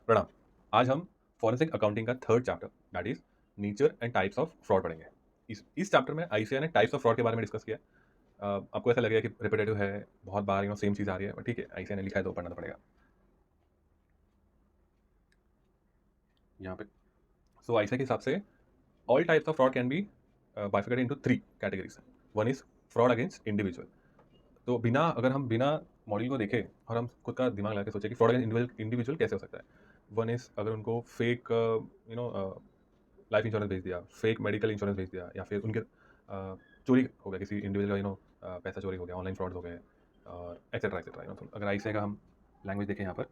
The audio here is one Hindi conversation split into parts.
प्रणाम। आज हम फॉरेंसिक अकाउंटिंग का third chapter that is nature and types of fraud पढ़ेंगे। इस चैप्टर में आईसीएआई ने टाइप्स ऑफ फ्रॉड के बारे में डिस्कस किया। आपको ऐसा लगेगा कि रिपीटेटिव है, बहुत बार सेम चीज़ आ रही है, बट ठीक है, आईसीएआई ने लिखा है तो पढ़ना तो पड़ेगा। यहाँ पे सो आईसीएआई के हिसाब से all types of fraud can be bifurcated into three categories. One is fraud against individual. तो अगर हम बिना मॉडल को देखें और हम खुद का दिमाग लगा के सोचे कि फ्रॉड अगेंस्ट इंडिविजुअल कैसे हो सकता है। वन इज अगर उनको फेक लाइफ इंश्योरेंस भेज दिया, फेक मेडिकल इंश्योरेंस भेज दिया, या फिर उनके चोरी हो गया, किसी इंडिविजुअल का पैसा चोरी हो गया, ऑनलाइन फ्रॉड हो गए, और एक्सेट्रा एक्सेट्रा। तो अगर आईसीआई का हम लैंग्वेज देखें, यहाँ पर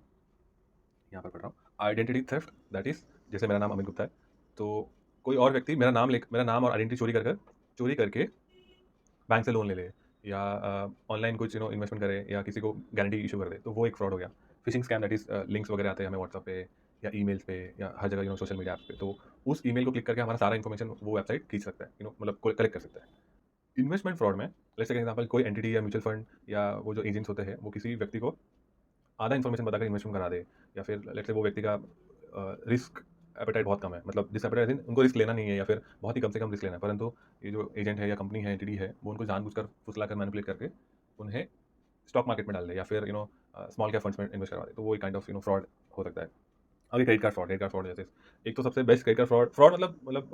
पढ़ रहा हूँ, आइडेंटिटी थेफ्ट दैट इज, जैसे मेरा नाम अमित गुप्ता है, तो कोई और व्यक्ति मेरा नाम और आइडेंटिटी चोरी करके बैंक से लोन ले ले, या ऑनलाइन कुछ इन्वेस्टमेंट करे, या किसी को गारंटी इशू कर दे, तो वो एक फ्रॉड हो गया। Fishing scam that is, links वगैरह आते हैं हमें व्हाट्सएप पे या ईमेल्स पे या हर जगह सोशल मीडिया ऐप्स पे, तो उस ईमेल को क्लिक करके हमारा सारा इन्फॉर्मेशन वो वेबसाइट खींच सकता है, मतलब कलेक्ट कर सकता है। इन्वेस्टमेंट फ्रॉड में जैसे एग्जाम्पल, कोई एंटिटी या म्यूचुअल फंड या वो जो एजेंट्स होते हैं, वो किसी व्यक्ति को आधा इन्फॉर्मेशन बताकर इन्वेस्टमेंट करा दे, या फिर लेट्स से वो व्यक्ति का रिस्क एपेटाइट बहुत कम है, मतलब जिस एपेटाइट उनको रिस्क लेना नहीं है, या फिर बहुत ही कम से कम रिस्क लेना है, परंतु ये जो एजेंट है या कंपनी है, एंटिटी है, वो उनको जानबूझकर फुसलाकर मैनिपुलेट करके उन्हें स्टॉक मार्केट में डाल दे, या फिर स्मॉल कैप फंड्स में इन्वेस्ट करवा दे, तो वो एक काइंड ऑफ फ्रॉड हो सकता है। आगे क्रेडिट कार्ड फ्रॉड जैसे, एक तो सबसे बेस्ट क्रेडिट कार्ड फ्रॉड मतलब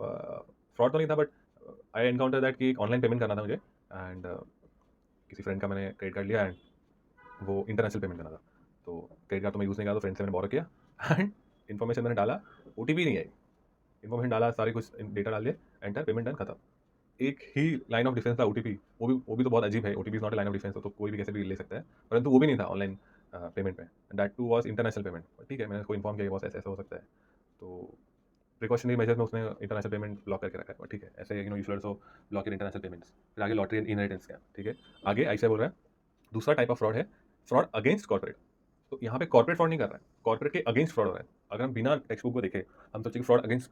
फ्रॉड तो नहीं था, बट आई एनकाउंटर दैट कि ऑनलाइन पेमेंट करना था मुझे, एंड किसी फ्रेंड का मैंने क्रेडिट कार्ड लिया, एंड वो इंटरनेशनल पेमेंट करना था। तो क्रेडिट कार्ड तो मैं यूज़ नहीं करा, तो फ्रेंड से मैंने बोरो किया, एंड इन्फॉर्मेशन मैंने डाला, ओटीपी नहीं आई, इन्फॉर्मेशन डाला, सारे कुछ डेटा डाल दिए, एंटर, पेमेंट डन, खत्म। एक ही लाइन ऑफ डिफेंस था ओटीपी, वो भी तो बहुत अजीब है, OTP is not a line of defence, तो कोई भी कैसे भी ले सकता है, परंतु वो भी नहीं था ऑनलाइन पेमेंट में, that too was international payment. ठीक है, मैंने उसको इन्फॉर्म किया कि बॉस ऐसे ऐसे हो सकता है, तो प्रिकॉशनरी मेजर्स में उसने इंटरनेशनल पेमेंट ब्लॉक करके रखा है, ठीक है, ऐसे you should also block in international payments. फिर आगे लॉटरी एंड इनहेरिटेंस स्कैम, ठीक है। आगे ऐसे बोल रहा है, दूसरा टाइप ऑफ फ्रॉड है फ्रॉड अगेंस्ट कॉर्पोरेट। तो यहाँ पे कॉर्पोरेट फ्रॉड नहीं कर रहा है, कॉर्पोरेट के अगेंस्ट फ्रॉड हो रहा है। अगर हम बिना टेक्स्ट बुक को देखें, हम सोचें कि फ्रॉड अगेंस्ट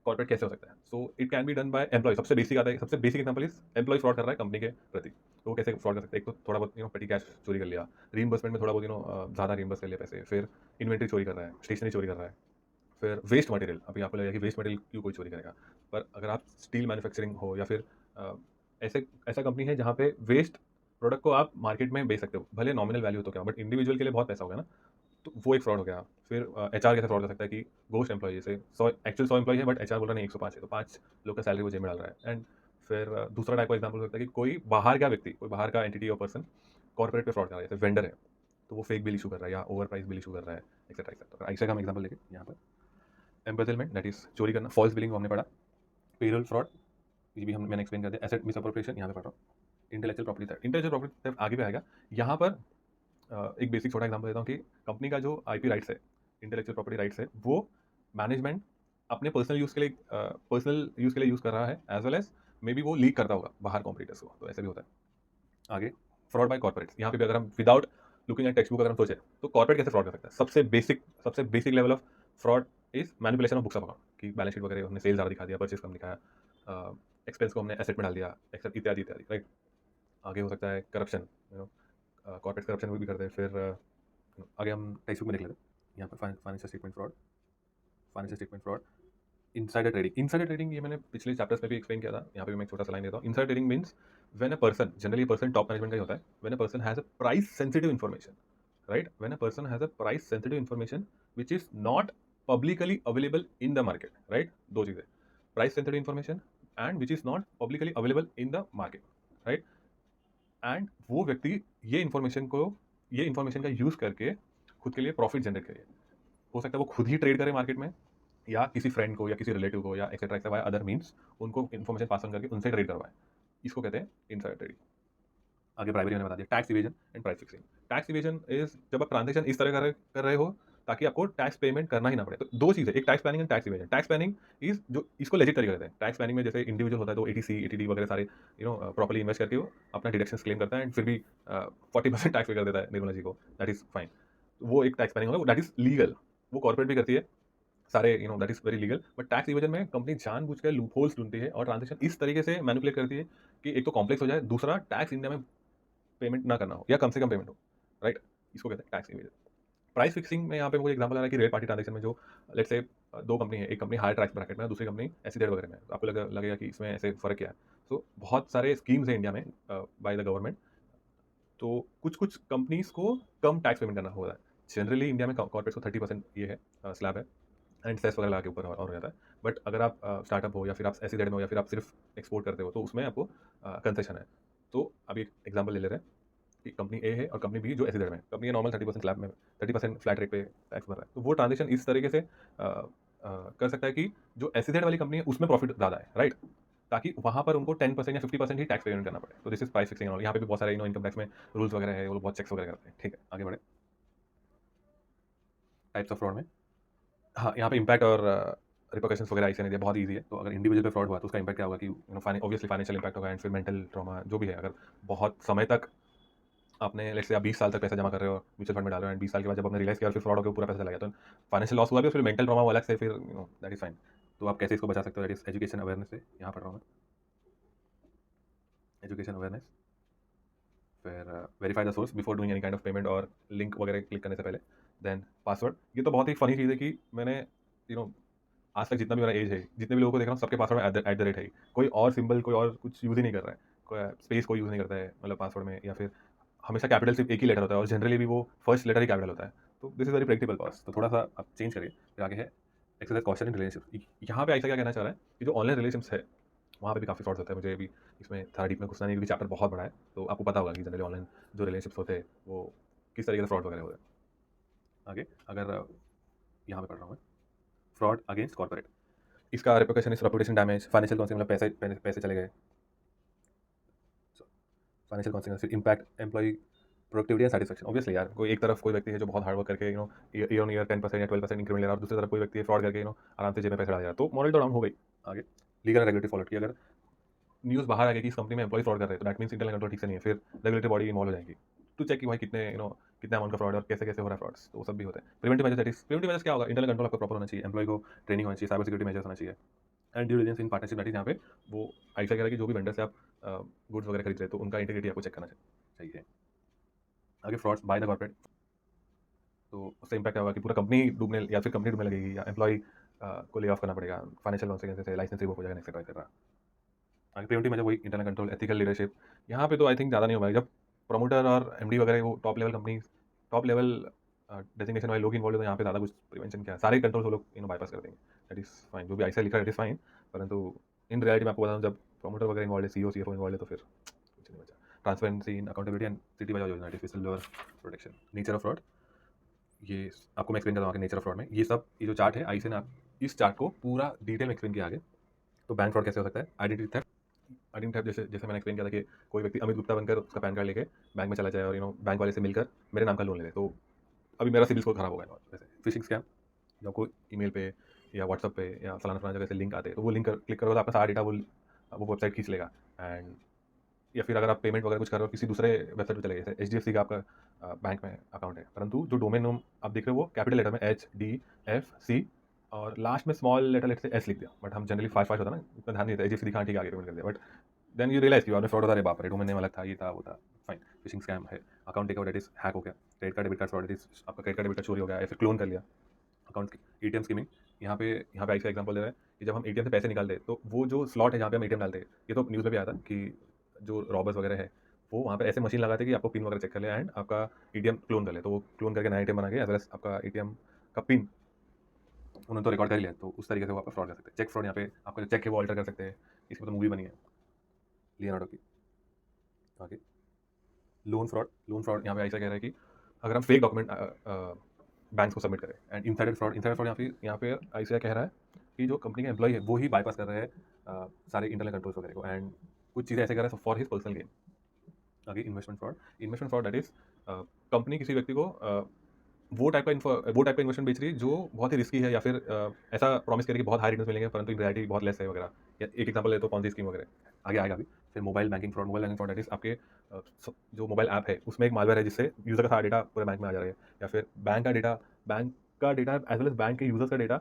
कॉर्पोरेट कैसे हो सकता है, so it can be done by employ. सबसे बेसिक आता है, सबसे basic example is employ fraud कर रहा है कंपनी के प्रति, तो वो कैसे फ्रॉड कर सकते हैं। एक तो थोड़ा बहुत पेटी कैश चोरी कर लिया, रीइंबर्समेंट में थोड़ा बहुत ज़्यादा रीइंबर्स कर लिया पैसे, फिर इन्वेंट्री चोरी कर रहा है, स्टेशनरी चोरी कर रहा है, फिर वेस्ट मटेरियल। अभी आपको लगेगा कि वेस्ट मटेरियल क्यों कोई चोरी करेगा, पर अगर आप स्टील मैन्युफैक्चरिंग हो, या फिर अ, ऐसा कंपनी है जहाँ पे वेस्ट प्रोडक्ट को आप मार्केट में बेच सकते हो, भले नॉमिनल वैल्यू तो क्या, बट इंडिविजुअल के लिए बहुत पैसा होगा ना, तो वो एक फ्रॉड हो गया। फिर एचआर कैसे फ्रॉड कर सकता है कि गोस्ट एम्प्लॉय, जैसे 100 एम्प्लॉय है, बट एचआर बोल रहा नहीं 105 है, तो 5 लोग का सैलरी वो जेब में डाल रहा है। एंड फिर दूसरा टाइप का एग्जाम्पल हो सकता है कि कोई बाहर का व्यक्ति, कोई बाहर का एंटिटी और पर्सन कॉर्पोरेट पे फ्रॉड कर रहा है, जैसे वेंडर है, तो वो फेक बिल इशू कर रहा है या ओवर प्राइस बिल इशू कर रहा है, एक्सेट्रा एक्सेट्रा। ऐसे का हम एग्जाम्पल लेके यहाँ पर एम्बेजलमेंट दैट इज चोरी करना, फॉल्स बिलिंग हमने पढ़ा, पेरोल फ्रॉड ये भी हम मैंने एक्सप्लेन कर दिया, एसेट मिसअप्रोप्रिएशन यहाँ पे पढ़ रहा हूँ, intellectual property theft. Intellectual property theft आगे भी आएगा। यहाँ पर एक बेसिक छोटा एग्जांपल देता हूँ कि कंपनी का जो आईपी राइट्स है, इंटेलेक्चुअल प्रॉपर्टी राइट्स है, वो मैनेजमेंट अपने पर्सनल यूज़ के लिए यूज़ कर रहा है, एज वेल एज मे बी वो लीक करता होगा बाहर कॉम्पिटिटर्स को, तो ऐसे भी होता है। आगे फ्रॉड बाय कॉर्पोरेट्स, यहाँ पे भी अगर हम without looking at text book अगर हम सोचे, तो कॉर्पोरेट कैसे फ्रॉड कर सकता है। सबसे basic level of fraud is manipulation of books of account, कि बैलेंस शीट वगैरह हमने सेल ज़्यादा दिखा दिया, परचेज कम दिखाया, एक्सपेंस को हमने एसेट में डाल दिया, इत्यादि इत्यादि, राइट। आगे हो सकता है करप्शन, कॉर्पोरेट करप्शन भी करते हैं। फिर आगे हम टेक्स्ट बुक में देख लेते हैं, यहाँ पर financial statement fraud, insider trading ये मैंने पिछले चैप्टर्स में भी एक्सप्लेन किया था, यहाँ पे भी मैं एक छोटा सा लाइन देता हूँ। Insider trading means when a person, generally person top management का ही होता है, when a person has a price sensitive information, right, when a person has a price sensitive information which is not publicly available in the market, right. दो चीज़ें, price sensitive information and which is not publicly available in the market, right. And वो व्यक्ति ये इन्फॉर्मेशन का यूज़ करके खुद के लिए प्रॉफिट जनरेट करे। हो सकता है वो खुद ही ट्रेड करे मार्केट में, या किसी फ्रेंड को या किसी रिलेटिव को या एक्सेट्रा एक्सेट्रा अदर मीन्स उनको इन्फॉर्मेशन पास ऑन करके उनसे ट्रेड करवाए। इसको कहते हैं इनसाइडर ट्रेडिंग। आगे ब्राइबरी मैंने बता दिया, tax evasion and price fixing. Tax evasion is जब आप ट्रांजेक्शन इस तरह कर रहे हो ताकि आपको टैक्स पेमेंट करना ही ना पड़े। तो दो चीज़ें, एक tax planning and tax evasion. Tax planning is जो इसको लेजिट तरीका कहते हैं। टैक्स प्लानिंग में जैसे इंडिविजुअल होता है तो एटीसी एटीडी वगैरह सारे प्रॉपर्ली इन्वेस्ट करके वो अपना डिडक्शन क्लेम करता है, एंड फिर भी 40% टैक्स पे कर देता है निर्मला जी को, दैट इज फाइन। वो एक टैक्स प्लानिंग होगा, दैट इज लीगल। वो कॉर्पोरेट भी करती है सारे, that is very legal. But tax evasion में कंपनी जानबूझकर लूप होल्स ढूंढती है और ट्रांजेक्शन इस तरीके से मैनिपुलेट करती है कि एक तो कॉम्प्लेक्स हो जाए, दूसरा टैक्स इंडिया में पेमेंट ना करना हो या कम से कम पेमेंट हो, राइट। इसको कहते हैं टैक्स इवेजन। प्राइस फिक्सिंग में यहाँ पे मुझे एग्जांपल आ रहा है कि रेट पार्टी ट्रांजेक्शन में जो लेट्स से दो कंपनी है, एक कंपनी हायर प्राइस ब्रैकेट में है, दूसरी कंपनी एसिडेड वगैरह में है। तो आपको लगेगा कि इसमें ऐसे फ़र्क क्या है। तो बहुत सारे स्कीम्स हैं इंडिया में बाय द गवर्नमेंट। तो कुछ कुछ कंपनीज को कम टैक्स पेमेंट करना होता है। जनरली इंडिया में कॉर्पोरेट्स को 30% ये है स्लैब है, एंड सेस वगैरह लगा के ऊपर और हो जाता है। बट अगर आप स्टार्टअप हो या फिर आप एसिडेड में हो या फिर आप सिर्फ एक्सपोर्ट करते हो तो उसमें आपको कंसेशन है। तो अभी एक एग्जाम्पल ले ले रहे हैं कि कंपनी ए है और कंपनी बी जो एसिडेड में है। कंपनी ए नॉर्मल 30% स्लैब में 30% फ्लैट रेट पे टैक्स भर रहा है। तो वो ट्रांजेक्शन इस तरीके से कर सकता है कि जो एसिडेड वाली कंपनी है उसमें प्रॉफिट ज़्यादा है, राइट? ताकि वहाँ पर उनको 10% या 50% ही टैक्स पेमेंट करना पड़े। तो दिस इज प्राइस फिक्सिंग। और यहाँ पे भी बहुत सारे इनकम टैक्स में रूल्स वगैरह है, वो लोग बहुत चेक्स वगैरह करते हैं। ठीक है, आगे बढ़े टाइप्स ऑफ फ्रॉड में। हाँ, यहाँ पे इम्पैक्ट और रिपरकशंस वगैरह ऐसे नहीं दिया, बहुत ईजी है। तो अगर इंडिविजुअल पे फ्रॉड हुआ तो उसका इम्पैक्ट क्या होगा कि ऑब्वियसली फाइनेंशियल इम्पैक्ट होगा, एंड फिर मेंटल ट्रॉमा जो भी है। अगर बहुत समय तक आपने लेट्स से आप 20 साल तक पैसा जमा कर रहे हो म्यूचुअल फंड में डाल रहे हो, एंड 20 साल के बाद जब आपने रियलाइज किया और फिर फ्रॉड हो गया, पूरा पैसा चला गया, तो फाइनेंशियल लॉस हुआ भी, फिर मेंटल ट्रॉमा वो अलग से, फिर दैट इज फाइन। तो आप कैसे इसको बचा सकते हो, दैट इज एजुकेशन अवेयरनेस से। यहाँ पढ़ रहा हूँ मैं, एजुकेशन अवेयरनेस। फिर verify the source before doing any kind of payment और लिंक वगैरह क्लिक करने से पहले। Then password. ये तो बहुत ही फनी चीज़ है कि मैंने आज तक जितना भी मेरा एज है, जितने भी लोगों को देख रहा हूँ, सबके पासवर्ड एट द रेट है ही। कोई और सिंबल, कोई और कुछ यूज़ ही नहीं कर रहा है, कोई स्पेस कोई यूज़ नहीं करता है मतलब पासवर्ड में, या फिर हमेशा कैपिटल सिर्फ एक ही लेटर होता है और जनरली भी वो फर्स्ट लेटर ही कैपिटल होता है। तो दिस इज वेरी प्रेडिक्टेबल पास। तो थोड़ा सा आप चेंज करिए। फिर आगे है एक्सरसाइज कॉशन इन रिलेशनशिप। यहाँ पे ऐसा क्या कहना चाह रहा है कि जो ऑनलाइन रिलेशंस है वहाँ पे भी काफ़ी फ्रॉड्स होता है। मुझे अभी इसमें थोड़ा डीप में घुसना नहीं, क्योंकि चैप्टर बहुत बड़ा है। तो आपको पता होगा कि जनरली ऑनलाइन जो रिलेशनशिप्स होते हैं वो किस तरीके से फ्रॉड वगैरह होते हैं। आगे अगर यहाँ पे पढ़ रहा हूँ मैं, फ्रॉड अगेंस्ट कॉर्पोरेट। इसका reputation is reputation damage, financial consequence, मतलब पैसे चले गए, financial consequence, impact employee productivity and satisfaction. Obviously यार, कोई एक तरफ कोई व्यक्ति है जो बहुत हार्ड वर्क करके ईयर ऑन ईयर 10% या 12% इंक्रीमेंट ले रहा है, और दूसरी तरफ कोई व्यक्ति है फ्रॉड करके आराम से जेब में पैसे डाल रहा है, तो मॉरल तो डाउन हो गई। आगे लीगल एंड रेगुलेटरी फॉलो की। अगर न्यूज़ बाहर आ गई कि इस कंपनी में एम्प्लॉय फ्रॉड कर रहे हैं, तो दैट मीन्स इंटरनल कंट्रोल ठीक से नहीं है। फिर रेगुलेटरी बॉडी इन्वॉल्व हो जाएगी टू चेक कि भाई कितने कितना अमाउंट का फ्रॉड है और कैसे कैसे हो रहा है फ्रॉड्स। तो वो सब भी होते हैं। Preventive measures, that is preventive measures क्या होगा, इंटरनल कंट्रोल आपका प्रॉपर होना चाहिए, एम्प्लॉय को ट्रेनिंग होनी चाहिए, साइबर सिक्योरिटी मेजर्स होना चाहिए, and due diligence in partnership. That is यहाँ पे वो ऐसा कह रहा है कि जो भी वेंडर से आप गुड्स वगैरह खरीद रहे हैं तो उनका इंटीग्रिटी आपको चेक करना चाहिए। आगे फ्रॉड्स बाय द कॉर्पोरेट। तो उससे इम्पैक्ट क्या होगा कि पूरा कंपनी डूबने या फिर कंपनी डूबने लगेगी, या एम्प्लॉय को ले ऑफ करना पड़ेगा, फाइनेंशियल कॉन्सिक्वेंसेस है, लाइसेंस रिवोक हो जाएगा, एक्सेट्रा एक्सेट्रा। आगे प्रिवेंटिव मेजर वही इंटरनल कंट्रोल, एथिकल लीडरशिप। यहाँ पे तो आई थिंक ज़्यादा नहीं होगा। जब प्रमोटर और एमडी वगैरह वो top level company, top level designation वाले लोग इन्वॉल्व हो, तो यहाँ पे ज़्यादा कुछ प्रिवेंशन क्या है, सारे कंट्रोल्स वो लोग बाईपास कर देंगे। दैट इज़ फाइन, जो भी ऐसा लिखा है दैट इज़ फाइन। परंतु इन रियलिटी में आपको बताऊँ, जब प्रमोटर वगैरह इन्वॉल्व है, सीईओ सीएफओ इन्वॉल्व है, तो फिर कुछ नहीं बचा। Transparency in accountability and city बचाओ योजना, whistle lower protection. Nature of fraud, ये आपको मैं एक्सप्लेन करता हूँ नेचर ऑफ फ्रॉड में। ये जो चार्ट है आई से ना, इस चार्ट को पूरा डिटेल में एक्सप्लेन किया आगे। तो बैंक फ्रॉड कैसे हो सकता है, आइडेंटिटी थेफ्ट, जैसे जैसे मैंने एक्सप्लेन किया था कि कोई व्यक्ति अमित गुप्ता बनकर उसका पैन कार्ड लेके बैंक में चला जाए और बैंक वाले से मिलकर मेरे नाम का लोन ले ले, तो अभी मेरा सिबिल स्कोर खराब हो गया। वैसे फिशिंग स्कैम, जब आपको ईमेल पे या व्हाट्सअप पे या फलाना जगह से लिंक आते हैं, तो वो लिंक क्लिक करोगे तो आपका सारा डेटा वो वेबसाइट खींच लेगा। एंड या फिर अगर आप पेमेंट वगैरह कुछ कर रहे हो किसी दूसरे वेबसाइट पे चले गए, जैसे HDFC का आपका बैंक में अकाउंट है, परंतु जो डोमेन नेम आप देख रहे हो वो कैपिटल लेटर में HDFC और लास्ट में स्मॉल लेटर लेट से S लिख दिया। बट हम जनरली फास्ट फास्ट होता है ना, उतना ध्यान नहीं देता, HDFC दिखा ठीक है, आगे पेमेंट कर दिया। बट देन यू रियलाइज कि आपने फ्रॉड होता है, बाप रे, डोमेन नेम अलग था, ये था वो था। फाइन, फिशिंग स्कैम है। Account takeout, that is hack हो गया। Credit card debit card fraud, आपका क्रेडिट कार्ड डेबिट कार्ड चोरी हो गया या फिर क्लोन कर लिया। अकाउंट ATM स्कीमिंग, यहाँ पे ऐसा एग्जांपल दे रहा है कि जब हम ATM से पैसे निकालते हैं तो वो जो स्लॉट है जहाँ पे हम ATM डालते हैं, ये तो न्यूज़ में भी आया था कि जो रॉबर्स वगैरह है वो वहाँ पे ऐसे मशीन लगाते हैं कि आपको पिन वगैरह चेक कर ले एंड आपका ATM क्लोन कर ले। तो वो क्लोन करके नया ATM बना के एज वेल एज आपका ATM का पिन उन्होंने तो रिकॉर्ड कर लिया, तो उस तरीके से वो आप फ्रॉड कर सकते हैं। चेक फ्रॉड, यहाँ पे आपका जो चेक है वो अल्टर कर सकते हैं। इसकी तो मूवी बनी है लियोनार्डो की। आगे लोन फ्रॉड यहाँ पे ऐसा कह रहा है कि अगर हम फेक डॉक्यूमेंट बैंक्स को सबमिट करें। एंड इनसाइडर फ्रॉड यहाँ पे ऐसा कह रहा है कि जो कंपनी का एम्प्लॉय है वो ही बाईपास कर रहे हैं सारे इंटरनल कंट्रोल्स वगैरह को, एंड कुछ चीज़ें ऐसे कर रहा है फॉर हिज पर्सनल गेन। आगे investment fraud, that is company किसी व्यक्ति को वो टाइप का इन्वेस्टमेंट बेच रही है जो बहुत ही रिस्की है, या फिर ऐसा प्रॉमिस करेगी बहुत हाई रिटर्न मिलेंगे परंतु इन रियलिटी बहुत लेस है वगैरह। या एक एग्जांपल ले तो पॉन्जी स्कीम वगैरह, आगे आएगा अभी। फिर mobile banking fraud, that is आपके जो मोबाइल ऐप है उसमें एक मालवेयर है जिससे यूज़र का सारा डेटा पूरे बैंक में आ जा रहा है, या फिर बैंक का data as well as bank के यूजर्स का डेटा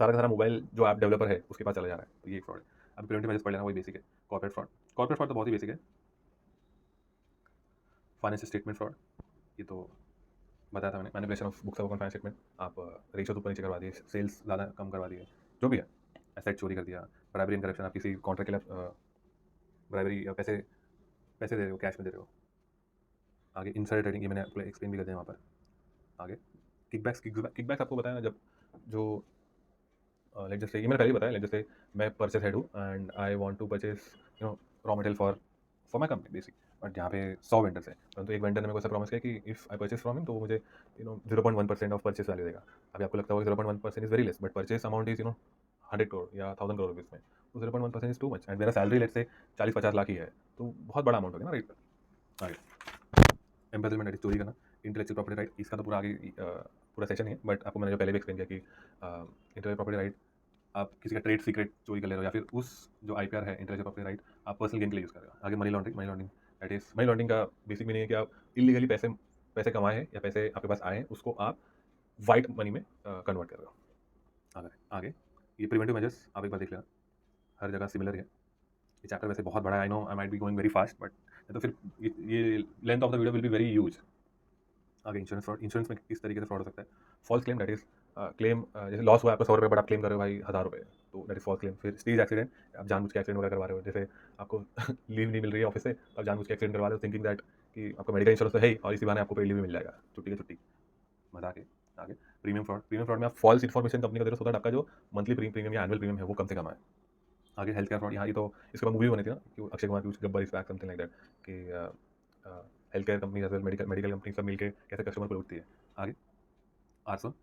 सारा का सारा मोबाइल जो ऐप डेवलपर है उसके पास चला जा रहा है। तो ये एक फ्रॉड है। अब प्रिवेंटिव मेजर्स पढ़ लेना, वही बेसिक है। कॉर्पोरेट फ्रॉड तो बहुत ही बेसिक है। फाइनेंशियल स्टेटमेंट फ्रॉड, ये तो बताया था मैंने, manipulation of books of finance statement, आप रेशियो ऊपर नीचे करवा दिए, सेल्स ज़्यादा कम करवा दिए, जो भी है, एसेट चोरी कर दिया, ब्राइबरी एंड करप्शन, आप किसी कॉन्ट्रैक्ट के लिए ब्राइबरी या पैसे पैसे दे रहे हो, कैश में दे रहे हो। आगे इनसाइडर ट्रेडिंग, ये मैंने आपको एक्सप्लेन भी कर दिया वहाँ पर। आगे किकबैक्स आपको बताया ना, जब जो लेट जस्ट से, ये मैंने पहले ही बताया, लेट जस्ट से मैं परचेस हेड हूँ and I want to purchase raw material for my company basic, but यहाँ पे 100 वेंडर्स हैं, परंतु एक वेंडर ने मेरे को ऐसा प्रॉमिस किया कि if I purchase from him तो वो मुझे 0.1% ऑफ परचेस वैल्यू देगा। अभी आपको लगता होगा 0.1% is very less, but purchase amount is 100 crore या 1000 करोड़ रुपीज़ में, तो 0.1% इज़ टू मच, एंड मेरा सैलरी लेट से 40-50 लाख ही है, तो बहुत बड़ा अमाउंट हो गया ना, राइट। आगे एम्बेजलमेंट, दैट इज चोरी करना, इंटेलेक्चुअल प्रॉपर्टी राइट, इसका तो पूरा आगे पूरा सेशन है, बट आपको मैंने जो पहले भी एक्सप्लेन किया कि इंटेलेक्चुअल प्रॉपर्टी राइट, आप किसी का ट्रेड सीक्रेट चोरी कर ले रहे हो, या फिर उस जो आईपीआर है इंटेलेक्चुअल प्रॉपर्टी राइट आप पर्सनल गेन के लिए यूज़ कर रहे हो। आगे money laundering that is, money laundering का बेसिक मीनिंग है कि आप इलीगली पैसे पैसे कमाए हैं या पैसे आपके पास आए हैं, उसको आप वाइट मनी में कन्वर्ट कर रहे हो। आगे ये प्रिवेंटिव मेजर्स आप एक बार देख लेना, हर जगह सिमिलर है। ये चैप्टर वैसे बहुत बड़ा है, I know I might be going very fast, but तो फिर ये length of the video will be very huge. आगे इंश्योरेंस फ्रॉड, इंश्योरेंस में किस तरीके से फ्रॉड हो सकता है। False claim, that is claim, जैसे लॉस हुआ आपको 100 रुपये, बट आप क्लेम कर रहे हो भाई 1000 रुपये, तो दैट इज फॉल्स क्लेम। फिर स्टेज एक्सीडेंट, आप जानबूझ के एक्सीडेंट वगैरह करवा रहे हो, जैसे आपको लीव नहीं मिल रही है ऑफिस से, तो आप जानबूझ के एक्सीडेंट करवा रहे हो थिंकिंग दैट कि आपका मेडिकल इंश्योरेंस तो है ही, और इसी बहाने आपको पे लीव भी मिल जाएगा, छुट्टी की छुट्टी, मजाक है। आगे प्रीमियम फ्रॉड में आप फॉल्स इन्फॉर्मेशन कंपनी को दे रहे हो, so that आपका जो मंथली प्रीमियम या एनुअल प्रीमियम है वो कम से कम आए। आगे हेल्थ केयर फ्रॉड, यहाँ ये तो इसके बाद मूवी बनी थी ना, कि अक्षय कुमार की कुछ Gabbar is back something like that, कि health care company as well medical company सब मिलके कैसे कस्टमर को लूटती है। आगे आरसोन,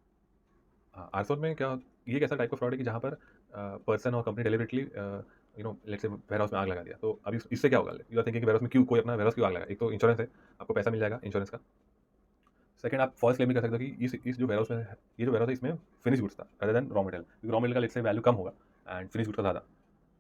हाँ आरसोन में क्या, ये एक ऐसा टाइप का फ्रॉड है कि जहाँ पर पर्सन और company deliberately let's say warehouse में आग लगा दिया, तो अभी इससे क्या होगा, यू आर थिंकिंग कि वेयर हाउस में क्यों कोई अपना वेयर हाउस क्यों आग लगा, एक तो इंश्योरेंस है, आपको पैसा मिल जाएगा इंश्योरेंस का। सेकंड, आप फॉल्स क्लेम भी कर सकते हो कि इस जो वेयर हाउस में है, ये जो वेयर हाउस है इसमें फिनिश गुड्स था rather देन रॉ मटेरियल, क्योंकि रॉ मटेरियल का लेट्स से वैल्यू कम होगा एंड फिनिश गुड्स का ज़्यादा।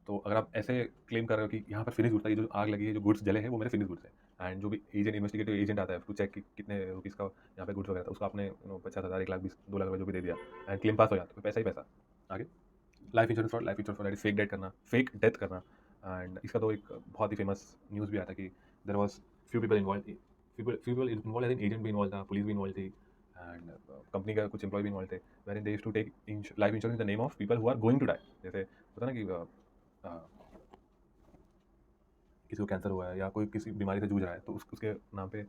तो अगर आप ऐसे क्लेम कर रहे हो कि यहाँ पर फिनिश गुड्स था, ये जो आग लगी है, जो गुड्स जले हैं वो मेरे फिनिश गुड्स है, एंड जो भी एजेंट, इन्वेस्टिगेटिव एजेंट आता है टू चेक कि कितने रुपीज़ का यहाँ पे गुड्स वगैरह था, उसको आपने 50,000, 1 लाख 20, 2 लाख रुपये जो भी दे दिया, एंड क्लेम पास हो जाता है, पैसा ही पैसा। आगे life insurance fraud, that is fake death करना, एंड इसका तो एक बहुत ही फेमस न्यूज़ भी आया था कि there was few people involve, people involve, as agent भी इन्वॉल्व था, पुलिस भी इन्वॉल्व थी, एंड कंपनी का कुछ एम्प्लॉय भी इन्वॉल्व थे, where they used to take life insurance in the name of people who are going to die. जैसे होता ना कि किसी को कैंसर हुआ है या कोई किसी बीमारी से जूझ रहा है, तो उसके नाम पे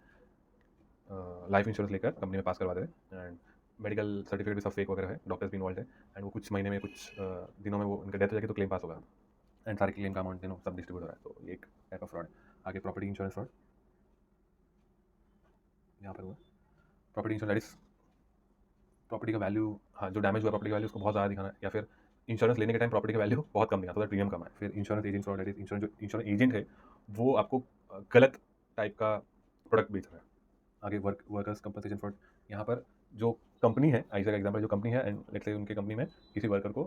लाइफ इंश्योरेंस लेकर कंपनी में पास करवा दे, एंड मेडिकल सर्टिफिकेट भी सब फेक वगैरह है, डॉक्टर्स भी इन्वॉल्व है, एंड वो कुछ महीने में, कुछ दिनों में वो उनका डेथ हो जाएगी तो क्लेम पास होगा, एंड सारे क्लेम का अमाउंट सब डिस्ट्रीब्यूट हो रहा है, तो ये एक टाइप ऑफ फ्रॉड है। आगे प्रॉपर्टी इंश्योरेंस फ्रॉड, यहाँ पर हुआ property insurance, that is property का वैल्यू, हाँ जो डैमेज हुआ प्रॉपर्टी का वैल्यू उसको बहुत ज़्यादा दिखाना, या फिर इंश्योरेंस लेने के टाइम प्रॉपर्टी का वैल्यू बहुत कम दिखा, तो प्रीमियम कम है। फिर insurance agent fraud, that is insurance agent है वो आपको गलत टाइप का प्रोडक्ट बेच रहा है। आगे वर्कर्स कंपनसेशन फ्रॉड, यहाँ पर जो कंपनी है, ऐसा का एग्जांपल, जो कंपनी है एंड लेट्स से उनके कंपनी में किसी वर्कर को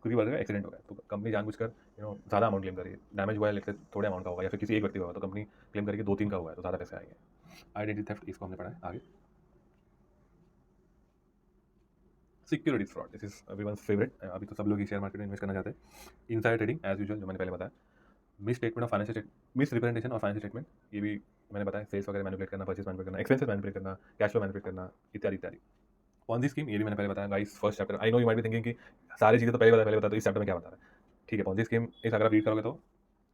किसी वर्कर का एक्सीडेंट हो गया, तो कंपनी जानबूझकर ज़्यादा अमाउंट क्लेम करिए, डैमेज हुआ है लेट्स से थोड़े अमाउंट का होगा, या फिर किसी एक व्यक्ति का होगा, तो कंपनी क्लेम करके 2-3 का हुआ है तो ज़्यादा पैसे आएंगे। आइडेंटिटी थेफ्ट, इसको हमने पढ़ा है। आगे securities fraud, this is everyone's favourite, अभी तो सब लोग ही शेयर मार्केट में इन्वेस्ट करना चाहते हैं। इनसाइड ट्रेडिंग एज यूजुअल, जो मैंने पहले बताया। Miss statement of financial, miss representation और फाइनेंशियल स्टेटमेंट, ये भी मैंने बताया, सेल्स वगैरह मैनिपुलेट करना, परचेज मैनिपुलेट करना, एक्सपेंसेस मैनिपुलेट करना, कैश फ्लो मैनिपुलेट करना, इत्यादि इत्यादि। पॉन्जी स्कीम, ये भी मैंने पहले बताया guys, first chapter. I know you might be thinking कि सारी चीज़ें तो पहले बता, तो इस चैप्टर में क्या बता रहा है। ठीक है, पॉन्जी स्कीम इस अगर आप रीड करोगे तो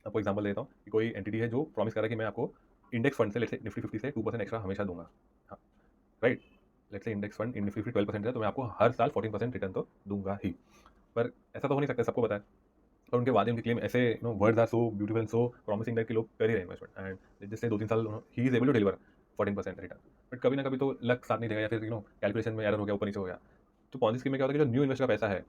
आपको एग्जांपल देता हूँ कि कोई एंटिटी है जो प्रॉमिस कर रहा है कि मैं आपको इंडेक्स फंड से, लेट्स से निफ्टी 50 से 2% एक्स्ट्रा हमेशा दूंगा, हाँ right. Let's say index fund in Nifty 50 12% है, तो मैं आपको हर साल 14% रिटर्न तो दूंगा ही, पर ऐसा तो हो नहीं सकता, सबको पता है। और उनके वादे, उनके क्लेम ऐसे words are so beautiful, so promising that कि लोग कर ही रहे इन्वेस्टमेंट, एंड जिससे 2-3 साल ही is able to deliver 14% return, but कभी ना कभी तो लक साथ नहीं देगा, या फिर कैलकुलेशन में एरर हो गया, ऊपर नीचे हो गया। तो पॉन्जी स्कीम में क्या होता है कि जो न्यू इन्वेस्टर का पैसा है,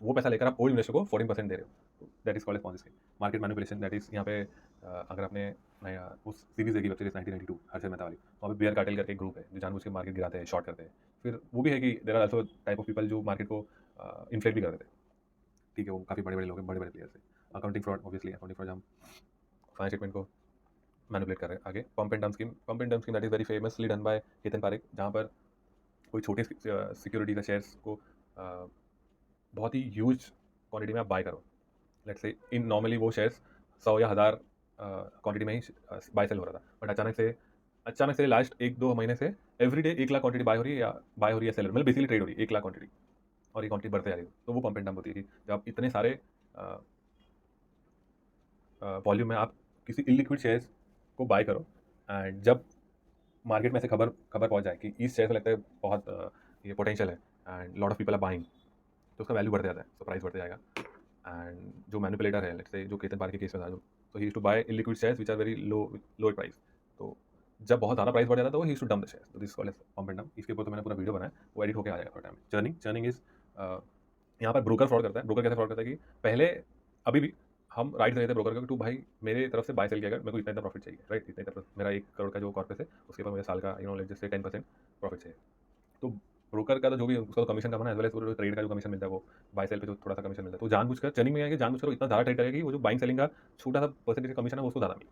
वो पैसा लेकर आप ओल्ड इन्वेस्टर को 14% दे रहे हो, that is called as Ponzi scheme. Market manipulation, that is यहाँ पे अगर आपने नया उस सीरीज देखी, वेब सीरीज 1992 हर्षद मेहता वाली, वहाँ पे बियर कार्टेल करके एक ग्रुप है जो जानबूझ के मार्केट गिराते हैं, शॉर्ट करते हैं। फिर वो भी है कि there are also type of people जो मार्केट को इन्फ्लेट भी कर देते हैं, ठीक है, वो काफ़ी बड़े बड़े लोग हैं, बड़े बड़े प्लेयर्स हैं। Accounting fraud, obviously accounting fraud, हम फाइनेंस स्टेटमेंट को मैनिपुलेट कर रहे हैं। आगे pump and dump scheme that is very famously done by Ketan Parekh, जहाँ पर कोई छोटी सिक्योरिटी का शेयर्स को बहुत ही ह्यूज क्वांटिटी में आप बाय करो, लेट्स से इन नॉर्मली वो शेयर्स 100 या 1000 क्वांटिटी में ही बाय सेल हो रहा था, बट अचानक से अचानक से लास्ट 1-2 महीने से एवरीडे 1 लाख क्वांटिटी बाय हो रही है सेल, मतलब बेसिकली ट्रेड हो रही है 1 लाख क्वांटिटी, और ये क्वांटिटी बढ़ते जा रही है। तो वो पंप एंड डंप होती है कि जब आप इतने सारे वॉल्यूम में आप किसी इलिक्विड शेयर्स को बाय करो, एंड जब मार्केट में से खबर खबर पहुंच जाए कि इस शेयर से लगता है बहुत ये पोटेंशियल है and lot of people are buying, तो उसका वैल्यू बढ़ते जाता है, तो प्राइस बढ़ते जाएगा। एंड जो मैनिपुलेटर है, लेट्स से जो केतन पाल के केस में था, जो तो he used to buy illiquid shares which are very low price. तो जब बहुत ज़्यादा प्राइस बढ़ जाता है तो वो ही used to dump the shares, तो this called as pump and dump. इसके ऊपर तो मैंने पूरा वीडियो बनाया, वो एडिट होकर आ जाएगा थोड़ा टाइम में। चर्निंग इज यहाँ पर ब्रोकर फ्रॉड करता है। ब्रोकर कैसे फ्रॉड करता है कि पहले अभी भी हम राइट दे देते हैं ब्रोकर को, टू भाई मेरे तरफ से बाय सेल किया, अगर मेरे को इतना इतना प्रॉफिट चाहिए, राइट, इतना इतना मेरा 1 करोड़ का जो कॉर्पस है उसके ऊपर मुझे साल का लेट्स जैसे 10% प्रॉफिट चाहिए। तो ब्रोकर का तो जो भी उसका तो कमीशन का बना, एज वेल एज वो ट्रेड का जो कमीशन मिलता है, वो बाय सेल पे जो थोड़ा सा कमीशन मिलता है, तो जानबूझकर चर्निंग में आएगी, जानबूझकर वो इतना ज़्यादा ट्रेड करेगा कि वो जो बाइंग सेलिंग का छोटा सा परसेंटेज का कमीशन है वो उसको ज़्यादा मिले।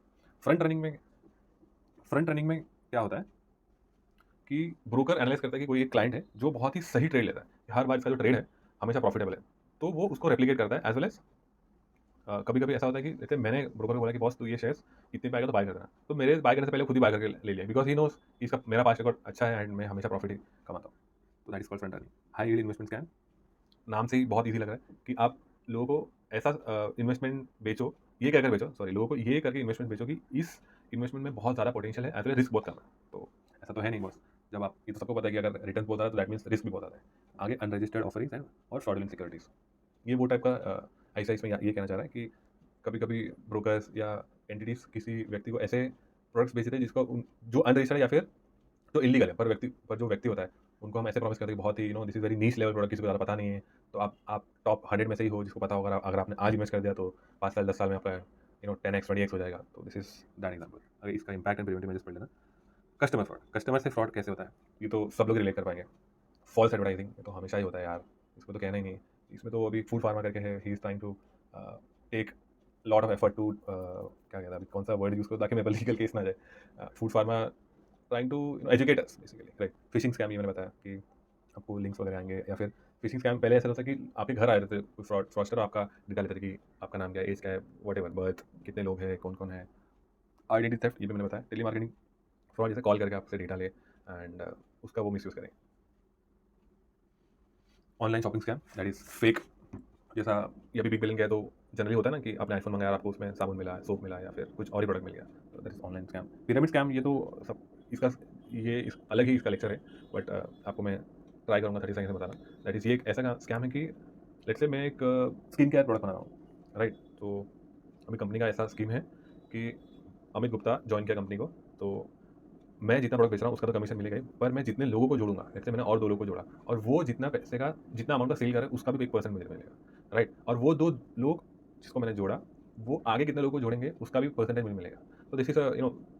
फ्रंट रनिंग में क्या होता है कि ब्रोकर एनालाइज करता है कि कोई एक क्लाइंट है जो बहुत ही सही ट्रेड लेता है, हर बार इसका जो ट्रेड है हमेशा प्रॉफिटेबल है, तो वो उसको रेप्लिकेट करता है। एज वेल एज कभी कभी ऐसा होता है कि जैसे मैंने ब्रोकर को बोला कि बॉस तू ये शेयर्स इतने पे आएगा तो बाय कर देना, तो मेरे बाय करने से पहले खुद ही बाय करके ले लिया, बिकॉज ही नोस इसका मेरा पास रिकॉर्ड अच्छा है एंड मैं हमेशा प्रॉफिट ही कमाता हूँ। तो that is called front running. High yield investment scam, नाम से ही बहुत ईजी लग रहा है कि आप लोगों को ऐसा इन्वेस्टमेंट बेचो, ये कहकर बेचो, सॉरी, लोगों को ये करके इन्वेस्टमेंट बेचो कि इस इन्वेस्टमेंट में बहुत ज़्यादा पोटेंशियल है, एज वेल रिस्क बहुत कम है। तो ऐसा तो है नहीं बॉस, जब आप ये तो सबको पता है कि अगर रिटर्न बहुत आता है तो दैट मीन्स रिस्क भी बहुत आता है। आगे अनरजिस्टर्ड ऑफरिंग्स एंड और फ्रॉडुलेंट सिक्योरिटीज, ये वो टाइप का ऐसा इसमें ये कहना चाह रहा है कि कभी कभी ब्रोकर्स या एंटिटीज किसी व्यक्ति को ऐसे प्रोडक्ट्स बेचते हैं जिसको जो अनरजिस्टर्ड या फिर जो इलीगल है, पर जो व्यक्ति होता है उनको हम ऐसे प्रॉमिस करते हैं कि बहुत ही दिस इज वेरी नीच लेवल प्रोडक्ट, किसी को ज़्यादा पता नहीं है, तो आप टॉप 100 में से ही हो जिसको पता होगा, अगर आपने आज इन्वेस्ट कर दिया तो 5 साल 10 साल में आपका 10x 20x हो जाएगा। तो दिस इज दैट एग्जाम्पल। अगर इसका इंपैक्ट एंड प्रिवेंटिव मेजर्स पढ़ लेना। कस्टमर से फ्रॉड कैसे होता है, ये तो सब लोग रिलेट कर पाएंगे। फॉल्स एडवर्टाइजिंग तो हमेशा ही होता है यार, इसको तो कहना ही नहीं। इसमें तो अभी फूड फार्मा करके है, he is trying to take lot of effort to क्या कहता है, अभी कौन सा वर्ड यूज़ करो ताकि मेरे पर लीगल केस ना जाए। Food pharma trying to educate us basically, right. Phishing scam ये मैंने बताया कि आपको लिंक्स वगैरह आएंगे, या फिर फिशिंग स्कैम पहले ऐसा होता है कि आपके घर आ रहे थे कोई फ्रॉडस्टर, आपका डिटेल लेते थे कि आपका नाम क्या है, एज क्या है, वट एवर, बर्थ, कितने लोग हैं, कौन कौन है, आइडेंटिटी थेफ्ट ये भी मैंने बताया। टेली मार्केटिंग फ्रॉड, जैसे कॉल करके आपसे डेटा ले एंड उसका वो मिसयूज़ करें। Online shopping scam, that is fake. जैसा ये अभी बिग बिलियन गया तो जनरली होता है ना कि आपने आईफोन मंगाया और आपको उसमें साबुन मिला, सोप मिला, या फिर कुछ और ही प्रोडक्ट मिल गया, तो that is online scam. Pyramid scam, ये तो सब इसका ये इस अलग ही इसका लेक्चर है, बट आपको मैं ट्राई करूँगा 30 सेकंड में बताना। दैट इज़ ये एक ऐसा स्कैम है कि लेट्स से मैं एक स्किन केयर प्रोडक्ट बना रहा हूँ, राइट। तो अभी कंपनी का ऐसा स्कीम है कि अमित गुप्ता ज्वाइन किया कंपनी को, तो मैं जितना प्रोडक्ट बेच रहा हूँ उसका तो कमीशन मिलेगा ही, पर मैं जितने लोगों को जोड़ूंगा, जैसे मैंने और 2 लोगों को जोड़ा, और वो जितना पैसे का जितना अमाउंट का सेल करे उसका भी 1% मुझे मिलेगा, राइट। और वो 2 लोग जिसको मैंने जोड़ा, वो आगे कितने लोगों को जोड़ेंगे उसका भी परसेंटेज मुझे मिलेगा। तो this is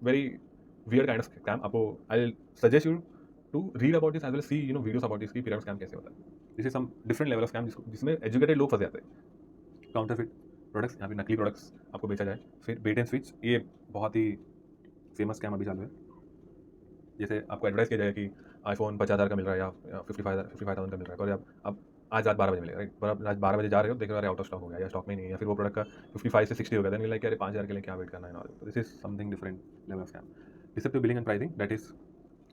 very weird kind of scam. आपको I suggest you to read about this as well, see videos about this की पिरामिड स्कैम कैसे होता है। This is some different level of scam जिसमें एजुकेटेड लोग फंस जाते हैं। काउंटरफिट प्रोडक्ट्स, यहाँ पे नकली प्रोडक्ट्स आपको बेचा जाए। फिर बेट एंड स्विच, ये बहुत ही फेमस स्कैम अभी चालू है। जैसे आपको एडवर्टाइज किया जाएगा कि आईफोन 50,000 का मिल रहा है या 55,000 का मिल रहा है, और अब आज रात 12 बजे मिलेगा, राइट। पर आप आज 12 बजे जा रहे हो, देख रहे हो अरे आउट ऑफ स्टॉक हो गया या स्टॉक में नहीं है, या फिर वो प्रोडक्ट का 55 से 60 हो गया, देन लाइक अरे 5,000 के लिए क्या वेट करना है। तो this is something different level of scam. Deceptive billing and pricing, that is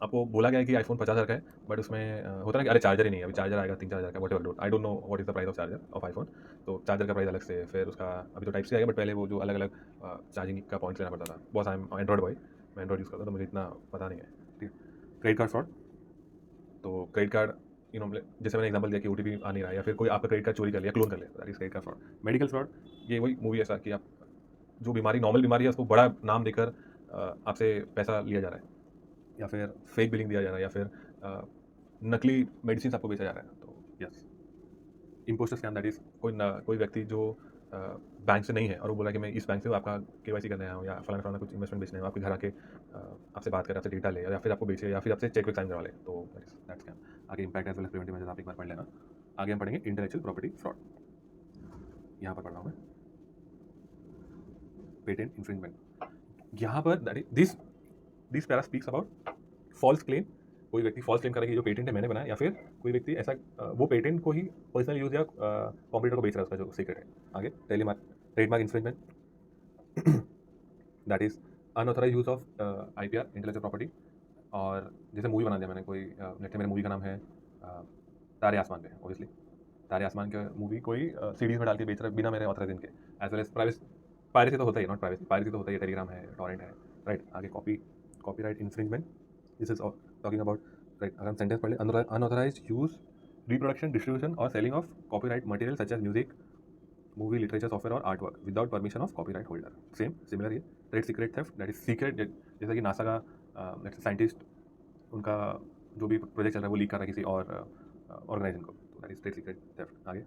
आपको बोला गया है कि आईफोन 50,000 का है, बट उसमें होता है ना कि अरे चार्जर ही नहीं है, अभी चार्जर आएगा 3-4 हज़ार का, what ever, I don't know what is the price of charger of iPhone. तो चार्जर का प्राइस अलग से, फिर उसका अभी तो टाइप से आएगा, बट पहले वो जो अलग अलग चार्जिंग का पॉइंट लेना पड़ता था। Boss I am Android boy, मैं एंड्रॉइड यूज़ करता हूँ तो मुझे इतना पता नहीं है, ठीक है। क्रेडिट कार्ड फ्रॉड, तो क्रेडिट कार्ड जैसे मैंने एग्जांपल दिया कि ओटीपी आ नहीं रहा है, या फिर कोई आपका क्रेडिट कार्ड चोरी कर लिया, क्लोन कर लिया, that is credit card fraud. Medical fraud, ये वही मूवी ऐसा कि आप जो बीमारी नॉर्मल बीमारी है उसको बड़ा नाम देकर आपसे पैसा लिया जा रहा है, या फिर फेक बिलिंग दिया जा रहा है, या फिर नकली मेडिसिन आपको बेचा जा रहा है। तो yes, impostor scam, that is कोई व्यक्ति जो बैंक से नहीं है और वो बोला कि मैं इस बैंक से हूँ, आपका केवाईसी करने आया हूँ, या फलाना फलाना कुछ इन्वेस्टमेंट बेचने आया हूँ, आपके घर आके आपसे बात करे, आपसे डेटा ले, या फिर आपको बेचे, या फिर आपसे चेक वेक साइन करवा ले। तो दैट स्कैम। आगे impact as well as preventive measures आप एक बार पढ़ लेना। आगे हम पढ़ेंगे इंटेलेक्चुअल प्रॉपर्टी फ्रॉड, यहाँ पर पढ़ रहा हूँ मैं, पेटेंट इन्फ्रिंजमेंट। यहाँ पर that is this para speaks about false claim. कोई व्यक्ति फॉल्स क्लेम करेगा कि जो पेटेंट है मैंने बनाया, या फिर कोई व्यक्ति ऐसा वो पेटेंट को ही पर्सनल यूज या कॉम्पिटिटर को बेच रहा है, उसका जो सीक्रेट है। आगे trademark infringement, that is unauthorise use of IPR intellectual property. और जैसे मूवी बना दिया मैंने कोई, लेट्स से मेरे मूवी का नाम है तारे आसमान पे, ऑब्वियसली तारे आसमान के मूवी कोई सीडीज़ में डाल के बेच रहा है बिना मेरे ऑथराइजेशन के, as well as privacy. Piracy तो होता ही, नॉट प्राइवेसी, पायरेसी तो होता ही है, टेलीग्राम है, टॉरेंट है, राइट। आगे copyright infringement, this is talking about, right. अगर हम सेंटेंस पढ़ लें, अनऑथराइज यूज, रिप्रोडक्शन, डिस्ट्रीब्यूशन और selling of copyright material such as music, movie, literature, software और art work without permission of copyright holder. Similar ये trade secret theft, that is secret, जैसे कि नासा का साइंटिस्ट उनका जो भी प्रोजेक्ट चल रहा है वो लीक कर रहा है किसी और ऑर्गेनाइजेशन को, तो that is trade secret theft. आगे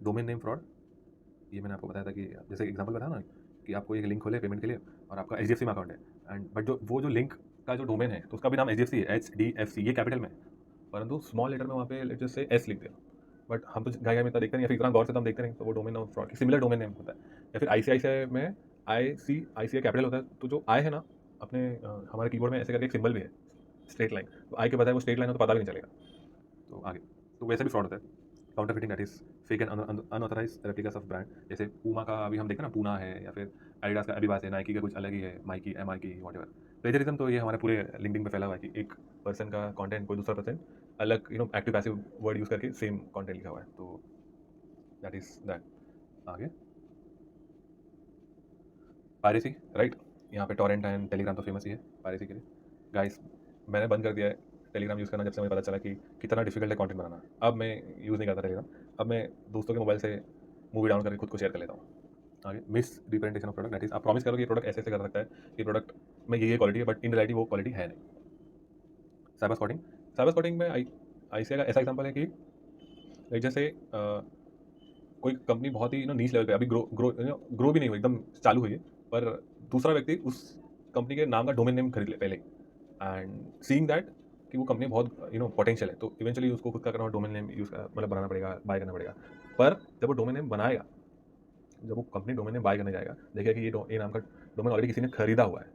डोमेन नेम फ्रॉड, ये मैंने आपको बताया था कि जैसे एग्जांपल बताया ना कि आपको एक लिंक खोले पेमेंट के लिए और आपका HDFC में अकाउंट है, एंड बट जो वो जो लिंक का जो डोमेन है तो उसका भी नाम HDFC है, HDFC, ये कैपिटल में है, परंतु स्मॉल लेटर में वहाँ पे लेट्स जस्ट से S लिख दिया। बट हम तो गाय में इतना देखते नहीं, या फिर इतना गौर से तो हम देखते नहीं, तो वो domain name fraud, similar domain name होता है। या फिर ICICI में ICICI कैपिटल होता है, तो जो आई है ना अपने हमारे कीबोर्ड में ऐसे करके एक सिंबल भी है, स्ट्रेट लाइन, तो आई के बजाय वो स्ट्रेट लाइन हो तो पता भी नहीं चलेगा। तो आगे तो वैसे भी फ्रॉड होता है। Counterfeiting, that is fake and unauthorise replicas of brand, जैसे पूमा का अभी हम देखें ना, पूना है, या फिर एडिडास का अभिबास है, नाइकी का कुछ अलग ही है, माइकी, MRकी, वॉट एवर। प्लेजरिज्म तो ये हमारे पूरे लिंक्डइन पे फैला हुआ है कि एक पर्सन का कंटेंट कोई दूसरा पर्सन अलग एक्टिव पैसिव वर्ड यूज़ करके सेम कंटेंट लिखा हुआ है, तो दैट इज दैट। आगे पायरेसी, राइट। यहाँ पे टॉरेंट एंड टेलीग्राम तो फेमस ही है पायरेसी के लिए। गाइस मैंने बंद कर दिया है टेलीग्राम यूज़ करना जब से मुझे पता चला कि कितना डिफिकल्ट है कंटेंट बनाना। अब मैं यूज़ नहीं करता टेलीग्राम, अब मैं दोस्तों के मोबाइल से मूवी डाउनलोड करके खुद को शेयर कर लेता हूँ। आगे miss representation of product, that is आप प्रॉमिस करो कि ये प्रोडक्ट ऐसे ऐसे कर सकता है, ये प्रोडक्ट में ये क्वालिटी है, बट इन रियलिटी वो क्वालिटी है नहीं। साइबर स्पॉटिंग, साइबर स्पॉटिंग में ICICI का ऐसा एग्जाम्पल है कि लाइक जैसे कोई कंपनी बहुत ही नीच लेवल पे अभी ग्रो भी नहीं हुई, एकदम चालू हुई है, पर दूसरा व्यक्ति उस कंपनी के नाम का डोमेन नेम खरीद ले पहले, एंड सीइंग दैट कि वो कंपनी बहुत पोटेंशियल है, तो इवेंचुअली उसको खुद का करना डोमेन नेम यूज़ मतलब बनाना पड़ेगा, बाय करना पड़ेगा। पर जब वो डोमेन नेम बनाएगा, जब वो कंपनी डोमेन नेम बाय करने जाएगा, देखिए कि ये नाम का डोमेन ऑलरेडी किसी ने खरीदा हुआ है,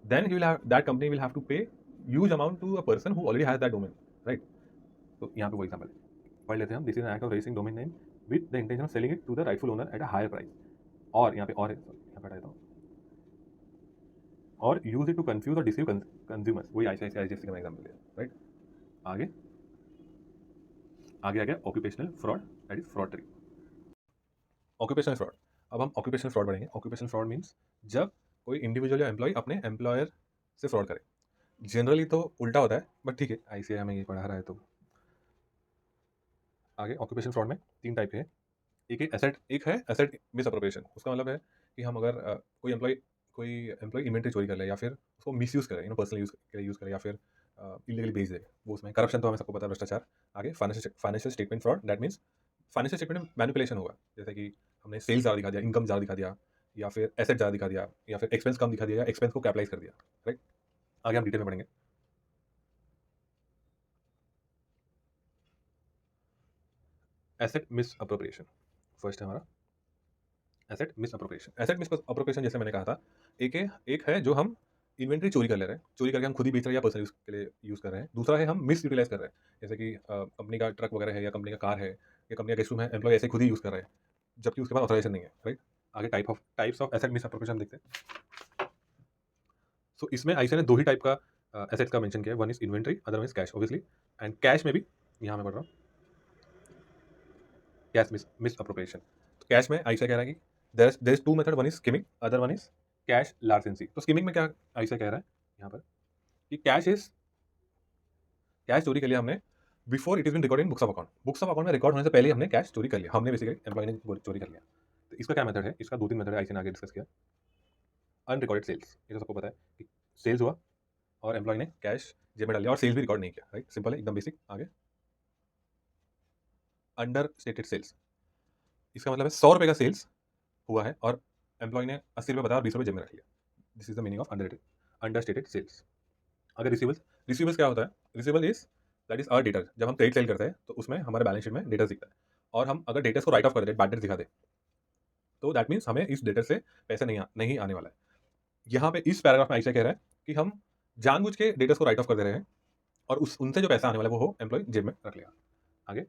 then he will have that company will have to pay huge amount to a person who already has that domain, right. तो यहाँ पे वो एग्जाम्पल है, पढ़ लेते हैं हम। This is an act of registering domain name with the intention of selling it to the rightful owner at a higher price, और यहाँ पे और है, यहाँ पे हटा देता हूँ, और यूज इट टू कंफ्यूज और डिसीव कंज्यूमर्स, वही ICICI का एग्जाम्पल है, राइट। आगे आगे आ गया occupational fraud, that is fraud tree. Occupational fraud, अब हम ऑक्यूपेशनल फ्रॉड पढ़ेंगे। ऑक्यूपेशनल फ्रॉड मीन्स जब कोई इंडिविजुअल या एम्प्लॉय अपने एम्प्लॉयर से फ्रॉड करे। जनरली तो उल्टा होता है, बट ठीक है ICICI हमें ये पढ़ा रहा है तो। आगे ऑक्यूपेशनल फ्रॉड में 3 टाइप है। एक है एसेट मिस अप्रोप्रिएशन, उसका मतलब है कि हम अगर कोई एम्प्लॉय इन्वेंट्री चोरी कर ले, या फिर उसको मिस यूज़ करे, पर्सनल यूज़ के लिए यूज़ करे, या फिर इलीगली बेच दे, वो उसमें करप्शन तो हमें सबको पता है, भ्रष्टाचार। आगे financial statement fraud, that means financial statement में मैनिपुलेशन होगा, जैसे कि हमने सेल्स ज़्यादा दिखा दिया, इनकम ज़्यादा दिखा दिया, या फिर एसेट ज़्यादा दिखा दिया, या फिर एक्सपेंस कम दिखा दिया, या एक्सपेंस को कैपिटलाइज कर दिया, राइट। आगे हम डिटेल में पढ़ेंगे। एसेट मिस अप्रोप्रिएशन फर्स्ट है हमारा, एसेट मिस अप्रोप्रिएशन जैसे मैंने कहा था, एक है जो हम इन्वेंट्री चोरी कर ले रहे हैं, चोरी करके हम खुद ही बेच रहे हैं या पर्सनल यूज़ के लिए यूज़ कर रहे हैं। दूसरा है हम मिस यूटिलाइज कर रहे हैं, जैसे कि कंपनी का ट्रक वगैरह है, या कंपनी का कार है, या कंपनी का गेस्ट रूम है, एम्प्लॉय ऐसे खुद ही यूज़ कर रहे हैं, जबकि उसके पास ऑथराइजेशन नहीं है, राइट। आगे types of asset misappropriation देखते हैं। सो इसमें ICICI ने 2 ही टाइप का एसेट्स का मेंशन किया है, one is inventory, other one is cash, obviously. And cash में भी यहाँ मैं पढ़ रहा हूँ, कैश मिस अप्रोप्रिएशन। तो कैश में ICICI कह रहा है कि there is 2 method, one is skimming, other one is cash larceny. तो स्किमिंग में क्या ICICI कह रहा है यहाँ पर कि कैश चोरी कर लिया हमने before it is been record in books of account में रिकॉर्ड होने से पहले ही हमने कैश चोरी कर लिया, हमने बेसिकली एम्प्लॉय ने चोरी कर लिया। तो इसका क्या मेथड है, इसका 2-3 मेथड है, ICICI ने आगे डिस्कस किया। अनरिकॉर्डेड सेल्स, ये तो सबको पता है कि सेल्स हुआ और एम्प्लॉय ने कैश जेब में डाल लिया और सेल्स भी रिकॉर्ड नहीं किया, राइट, सिंपल है, एकदम बेसिक। आगे अंडर स्टेटेड सेल्स, इसका मतलब है 100 रुपये का सेल्स हुआ है और एम्प्लॉय ने 80 रुपये बताया और 20 रुपये जेब में रख लिया, this is the meaning of understated sales. अगर रिसीवल्स क्या होता है, receivable is that is a debtor, जब हम ट्रेड सेल करते हैं तो उसमें हमारे बैलेंस शीट में डेटर्स दिखता है, और हम अगर डेटर्स को राइट ऑफ कर दे, बैड डेट दिखा दे, तो दैट मीन्स हमें इस डेटर से पैसे नहीं आने वाला है। यहाँ पे इस पैराग्राफ में ICICI कह रहा है कि हम जानबूझ के डेटर्स को राइट ऑफ कर दे रहे हैं, और उनसे जो पैसा आने वाला है वो हो एम्प्लॉय जेब में रख लेगा। आगे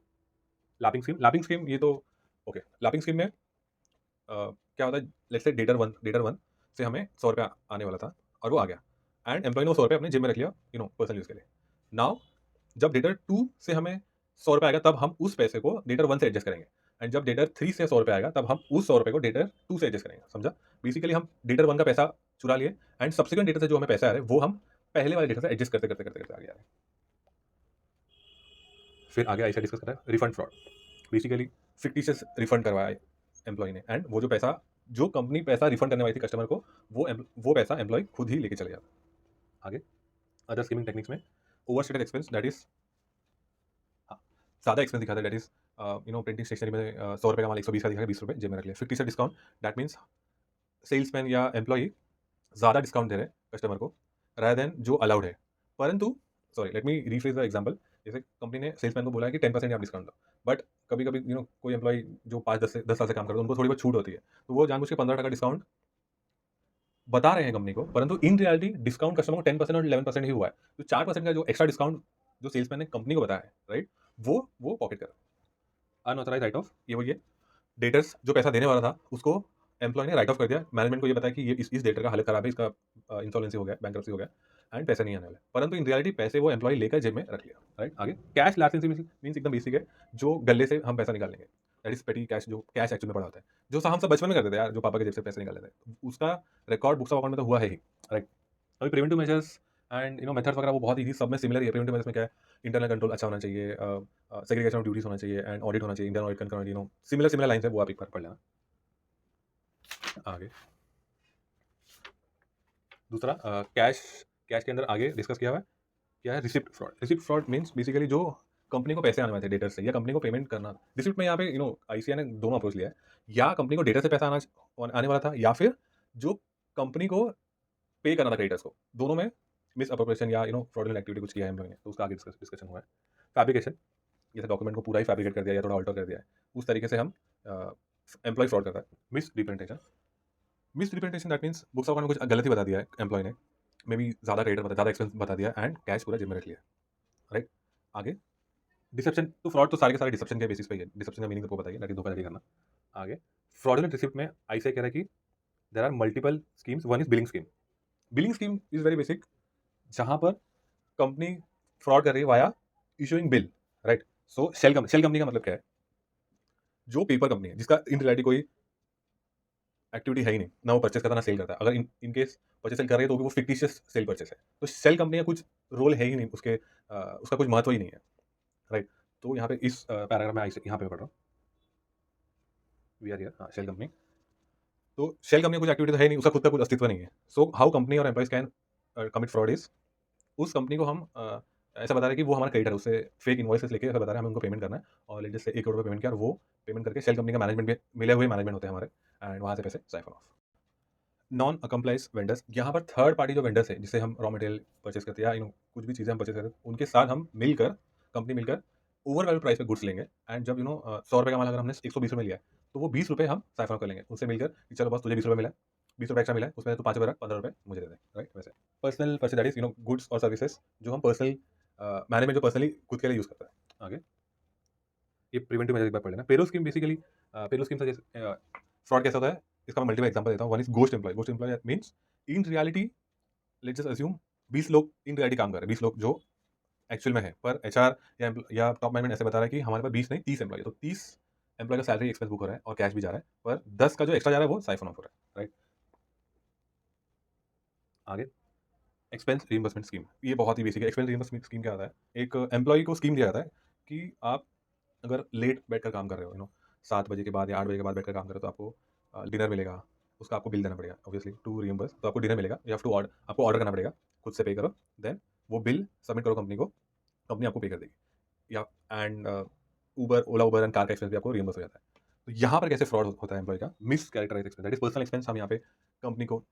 लैपिंग स्कीम, ये तो ओके। लैपिंग स्कीम में क्या होता है, लेट्स से डेटर वन से हमें 100 रुपया आने वाला था और वो आ गया, एंड एम्प्लॉय ने वो 100 रुपये अपने जिम में रख लिया, पर्सनल यूज़ के लिए। नाउ जब डेटर 2 से हमें 100 रुपये आएगा, तब हम उस पैसे को डेटर 1 से एडजस्ट करेंगे, एंड जब डेटर 3 से 100 रुपये आएगा, तब हम उस 100 रुपये को डेटर 2 से एडजस्ट करेंगे। समझा? बेसिकली हम डेटर 1 का पैसा चुरा लिए, एंड सब्सिक्वेंट डेटर से जो हमें पैसे आ रहे हैं वो हम पहले वाले डेटर से एडजस्ट करते करते करते करते आगे आ रहे हैं। फिर आगे ऐसा डिस्कस कर रहा है refund fraud. Basically fictitious refund करवाया एम्प्लॉय ने, एंड वो जो कंपनी पैसा रिफंड करने वाली थी कस्टमर को, वो पैसा एम्प्लॉय खुद ही लेके चले जाता। आगे अदर स्कीमिंग टेक्निक्स में over stated expense, that is ज़्यादा एक्सपेंस दिखाता है, दैट इज प्रिंटिंग स्टेशनरी में 100 रुपये का माल 120 का दिखा, 20 रुपये जेब में रख लिया। Fictitious discount, that means salesman या एम्प्लॉय ज़्यादा डिस्काउंट दे रहे हैं कस्टमर को रादर देन जो अलाउड है। परंतु sorry, let me rephrase the example. जैसे कंपनी ने सेल्समैन को बोला है कि 10% आप डिस्काउंट दो, बट कभी कभी कोई एम्प्लॉय जो 5-10 साल से काम करता है, उनको थोड़ी बहुत छूट होती है, तो वो जानबूझ के 15% डिस्काउंट बता रहे हैं कंपनी को, परंतु इन रियलिटी डिस्काउंट कस्टमर को 10% और 11% ही हुआ है। तो 4% का जो एक्स्ट्रा डिस्काउंट जो सेल्समैन ने कंपनी को बताया है, राइट, वो पॉकेट कर अनऑथराइज राइट ऑफ। ये डेटर्स जो पैसा देने वाला था उसको एम्प्लॉय ने राइट ऑफ कर दिया, मैनेजमेंट को ये बताया कि ये इस डेटर का हालत खराब है, इसका इंसॉल्वेंसी हो गया, बैंक्रप्सी हो गया, एंड पैसे नहीं आने वाले। परंतु इन रियलिटी पैसे वो एम्प्लॉय लेकर जेब में रख लिया, राइट। आगे कैश लाइसेंस मीन्स एकदम बेसिक है, जो गले से हम पैसा निकाल लेंगे, दैट इज पेटी कैश, जो कैश एक्चुअल में पड़ा होता है, जो हम सब बचपन में करते थे यार, जो पापा के जेब से पैसे निकाल लेते हैं, उसका रिकॉर्ड बुक्स ऑफ अकाउंट में तो हुआ है ही, राइट। अभी प्रिवेंटिव मेजर्स एंड मेथड्स वगैरह वो बहुत ईजी, सब में सिमिलर ही है। प्रिवेंटिव मेजर्स में क्या है, इंटरनल कंट्रोल अच्छा होना चाहिए, सेग्रीगेशन ऑफ ड्यूटीज होना चाहिए, एंड ऑडिट होना चाहिए, Indian audit control, similar lines है, वो आप एक बार पढ़ लेना। आगे दूसरा कैश के अंदर आगे डिस्कस किया हुआ है क्या है, receipt fraud. Receipt fraud means basically जो कंपनी को पैसे आने वाले थे डेटर से, या कंपनी को पेमेंट करना। रिसिप्ट में यहाँ पे आईसीआई ने दोनों अप्रोच लिया है, या कंपनी को डेटर से पैसा आने वाला था, या फिर जो कंपनी को पे करना था क्रेडिटर्स को, दोनों में मिस अप्रोप्रिएशन या फ्रॉडुलेंट एक्टिविटी कुछ किया है एम्प्लॉय ने, तो उसका आगे डिस्कशन हुआ है। फैब्रिकेशन, जैसे डॉक्यूमेंट को पूरा ही फैब्रिकेट कर दिया या थोड़ा ऑल्टर कर दिया है, उस तरीके से हम एम्प्लॉय फ्रॉड करता है। Miss representation that means books of account में कुछ गलत ही बता दिया है एम्प्लॉय ने, मे बी ज़्यादा क्रेडिटर ज़्यादा एक्सपेंस बता दिया, एंड कैश पूरा जेब में रख लिया, राइट। आगे डिसेप्शन, तो फ्रॉड तो सारे के सारे डिसेप्शन के बेसिस पे ही है। डिसेप्शन का मीनिंग आपको बताइए, ना कि धोखाधड़ी करना। आगे फ्रॉडुलेंट रिसिप्ट में आईसीआई कह रहा है कि there are multiple schemes, one is billing scheme. Billing scheme is very basic, जहां पर कंपनी फ्रॉड कर रही है via issuing bill, right. So shell company का मतलब क्या है, जो पेपर कंपनी है जिसका इन रियलिटी कोई एक्टिविटी है ही नहीं, ना वो परचेस करता ना सेल करता। अगर इन केस परचेस सेल कर रही है तो भी वो फिक्टिशियस सेल परचेस है, तो सेल कंपनी का कुछ रोल है ही नहीं, उसका कुछ महत्व ही नहीं है, राइट। तो यहाँ पे इस पैराग्राफ में यहाँ पे पढ़ रहा हूँ, वी आर हियर, हाँ, शेल कंपनी। तो शेल कंपनी कुछ एक्टिविटी तो है नहीं, उसका खुद का कुछ अस्तित्व नहीं है। सो हाउ कंपनी और employees can commit fraud is, उस कंपनी को हम ऐसा बता रहे हैं कि वो हमारा क्रेडिटर है, उससे फेक इनवॉइसेस लेके ऐसा बता रहे हैं हमें उनको पेमेंट करना है, और लेट से 1 करोड़ रुपये पेमेंट किया, और वो पेमेंट करके शेल कंपनी का मैनेजमेंट में मिले हुए मैनेजमेंट होते हैं हमारे, एंड वहाँ से पैसे साइफन ऑफ। नॉन अकम्प्लाइज वेंडर्स, यहाँ पर थर्ड पार्टी जो वेंडर्स है, जिससे हम रॉ मटेरियल परचेस करते हैं या कुछ भी चीज़ें हम परचेस करते हैं, उनके साथ हम कंपनी मिलकर ओवर वैल्यू प्राइस पे गुड्स लेंगे, एंड जब 100 रुपये का माल अगर हमने 120 रुपये लिया है, तो वो 20 रुपये हम साइफन ऑफ कर लेंगे उनसे मिलकर कि चलो बस तुझे 20 रुपये मिला है, 20 रुपये एक्स्ट्रा मिला है, उसमें तो 5 रुपये रख, 15 रुपये मुझे दे दे, राइट। वैसे personal purchase, that is goods और सर्विसेज जो हम पर्सनल मैनेजमेंट जो पर्सनली खुद के लिए यूज़ करता है। आगे ये प्रिवेंटिव मेजर एक बार पढ़ लेना। Payroll scheme, basically payroll scheme से फ्रॉड कैसा होता है, इसका मैं मल्टीपल एग्जांपल देता हूँ। One is ghost employee. Ghost employee means in reality let's just assume 20 लोग इन रियलिटी काम कर रहे हैं, 20 लोग जो एक्चुअल में है, पर एचआर या टॉप मैनेजमेंट ऐसे बता रहा है कि हमारे पास 20 नहीं 30 एम्प्लॉय है, तो 30 एम्प्लॉय का सैलरी एक्सपेंस बुक हो रहा है और कैश भी जा रहा है, पर 10 का जो एक्स्ट्रा जा रहा है वो साइफन ऑफ हो रहा है, राइट। आगे एक्सपेंस रिइंबर्समेंट स्कीम, ये बहुत ही बेसिक है। एक्सपेंस रिइंबर्समेंट स्कीम क्या होता है, एक एम्प्लॉय को स्कीम दिया जाता है कि आप अगर लेट बैठकर काम कर रहे हो, 7 बजे के बाद या 8 बजे के बाद बैठकर काम कर रहे हो, तो आपको डिनर मिलेगा, उसका आपको बिल देना पड़ेगा ऑब्वियसली टू रिइंबर्स, तो आपको डिनर मिलेगा, या टू ऑर्डर, आपको ऑर्डर करना पड़ेगा, खुद से पे करो, देन वो बिल सबमिट करो कंपनी को, कंपनी आपको पे कर देगी। या and Ola Uber and car का एक्सपेंस भी आपको रिइंबर्स हो जाता है। तो यहाँ पर कैसे फ्रॉड होता है एम्प्लॉय का, mischaracterise expense, that is personal expense, हम यहाँ पे कंपनी को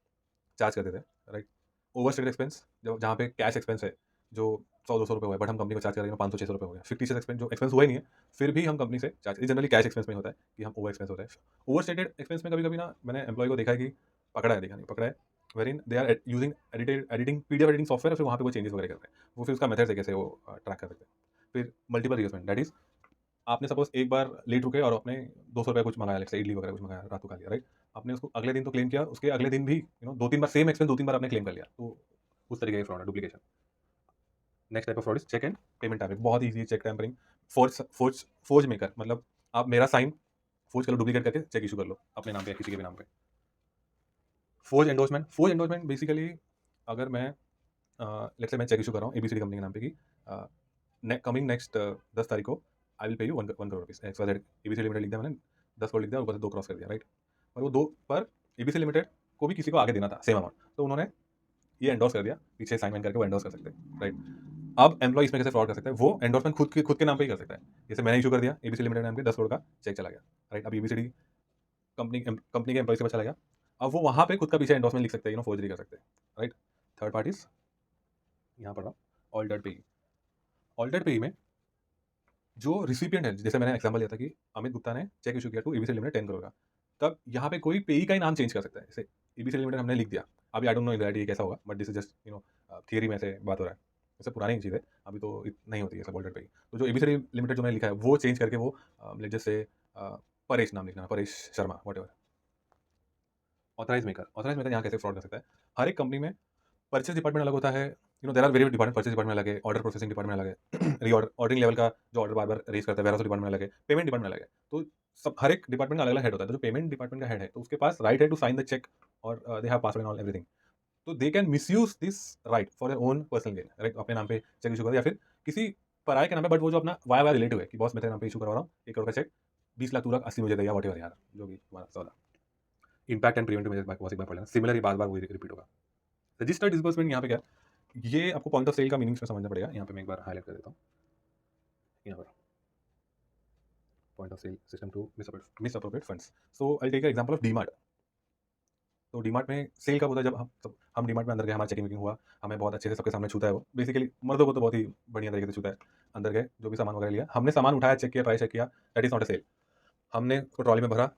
चार्ज करते थे, राइट। ओवर स्टेटेड एक्सपेंस, जहाँ पे कैश एक्सपेंस है जो 100-200 रुपये हुआ है, बट हम कंपनी को चार्ज कर रहे हैं 500-600 रुपये हो गया। फिक्टिशियस एक्सपेंस जो एक्सपेंस हुआ ही नहीं है, फिर भी हम कंपनी से चार्ज, जनरली कैश एक्सपेंस में होता है कि हम ओवर एक्सपेंस होता है। ओवर स्टेटेड एक्सपेंस में कभी कभी ना मैंने एम्प्लॉय को देखा है कि पकड़ा है, देखा नहीं पकड़ा है, wherein they are using editing PDF editing software, फिर वहाँ पे वो चेंजेस वगैरह करते हैं, वो फिर उसका मेथड है कैसे वो ट्रैक कर सकते हैं। फिर मल्टीपल रिइंबर्समेंट, दैट इज आपने सपोज एक बार लेट रुके और आपने 200 रुपये कुछ मंगाया, इडली वगैरह कुछ मंगाया, रात को खा लिया, राइट। आपने उसको अगले दिन तो क्लेम किया, उसके अगले दिन भी 2-3 बार सेम एक्सपेंस 2-3 बार आपने क्लेम कर लिया, तो उस तरीके का फ्रॉड है, duplication. Next type of fraud is cheque and payment tampering. बहुत ईजी है चेक टैम्परिंग। फोर्ज मेकर, मतलब आप मेरा साइन फोर्ज कर लो, डुप्लीकेट करके चेक इशू कर लो अपने नाम पे या किसी के भी नाम पे। फोर्ज एंडोर्समेंट बेसिकली, अगर मैं लेट्स से मैं चेक इशू कर रहा हूँ एबीसीडी कंपनी के नाम पे कि कमिंग नेक्स्ट 10 तारीख को I will pay you 1 crore rupees, ABC limited लिख दिया मैंने, 10 करोड़ लिख दिया, ऊपर से 2 क्रॉस कर दिया, राइट। और वो 2 पर एबीसी लिमिटेड को भी किसी को आगे देना था सेम अमाउंट, तो उन्होंने ये एंडोर्स कर दिया, पीछे साइन वाइन करके वो एंडोर्स कर सकते हैं, राइट। अब एम्प्लॉय इसमें कैसे फ्रॉड कर सकता है, वो एंडोर्समेंट खुद के नाम पे ही कर सकता है। जैसे मैंने इशू कर दिया एबीसी लिमिटेड नाम के 10 करोड़ का चेक चला गया, राइट। अब एबीसीडी कंपनी के एम्प्लॉय के पास चला गया, अब वो वहाँ पे खुद का पीछे एंडोर्समेंट लिख सकते हैं, फोर्जरी कर सकते हैं, राइट। थर्ड पार्टीज यहाँ पर ऑल्टर्ड पेई में जो रिसिपिएंट है, जैसे मैंने एग्जांपल लिया था कि अमित गुप्ता ने चेक इशू किया टू एबीसी लिमिटेड 10 करोड़ का, तब यहाँ पे कोई पेई का ही नाम चेंज कर सकता है। जैसे एबीसी लिमिटेड हमने लिख दिया, अभी I don't know in reality कैसा होगा, but this is just theory में से बात हो रहा है, वैसे पुरानी चीज़ है, अभी तो नहीं होती है सब ऑल्टर्ड पेई। तो जो एबीसी लिमिटेड जो मैंने लिखा है वो चेंज करके वो लेट जस्ट से परेश नाम लिखना, Paresh Sharma whatever. Authorise maker यहाँ कैसे फ्रॉड कर सकता है, हर एक कंपनी में परचेज डिपार्टमेंट अलग होता है, there are very department, purchase department अलग है, ऑर्डर प्रोसेसिंग डिपार्टमेंट अलग है, ऑर्डरिंग लेवल का जो ऑर्डर बार बार रेज करता है वेयर हाउस डिपार्टमेंट अलग है, पेमेंट डिपार्टमेंट अलग है। तो सब हर एक डिपार्टमेंट का अलग अलग हेड होता है, तो जो पेमेंट डिपार्टमेंट का हेड है तो उसके पास राइट है टू साइन द चेक और they have password and all everything, तो they can misuse this right for their own personal gain, right. अपने नाम पे चेक इशू कर या फिर किसी पराये के नाम पे, बट वो जो अपना वाया वाया रिलेटिव है कि बॉस मैं तेरे नाम पे इशू करवा रहा हूँ 1 करोड़ का चेक, 20 लाख तू रख, 80 मुझे दे या वट एवर यार, जो भी तुम्हारा सौदा। इम्पैक्ट एंड प्रिवेंटिव मेजर्स बहुत एक बार पढ़ लेना, सिमिलर ही बार बार वही रिपीट होगा। रजिस्टर्ड डिसबर्समेंट यहाँ पे क्या है, ये आपको पॉइंट ऑफ सेल का मीनिंग समझना पड़ेगा, यहाँ पे मैं एक बार हाईलाइट कर देता हूँ। यहाँ पर point of sale system to misappropriate funds. So I take example of DMart. तो डीमार्ट में सेल कब होता है, जब हम डीमार्ट में अंदर गए, हमारा चेकिंग वेकिंग हुआ, हमें बहुत अच्छे से सबके सामने छूता है, वो बेसिकली मर्दों को तो बहुत ही बढ़िया तरीके से छूता है। अंदर गए, जो भी सामान वगैरह लिया, हमने सामान उठाया, चेक किया, प्राइस चेक किया, that is not a sale. हमने उसको ट्रॉली में भरा,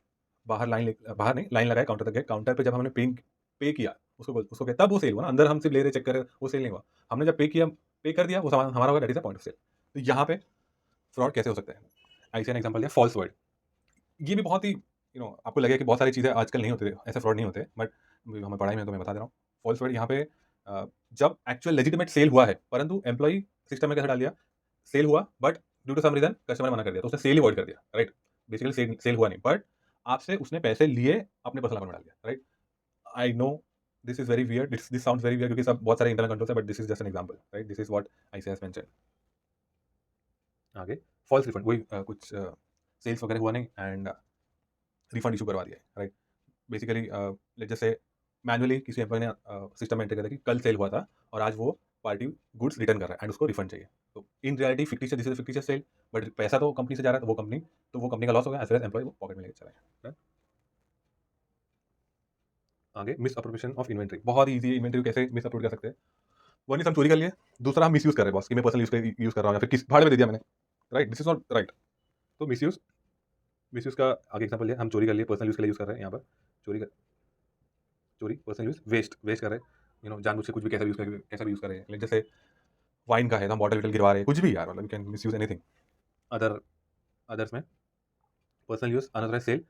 बाहर नहीं, लाइन लगाए, काउंटर तक गए, काउंटर पे जब हमने पे किया, उसको तब वो सेल हुआ ना, अंदर हम सिर्फ ले रहे चेक कर रहे, वो सेल नहीं हुआ। हमने जब पे कर दिया, वो सामान हमारा होगा, that is a point of sale. तो यहाँ पे फ्रॉड कैसे हो सकता है, ऐसे एग्जांपल दिया फॉल्स वर्ड। ये भी बहुत ही आपको लगेगा कि बहुत सारी चीज़ें आजकल नहीं होते, ऐसे फ्रॉड नहीं होते, बट हमें पढ़ाई में तो मैं बता दे रहा हूँ। फॉल्स वर्ड यहाँ पे जब एक्चुअल लेजिटिमेट सेल हुआ है, परंतु एम्प्लॉई सिस्टम में कैसे डाल दिया, सेल हुआ but due to some reason customer मना कर दिया, तो उसने सेल ही अवॉइड कर दिया, राइट। बेसिकली सेल हुआ नहीं, बट आपसे उसने पैसे लिए, अपने पर्सनल अकाउंट में डाल दिया, right. I know this is very weird, this sounds very weird, क्योंकि सब बहुत सारे इंटरनल कंट्रोल्स है, but this is just an example, right. This is what ICAS has mention. आगे फॉल्स रिफंड, वही कुछ सेल्स वगैरह हुआ नहीं एंड रिफंड इशू करवा दिया है, right. Basically let's just say manually किसी एम्प्लॉय ने सिस्टम में एंटर कर दिया कि कल सेल हुआ था और आज वो पार्टी गुड्स रिटर्न कर रहा है एंड उसको रिफंड चाहिए, तो in reality fictitious, this is fictitious sale, but पैसा तो कंपनी से जा रहा है, तो वो कंपनी का लॉस हो गया, एज वेल एज एम्प्लॉय वो पॉकेट में लेके चला गया, right? आगे मिस अप्रोप्रिएशन ऑफ इन्वेंट्री, बहुत ईजी है, इन्वेंट्री कैसे मिस अप्रोप्रिएट कर सकते हैं। वन इज हम चोरी कर लिए, दूसरा हम मिस यूज कर रहे हैं बॉस, कि मैं पर्सनल यूज कर रहा हूँ या फिर किस भाड़े में दे दिया मैंने, right. This is not right. तो मिस यूज का आगे एग्जाम्पल लिया, हम चोरी कर लिए, पर्सनल यूज के लिए यूज कर रहे हैं, यहाँ पर चोरी पर्सनल यूज, वेस्ट कर रहे हैं, जानबूझ के कुछ भी कैसा भी यूज कर रहे हैं, जैसे वाइन का है तो हम बॉटल गिरवा रहे हैं, कुछ भी यार, मतलब you can miss use anything. Others में पर्सनल यूज, अनऑथराइज्ड सेल,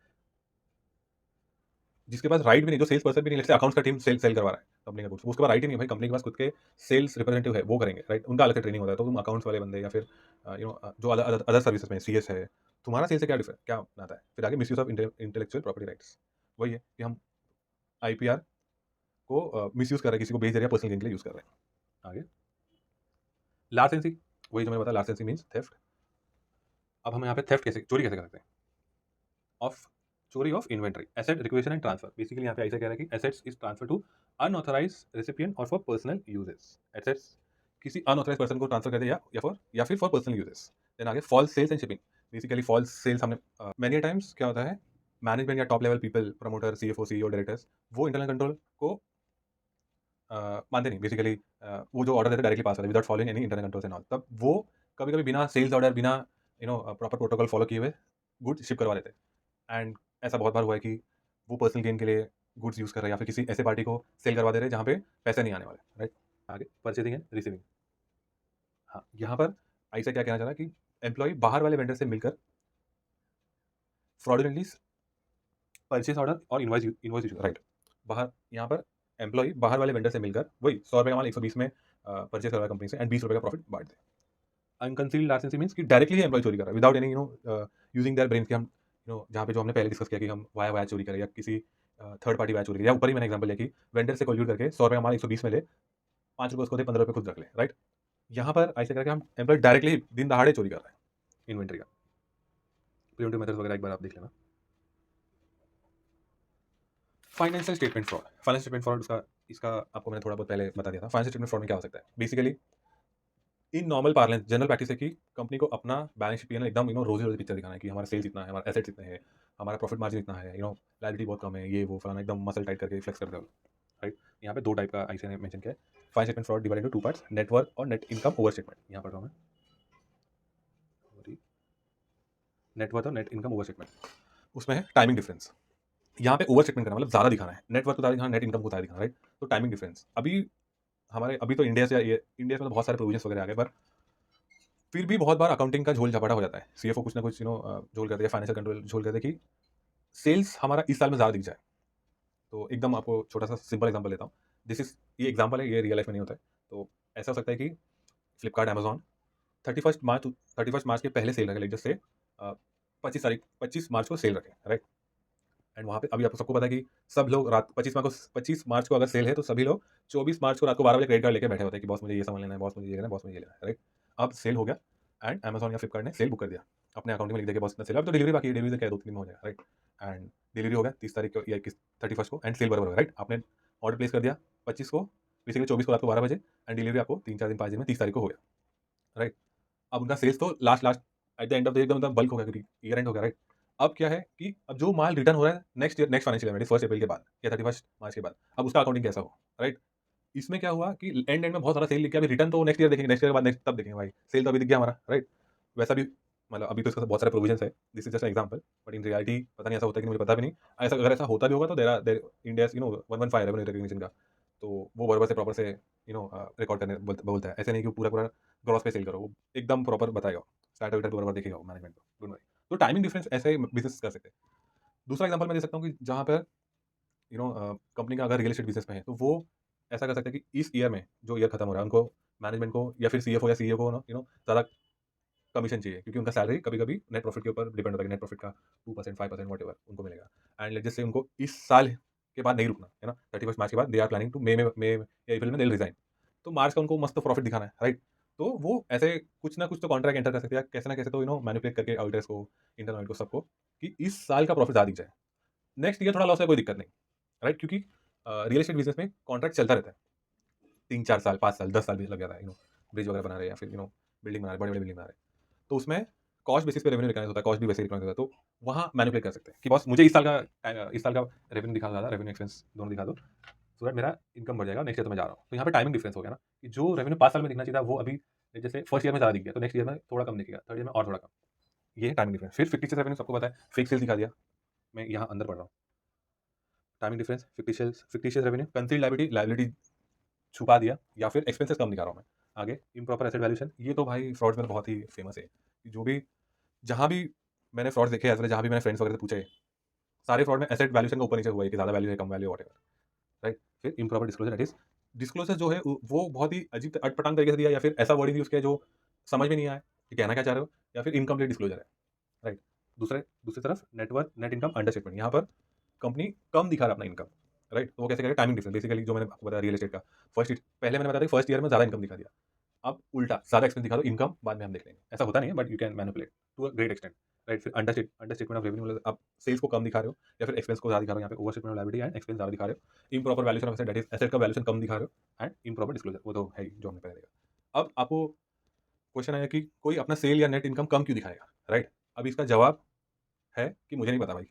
जिसके पास राइट भी नहीं, जो सेल्स पर्सन भी नहीं, जैसे अकाउंट्स का टीम सेल करवा रहा है कंपनी का गुड्स, उसके पास राइट ही नहीं है भाई, कंपनी के पास खुद के सेल्स रिप्रेजेंटेटिव है, वो करेंगे, राइट। उनका अलग से ट्रेनिंग होता है, तो तुम अकाउंट्स वाले बंदे या फिर जो अदर सर्विसेज में सीएस है, तुम्हारा सेल से क्या नाता है। फिर आगे misuse of intellectual property rights, वही है कि हम आईपीआर को मिसयूज कर रहे हैं, किसी को बेच दे रहे हैं, पर्सनल गेन के लिए यूज कर रहे हैं। आगे लार्सेंसी, वही जो मैंने बताया, लार्सेंसी मीन्स थेफ्ट। अब हम यहाँ पे चोरी कैसे कर सकते हैं, ऑफ चोरी of inventory, asset requisition and transfer. Basically यहाँ पे ऐसा कह रहा है कि assets is transfer to unauthorise recipient और फॉर पर्सनल यूजेस, एसेट्स किसी अनऑथराइज पर्सन को ट्रांसफर कर दिया या फिर फॉर पर्सनल यूजेस। देन आगे false sales and shipping, basically false sales हमने मेनी टाइम्स क्या होता है, मैनेजमेंट या top level people, promoter, CFO, CEO, directors, वो इंटरनल कंट्रोल को मानते नहीं, बेसिकली वो जो ऑर्डर देते डायरेक्टली पास होता है without following any internal controls and all, तब वो कभी कभी बिना सेल्स ऑर्डर, बिना प्रॉपर प्रोटोकॉल फॉलो किए हुए गुड शिप करवा देते हैं। एंड ऐसा बहुत बार हुआ है कि वो पर्सनल गेन के लिए गुड्स यूज़ कर रहे हैं या फिर किसी ऐसे पार्टी को सेल करवा दे रहे हैं जहाँ पे पैसे नहीं आने वाले, राइट। आगे परचेजिंग एंड रिसीविंग, हाँ यहाँ पर ऐसा क्या कहना चाह रहा है कि एम्प्लॉय बाहर वाले वेंडर से मिलकर फ्रॉडुलेंटली परचेस ऑर्डर और इनवॉइस इनवॉइस इशू, राइट। बाहर यहाँ पर एम्प्लॉई बाहर वाले वेंडर से मिलकर वही 100 रुपये का माल 120 में परचेस करवाया कंपनी से एंड 20 रुपये का प्रॉफिट बांट दे। अनकंसील्ड लाइसेंसी मीन्स कि डायरेक्टली ही एम्प्लॉय चोरी कर रहा है without any using their brain कि हम जहाँ पे जो हमने पहले डिस्कस किया कि हम वाया वाया चोरी करें या किसी थर्ड पार्टी वाया चोरी करें, या ऊपर ही मैंने एग्जांपल लिया कि वेंडर से कोल्यूट करके 100 रुपये का माल 120 में ले, 5 रुपये उसको दे, 15 रुपये खुद रख ले, राइट। यहाँ पर ऐसे करके हम एम्प्लॉय डायरेक्टली दिन दहाड़े चोरी कर रहे हैं इन्वेंट्री का। प्रिवेंटिव मेथड्स वगैरह एक बार आप देख लेना। Financial statement fraud, financial statement fraud इसका आपको मैंने थोड़ा बहुत पहले बता दिया था। फाइनेंशियल स्टेटमेंट फ्रॉड में क्या हो सकता है, बेसिकली इन नॉर्मल पार्लेंस जनरल प्रैक्टिस है कि कंपनी को अपना बैलेंस शीट पीएनएल एकदम रोजी रोजी पिक्चर दिखाना है कि हमारा सेल्स इतना है, हमारा एसेट्स इतने हैं, हमारा प्रॉफिट मार्जिन इतना है, लायबिलिटी बहुत कम है, ये वो फलाना एकदम मसल टाइट करके फ्लेक्स कर दो, राइट। यहाँ पे दो टाइप का आईसीए ने मेंशन किया है। Financial statement fraud divided into two parts, network और नेट इनकम ओवर स्टेटमेंट। यहाँ पर नेटवर्क और नेट इनकम ओवर स्टेटमेंट, उसमें है टाइमिंग डिफरेंस। यहाँ पे ओवर स्टेटमेंट करना मतलब ज़्यादा दिखाना है, नेटवर्क को ज़्यादा दिखाना, नेट इनकम को ज़्यादा दिखाना, राइट। तो टाइमिंग डिफरेंस अभी तो इंडिया से इंडिया में तो बहुत सारे प्रोविजन वगैरह आ गए, पर फिर भी बहुत बार अकाउंटिंग का झोल झपाटा हो जाता है। सीएफओ कुछ ना कुछ झोल करते हैं, फाइनेंशियल कंट्रोल झोल करते हैं कि सेल्स हमारा इस साल में ज़्यादा दिख जाए। तो एकदम आपको छोटा सा सिंपल एग्जांपल लेता हूँ। ये एग्जांपल है, ये रियल लाइफ में नहीं होता है। तो ऐसा हो सकता है कि फ्लिपकार्ट, अमेजॉन 31 मार्च के पहले सेल रखे, लाइक जस्ट से 25 मार्च को सेल रखे, राइट। एंड वहाँ पे अभी आपको सबको पता है कि सब लोग रात 25 मार्च को अगर सेल है तो सभी लोग 24 मार्च को रात को 12 बजे क्रेडिट कार्ड लेके बैठे होते हैं कि बॉस मुझे ये सामान लेना है, बॉस मुझे ये लेना है, बॉस मुझे ये लेना है, राइट। अब सेल हो गया एंड अमेजॉन या फ्लिपकार्ट ने सेल बुक कर दिया, अपने अकाउंट में लिख दिया कि बॉस इतना सेल, अब तो डिलीवरी बाकी है, डिलीवरी क्या 2-3 दिन में हो जाएगा, राइट। एंड डिलीवरी हो गया 30 तारीख को या 31 को एंड सेल बराबर होगा, राइट। आपने ऑर्डर प्लेस कर दिया 25 को, बेसिकली 24 को रात को 12 बजे एंड डिलीवरी आपको 3-4 दिन 5 दिन में 30 तारीख को हो गया, राइट। अब उनका सेल्स तो last last at the end of the एकदम मतलब बल्क हो गया क्योंकि ईयर एंड हो गया, राइट। अब क्या है कि अब जो माल रिटर्न हो रहा है नेक्स्ट फाइनेंशियल ईयर में 1 अप्रैल के बाद या 31 मार्च के बाद, अब उसका अकाउंटिंग कैसा हो, राइट। इसमें क्या हुआ कि एंड में बहुत सारा सेल लिख के अभी रिटर्न तो नेक्स्ट ईयर देखेंगे, नेक्स्ट ईयर के बाद नेक्स्ट तब देखेंगे भाई, सेल तो अभी दिख गया हमारा, राइट। वैसा भी मतलब अभी तो इसका बहुत सारे प्रोविजंस है, this is just example, but in reality पता नहीं ऐसा होता है कि मुझे पता भी नहीं। ऐसा अगर ऐसा होता भी होगा तो देयर इंडिया 115 रेवेन्यू रिकग्निशन का, तो वो बराबर से प्रॉपर से रिकॉर्ड करने बोलता है। ऐसे नहीं कि पूरा पूरा ग्रॉस पे सेल करो, वो एकदम प्रॉपर बताएगा, स्टार्टर वेटर बराबर देखेगा मैनेजमेंट को, डोंट वरी। तो टाइमिंग डिफरेंस ऐसे बिजनेस कर सकते हैं। दूसरा एग्जांपल मैं दे सकता हूँ कि जहाँ पर कंपनी का अगर रियल एस्टेट बिजनेस में है तो वो ऐसा कर सकता है कि इस ईयर में जो ईयर खत्म हो रहा है उनको मैनेजमेंट को या फिर सीएफओ या सीईओ को ज़्यादा कमीशन चाहिए क्योंकि उनका सैलरी कभी-कभी नेट प्रॉफिट के ऊपर डिपेंड होता है कि नेट प्रॉफिट का 2% 5% व्हाटएवर उनको मिलेगा। एंड लेट्स जस्ट से उनको इस साल के बाद नहीं रुकना, है ना? 31 मार्च के बाद दे आर प्लानिंग टू मई या अप्रैल में दे विल रिजाइन। तो मार्च का उनको मस्त प्रॉफिट दिखाना है, राइट? तो वो ऐसे कुछ ना कुछ तो कॉन्ट्रैक्ट एंटर कर सकते हैं या कैसे ना कैसे तो मैनिपुलेट करके ऑडिटर्स को, इंटरनल ऑडिट को, सबको कि इस साल का प्रॉफिट ज़्यादा दिख जाए। नेक्स्ट ईयर थोड़ा लॉस है कोई दिक्कत नहीं, राइट? क्योंकि रियल एस्टेट बिज़नेस में कॉन्ट्रैक्ट चलता रहता है। 3-4 साल, 5 साल, 10 साल भी लग जाता है, ब्रिज वगैरह बना रहे हैं या फिर बिल्डिंग बना रहे हैं, बड़े-बड़े बिल्डिंग बना रहे हैं। तो उसमें कॉस्ट बेसिस पे रेवेन्यू रिकॉग्नाइज़ होता है, कॉस्ट भी वैसे रिकॉग्नाइज़ होता है। तो वहाँ मैनिपुलेट कर सकते हैं कि बॉस मुझे इस साल का रेवेन्यू दिखा दो ज़्यादा, रेवेन्यू एक्सपेंस दोनों दिखा दो, सो दैट मेरा इनकम बढ़ जाएगा, नेक्स्ट ईयर तो मैं जा रहा हूँ। तो यहाँ पे टाइमिंग डिफरेंस हो गया ना कि जो रेवेन्यू 5 साल में दिखना चाहिए था वो अभी जैसे फर्स्ट ईयर में ज़्यादा दिख गया, तो नेक्स्ट ईयर में थोड़ा कम दिखेगा, थर्ड ईयर में और थोड़ा कम। ये है टाइमिंग डिफरेंस। फिर फिक्टिशियस रेवेन्यू सबको पता है, फेक सेल्स दिखा दिया। मैं यहाँ अंदर पढ़ रहा हूँ। Timing difference, fictitious revenue, concealed liability, liability छुपा दिया या फिर एक्सपेंसेस कम दिखा रहा हूँ मैं। आगे इम्प्रॉपर एसेट वैल्यूएशन, ये तो भाई फ्रॉड्स में बहुत ही फेमस है। जो भी जहाँ भी मैंने फ्रॉड्स देखे हैं, जहाँ भी मैंने फ्रेंड्स वगैरह से पूछे, सारे फ्रॉड में एसेट वैल्यूएशन का ऊपर नीचे हुआ है कि ज़्यादा वैल्यू है, कम वैल्यू है, व्हाटएवर, राइट। फिर improper disclosure, that is disclosure जो है वो बहुत ही अजीब अटपटांग तरीके से दिया या फिर ऐसा वर्डिंग यूज किया जो समझ में नहीं आया कि कहना क्या चाह रहे हो, या फिर इनकम्प्लीट डिस्क्लोजर है, राइट। दूसरी तरफ network net income under statement, यहाँ पर कंपनी कम दिखा रहा है अपना इनकम, राइट। तो वो कैसे करेगा, टाइमिंग डिफरेंस, बेसिकली जो मैंने आपको बताया रियल एस्टेट का। पहले मैंने बताया फर्स्ट ईयर में ज़्यादा इनकम दिखा दिया, अब उल्टा ज़्यादा एक्सपेंस दिखा दो, इनकम बाद में हम देख लेंगे। ऐसा होता नहीं है, but you can manipulate to a great extent, right. फिर अंडर स्टेटमेंट ऑफ रेवेन्यू, मतलब आप सेल्स को कम दिखा रहे हो या फिर एक्सपेंस को ज़्यादा दिखा रहे हो। यहाँ पे over statement of liability and expense ज़्यादा दिखा रहे हो। Improper valuation of asset, that is asset का वैल्यूएशन कम दिखा रहे हो। एंड इम्प्रॉपर डिस्क्लोजर, वो तो है ही जो हमने पहले देखा। अब आपको क्वेश्चन आया कि कोई अपना सेल या नेट इनकम कम क्यों दिखाएगा, राइट। अब इसका जवाब है कि मुझे नहीं पता भाई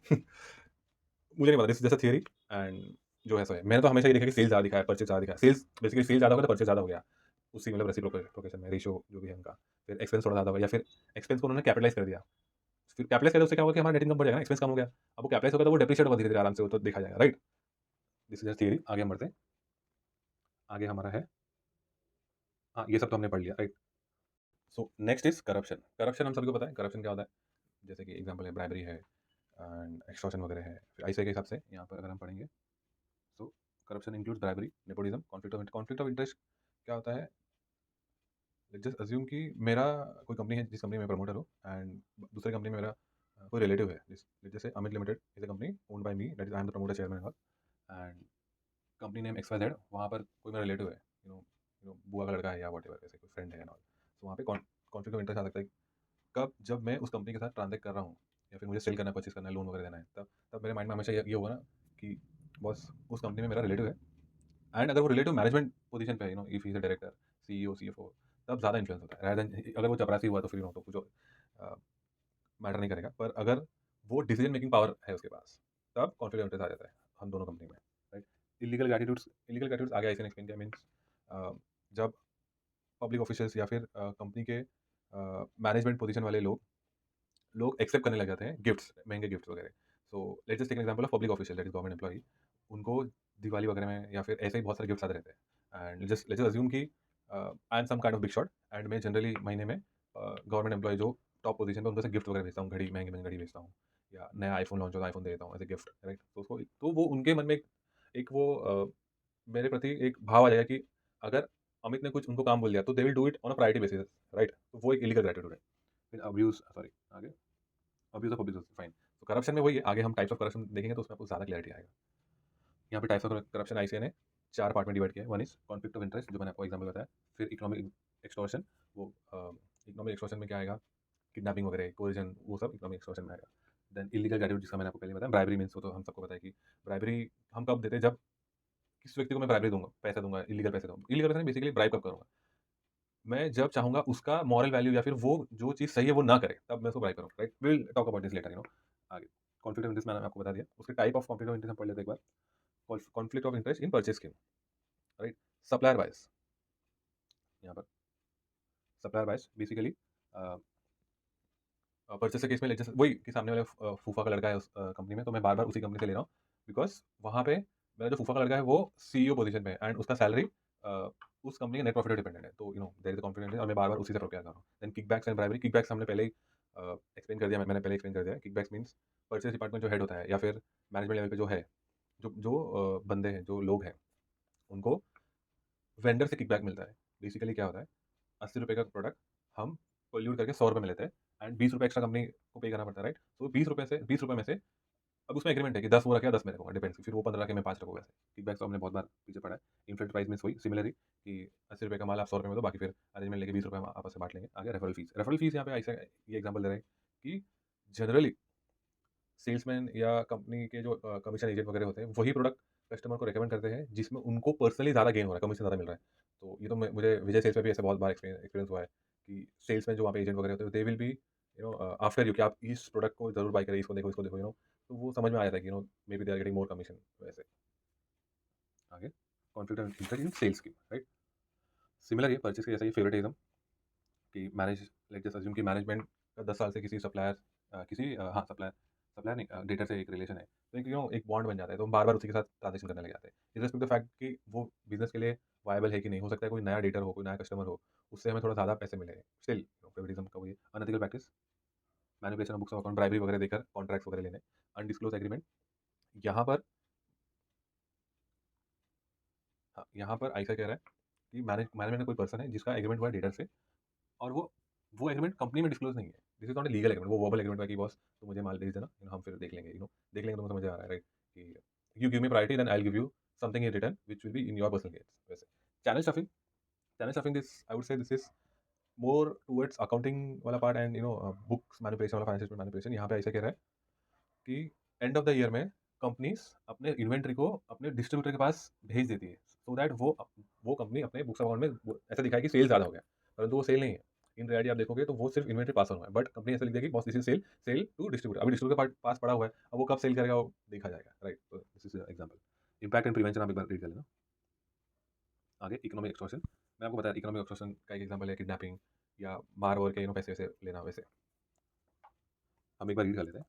मुझे नहीं पता, this is just theory and जो है सो है। मैंने तो हमेशा ये देखा कि सेल्स ज़्यादा दिखाया, परचेज ज़्यादा दिखाया। सेल्स बेसिकली सेल ज़्यादा हो गया तो परचेज ज़्यादा हो गया, उसी मतलब रेसिप्रोकेशन में रेशियो जो भी है उनका। फिर एक्सपेंस थोड़ा ज़्यादा हो गया, या फिर एक्सपेंस को उन्होंने कैपिटलाइज कर दिया। फिर कैपिटलाइज कर उससे क्या होगा कि हमारा नेट इनकम बढ़ जाएगा ना, एक्सपेंस कम हो गया। अब वो कैपिटलाइज होगा तो वो डेप्रिशिएट होगा धीरे-धीरे आराम से, वो तो देखा जाएगा, right. This is just theory. आगे हम बढ़ते हैं। आगे हमारा है, हाँ, ये सब तो हमने पढ़ लिया, right. So next is corruption. Corruption हम सभी को पता है करप्शन क्या होता है। जैसे कि एग्जांपल है ब्राइबरी है, एंड एक्सटॉर्शन वगैरह है। फिर आईसीआई के हिसाब से यहाँ पर अगर हम पढ़ेंगे, so corruption includes bribery, nepotism, conflict of interest क्या होता है। जस्ट अज्यूम कि मेरा कोई कंपनी है, जिस कंपनी में प्रमोटर हो, एंड दूसरी कंपनी में मेरा कोई रिलेटिव है, जैसे Amit limited is a company owned by me, that is I am the promoter chairman and company name X Y Z, वहाँ पर कोई मेरा रिलेटिव है, बुआ का लड़का है या वॉट एवर, ऐसे कोई फ्रेंड है एंड ऑल। तो वहाँ पे कॉन्फ्लिक्ट ऑफ इंटरेस्ट आ सकता है कब, जब मैं उस कंपनी के साथ ट्रांजेक्ट कर रहा हूँ या फिर मुझे सेल करना, परचेज करना है, लोन वगैरह देना है, तब तब मेरे माइंड में हमेशा ये होगा ना कि बॉस उस कंपनी में मेरा रिलेटिव है, एंड अगर वो रिलेटिव मैनेजमेंट पोजीशन पे है, if is a director, CEO, CFO, तब ज़्यादा इन्फ्लुएंस होता है rather than अगर वो चपरासी हुआ तो फिर तो कुछ मैटर नहीं करेगा। पर अगर वो डिसीजन मेकिंग पावर है उसके पास, तब कॉन्फ्लिक्ट ऑफ इंटरेस्ट आ जाता है हम दोनों कंपनी में, राइट। इलीगल ग्रेटिट्यूड्स आगे ऐसे एक्सप्लेन किया, मीन्स जब पब्लिक ऑफिशियल्स या फिर कंपनी के मैनेजमेंट पोजीशन वाले लोग एक्सेप्ट करने लग जाते हैं गिफ्ट्स, महंगे गिफ्ट्स वगैरह। So let's just take an example of public official, that is government employee. उनको दिवाली वगैरह में या फिर ऐसे ही बहुत सारे गिफ्ट्स आते रहते हैं, एंड जस्ट लेट्स अज्यूम कि I am some kind of big shot, and मैं जनरली महीने में गवर्नमेंट एम्प्लॉय जो टॉप पोजीशन पे, उनको से गिफ्ट वगैरह भेजता हूँ, घड़ी, महंगी महंगी घड़ी भेजता हूँ, या नया आईफोन लॉन्च होता है, आईफोन दे देता हूँ एज ए गिफ्ट, राइट। तो उसको, तो वो उनके मन में एक वो मेरे प्रति एक भाव आ जाएगा कि अगर अमित ने कुछ उनको काम बोल दिया तो they will do it on a priority basis, right. तो वो एक इलीगल ग्रेटिट्यूड है। फिर अब्यूज, सॉरी, आगे अब्यूज ऑफ पब्लिक, फाइन। तो करप्शन में वही है, आगे हम टाइप्स ऑफ करप्शन देखेंगे तो उसमें आपको ज़्यादा क्लैरिटी आएगा। यहाँ पे टाइप्स ऑफ करप्शन आईसीए ने 4 पार्ट में डिवाइड किया है। One is conflict of interest, जो मैंने आपको एग्जाम्पल बताया। फिर इकोनॉमिक एक्सटॉर्शन, वो इकोनॉमिक एक्सटॉर्शन में क्या आएगा, किडनैपिंग वगैरह, कोरिजन, वो सब इकोनॉमिक एक्सटॉर्शन में आएगा। देन इलीगल ग्रेटिट्यूड, जिसका मैंने आपको पहले बताया। ब्राइबरी मीन्स, वो तो हम सबको पता है कि ब्राइबरी हम कब देते हैं, जब किस व्यक्ति को मैं ब्राइबरी दूंगा, पैसा दूंगा, इलीगल पैसे दूंगा। इलीगल पैसे बेसिकली ब्राइब कब करूंगा, मैं जब चाहूंगा उसका मॉरल वैल्यू या फिर वो जो चीज़ सही है वो ना करे, तब मैं उसको ब्राइब करूँगा, right. Will talk about this later, आगे। कॉन्फ्लिक्ट ऑफ इंटरेस्ट मैंने आपको बता दिया। उसके type of conflict of interest हम पढ़ लेते हैं एक बार। Conflict of interest in purchase scheme, right. Supplier bias, यहाँ पर सप्लायर बायस बेसिकली परचेज के केस में जैसे वही कि सामने वाले फूफा का लड़का है उस कंपनी में, तो मैं बार बार उसी कंपनी से ले रहा हूँ, बिकॉज वहाँ पे मेरा जो फूफा का लड़का है वो सीईओ पोजीशन पे है, एंड उसका सैलरी उस कंपनी के नेट प्रॉफिट पर डिपेंडेंट है। तो देयर इज कॉन्फिडेंस, और मैं बार बार उसी से प्रोक्योर कर रहा हूँ। Then kickbacks and bribery. Kickbacks हमने पहले ही एक्सप्लेन कर दिया, मैंने पहले एक्सप्लेन कर दिया। किकबैक्स मीन्स परचेज डिपार्टमेंट जो हेड होता है या फिर मैनेजमेंट लेवल पे जो है, जो जो बंदे हैं, जो लोग हैं, उनको वेंडर से किकबैक मिलता है। बेसिकली क्या होता है, 80 रुपये का प्रोडक्ट हम पोल्यूट करके 100 रुपये में लेते हैं, एंड 20 रुपये एक्स्ट्रा कंपनी को पे करना पड़ता है, राइट। तो 20 रुपये में से अब उसमें एग्रीमेंट है कि 10 वो रखेगा, 10 मैं रखूँगा, डिपेंड्स। फिर वो 15 रखे, मैं 5 रखूँगा, ऐसे। किकबैक्स तो हमने बहुत बार पीछे पढ़ा है। इनफ्लेट प्राइस मीन्स वही, सिमिलरली कि 80 रुपये का माल आप 100 रुपये में दो, बाकी फिर अरेंजमेंट लेके 20 रुपये हम आपस में बाँट लेंगे। आगे रेफरल फीस। रेफरल फीस यहाँ पे ऐसे ये एग्जांपल दे रहे हैं कि जनरली सेल्समैन या कंपनी के जो कमीशन एजेंट वगैरह होते हैं, वही प्रोडक्ट कस्टमर को रिकमेंड करते हैं जिसमें उनको पर्सनली ज़्यादा गेन हो रहा है, कमीशन ज़्यादा मिल रहा है। तो ये तो मुझे विजय सेल्स में भी ऐसे बहुत बार एक्सपीरियंस हुआ है कि सेल्स में जो वहाँ पे एजेंट वगैरह होते हैं, they will be after you कि आप इस प्रोडक्ट को जरूर बाई करें, इसको देखो, तो वो समझ में आ जाता है कि maybe they are getting more commission, वैसे। आगे conflict of interest in sales scheme, right. Similar ये परचेज के जैसा ही फेवरेटिज्म कि मैनेज, लाइक जस्ट अज्यूम कि मैनेजमेंट का 10 साल से किसी सप्लायर हाँ सप्लायर सप्लायर नहीं डेटर से एक रिलेशन है, तो एक बॉन्ड बन जाता है, तो हम बार बार उसी के साथ ट्रांजेक्शन करने लग जाते हैं, इरेस्पेक्टिव द फैक्ट कि वो बिजनेस के लिए वायबल है कि नहीं। हो सकता है कोई नया डेटर हो, कोई नया कस्टमर हो, उससे हमें थोड़ा ज़्यादा पैसे मिले, स्टिल फेवरेटिज्म का वही unethical practice. Manipulation of books of account, bribery वगैरह देकर कॉन्ट्रैक्ट्स वगैरह लेने। अनडिस्क्लोज एग्रीमेंट, यहाँ पर हाँ, यहाँ पर ऐसा कह रहा है कि मैनेजमेंट कोई पर्सन है जिसका एग्रीमेंट हुआ है डेटर से, और वो एग्रीमेंट कंपनी में डिस्क्लोज नहीं है। This is not a legal agreement, वो वर्बल एग्रीमेंट है कि बॉस तो मुझे माल भेज देना, हम फिर देख लेंगे, देख लेंगे, तो समझ आ रहा है, राइट। कि you give me priority, then I will give you something in return which will be in your personal gets, वैसे। Channel stuffing, this I would say this is more towards accounting वाला पार्ट, एंड बुक्स मैनिपुलेशन वाला, फाइनेंशियल मैनिपुलेशन। यहाँ पे ऐसा कह रहा है कि एंड ऑफ द ईयर में कंपनीज अपने इन्वेंट्री को अपने डिस्ट्रीब्यूटर के पास भेज देती है, सो दैट वो कंपनी अपने बुक्स अकाउंट में ऐसा दिखाए कि सेल ज़्यादा हो गया, परंतु वो सेल नहीं है। इन रियलिटी आप देखोगे तो वो सिर्फ इन्वेंट्री पास हुआ है, बट कंपनी ऐसा लिख देगी boss this is sale, sale to distributor. अभी डिस्ट्रीब्यूटर के पास पड़ा हुआ है, अब वो कब सेल करेगा वो देखा जाएगा, राइट। तो this is example. Impact and prevention आप एक बार रीड कर लेना। आगे इकोनॉमिक एक्सटॉर्शन, मैं आपको बताया इकोनॉमिक एक्सटॉर्शन का एक एग्जांपल है किडनैपिंग या मार वार के पैसे वैसे लेना, वैसे। हम एक बार रीड कर लेते हैं।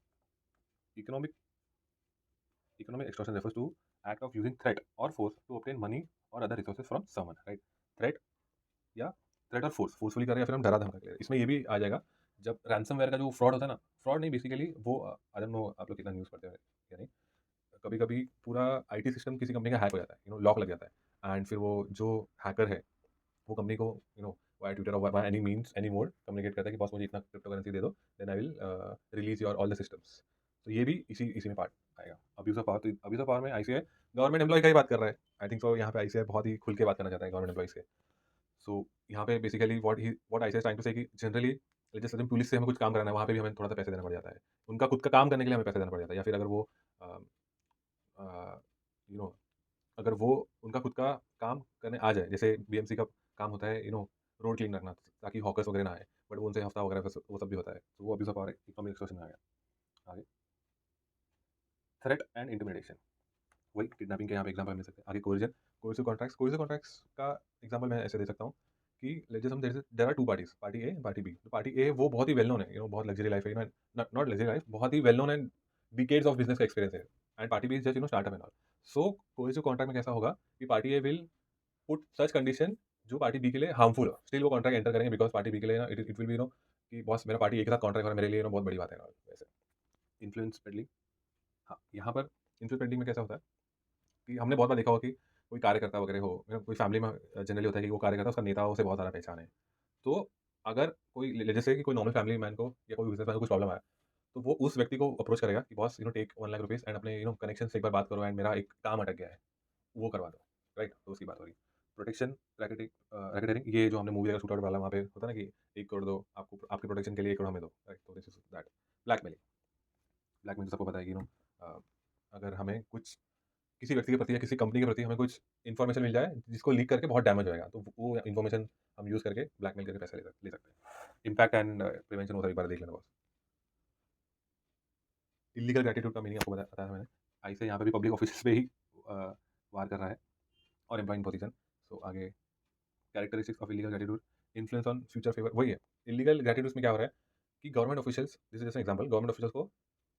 Economic Economic extortion refers to act of using threat or force to obtain money or other resources from someone, right? Threat या थ्रेट और फोर्सफुली कर रहे हैं या फिर हम डरा धमका कर रहे हैं, इसमें ये भी आ जाएगा जब रैंसमवेयर का जो फ्रॉड होता है ना, फ्रॉड नहीं बेसिकली वो आई डोंट नो आप लोग कितना न्यूज़ पढ़ते हो या नहीं। कभी-कभी पूरा आईटी सिस्टम किसी कंपनी का हैक हो जाता है, लॉक लग जाता है एंड फिर वो जो हैकर है, वो कंपनी को वाया ट्विटर और via any means, any mode communicate करता है कि बॉस मुझे इतना क्रिप्टो करेंसी दे दो, then I will release your all the systems. तो ये भी इसी इसी में पार्ट आएगा। अब्यूज़ ऑफ पावर, तो अब्यूज़ ऑफ पावर में आईसीआई गवर्नमेंट एम्प्लॉयी का ही बात कर रहा है। आई थिंक सो यहाँ पे आईसीआई बहुत ही खुल के बात करना चाहता है गवर्नमेंट एम्प्लॉइज़ के। सो यहाँ पे basically what ICI is trying to say कि जनरली जैसे हम पुलिस से हमें कुछ काम कराना है, वहाँ पे भी हमें थोड़ा-सा पैसे देना पड़ जाता है। उनका खुद का काम करने के लिए हमें पैसे देना पड़ जाता है, या फिर अगर वो अ यू नो अगर वो उनका खुद का काम करने आ जाए, जैसे बीएमसी का काम होता है रोड क्लीन रखना ताकि हॉकर्स वगैरह ना आए, बट वो उनसे हफ्ता वगैरह वो सब भी होता है, तो वो abuse of power economic extortion में आ गया। आगे थ्रेट एंड इंटिमिडेशन, वही किडनैपिंग के यहाँ पे एग्जांपल मिल सकते हैं। आगे कोर्जन, कोर्सिव कॉन्ट्रैक्ट्स का एग्जांपल मैं ऐसे दे सकता हूँ कि लेट्स जस्ट हम there are two parties, party A party B. तो पार्टी ए वो बहुत ही वेल नोन है, बहुत लग्जरी लाइफ है, नॉट लग्जरी लाइफ, बहुत ही well known and decades of business का एक्सपीरियंस है, and party B is just startup and all. So coercive contract में कैसा होगा कि party A will put such condition जो पार्टी बी के लिए हार्मफुल हो, स्टिल वो कॉन्ट्रैक्ट एंटर करेंगे, बिकॉज पार्टी बी के लिए ना इट विल बी कि बॉस मेरा पार्टी ए के साथ कॉन्ट्रैक्ट हो रहा है, मेरे लिए बहुत बड़ी बात है वैसे। इन्फ्लुएंस पेडलिंग, हाँ यहाँ पर इन्फ्लुएंस पेडलिंग में कैसा होता है कि हमने बहुत बार देखा हो कि कोई कार्यकर्ता वगैरह हो, कोई फैमिली में जनरली होता है कि वो कार्यकर्ता उसका नेताओं से बहुत ज़्यादा पहचान है। तो अगर कोई जैसे कि कोई नॉर्मल फैमिली मैन को या कोई बिजनेस मैन को कुछ प्रॉब्लम आया, तो वो उस व्यक्ति को अप्रोच करेगा कि boss take 1 lakh rupees and अपने कनेक्शन से एक बार बात करो एंड मेरा एक काम अटक गया है, वो करवा दो। राइट, तो उसकी बात हो रही है। प्रोटेक्शन, रैकेटिंग, ये जो हमने मूवी देखा शूट आउट वाला, वहाँ पे होता है ना कि 1 करोड़ दो आपको, आपके प्रोटेक्शन के लिए 1 करोड़ हमें दो। राइट, तो this is that. Blackmailing, blackmail तो सबको पता है कि अगर हमें कुछ किसी व्यक्ति के प्रति या किसी कंपनी के प्रति हमें कुछ इन्फॉर्मेशन मिल जाए जिसको लीक करके बहुत डैमेज होएगा, तो वो इन्फॉर्मेशन हम यूज़ करके ब्लैकमेल करके पैसे ले सकते हैं। इम्पैक्ट एंड प्रिवेंशन, वो सब एक बार देख लेना बस। इल्लीगल ग्रैटिट्यूड का मीनिंग आपको बताया था मैंने। आई से यहाँ पे भी पब्लिक ऑफिस पे ही वार कर रहा है और एम्प्लॉइंग पोजीशन। सो आगे characteristics of illegal gratitude, influence on future favour, वही है। इल्लीगल ग्रैटिट्यूड्स में क्या हो रहा है कि government officials, this is just example, government officials को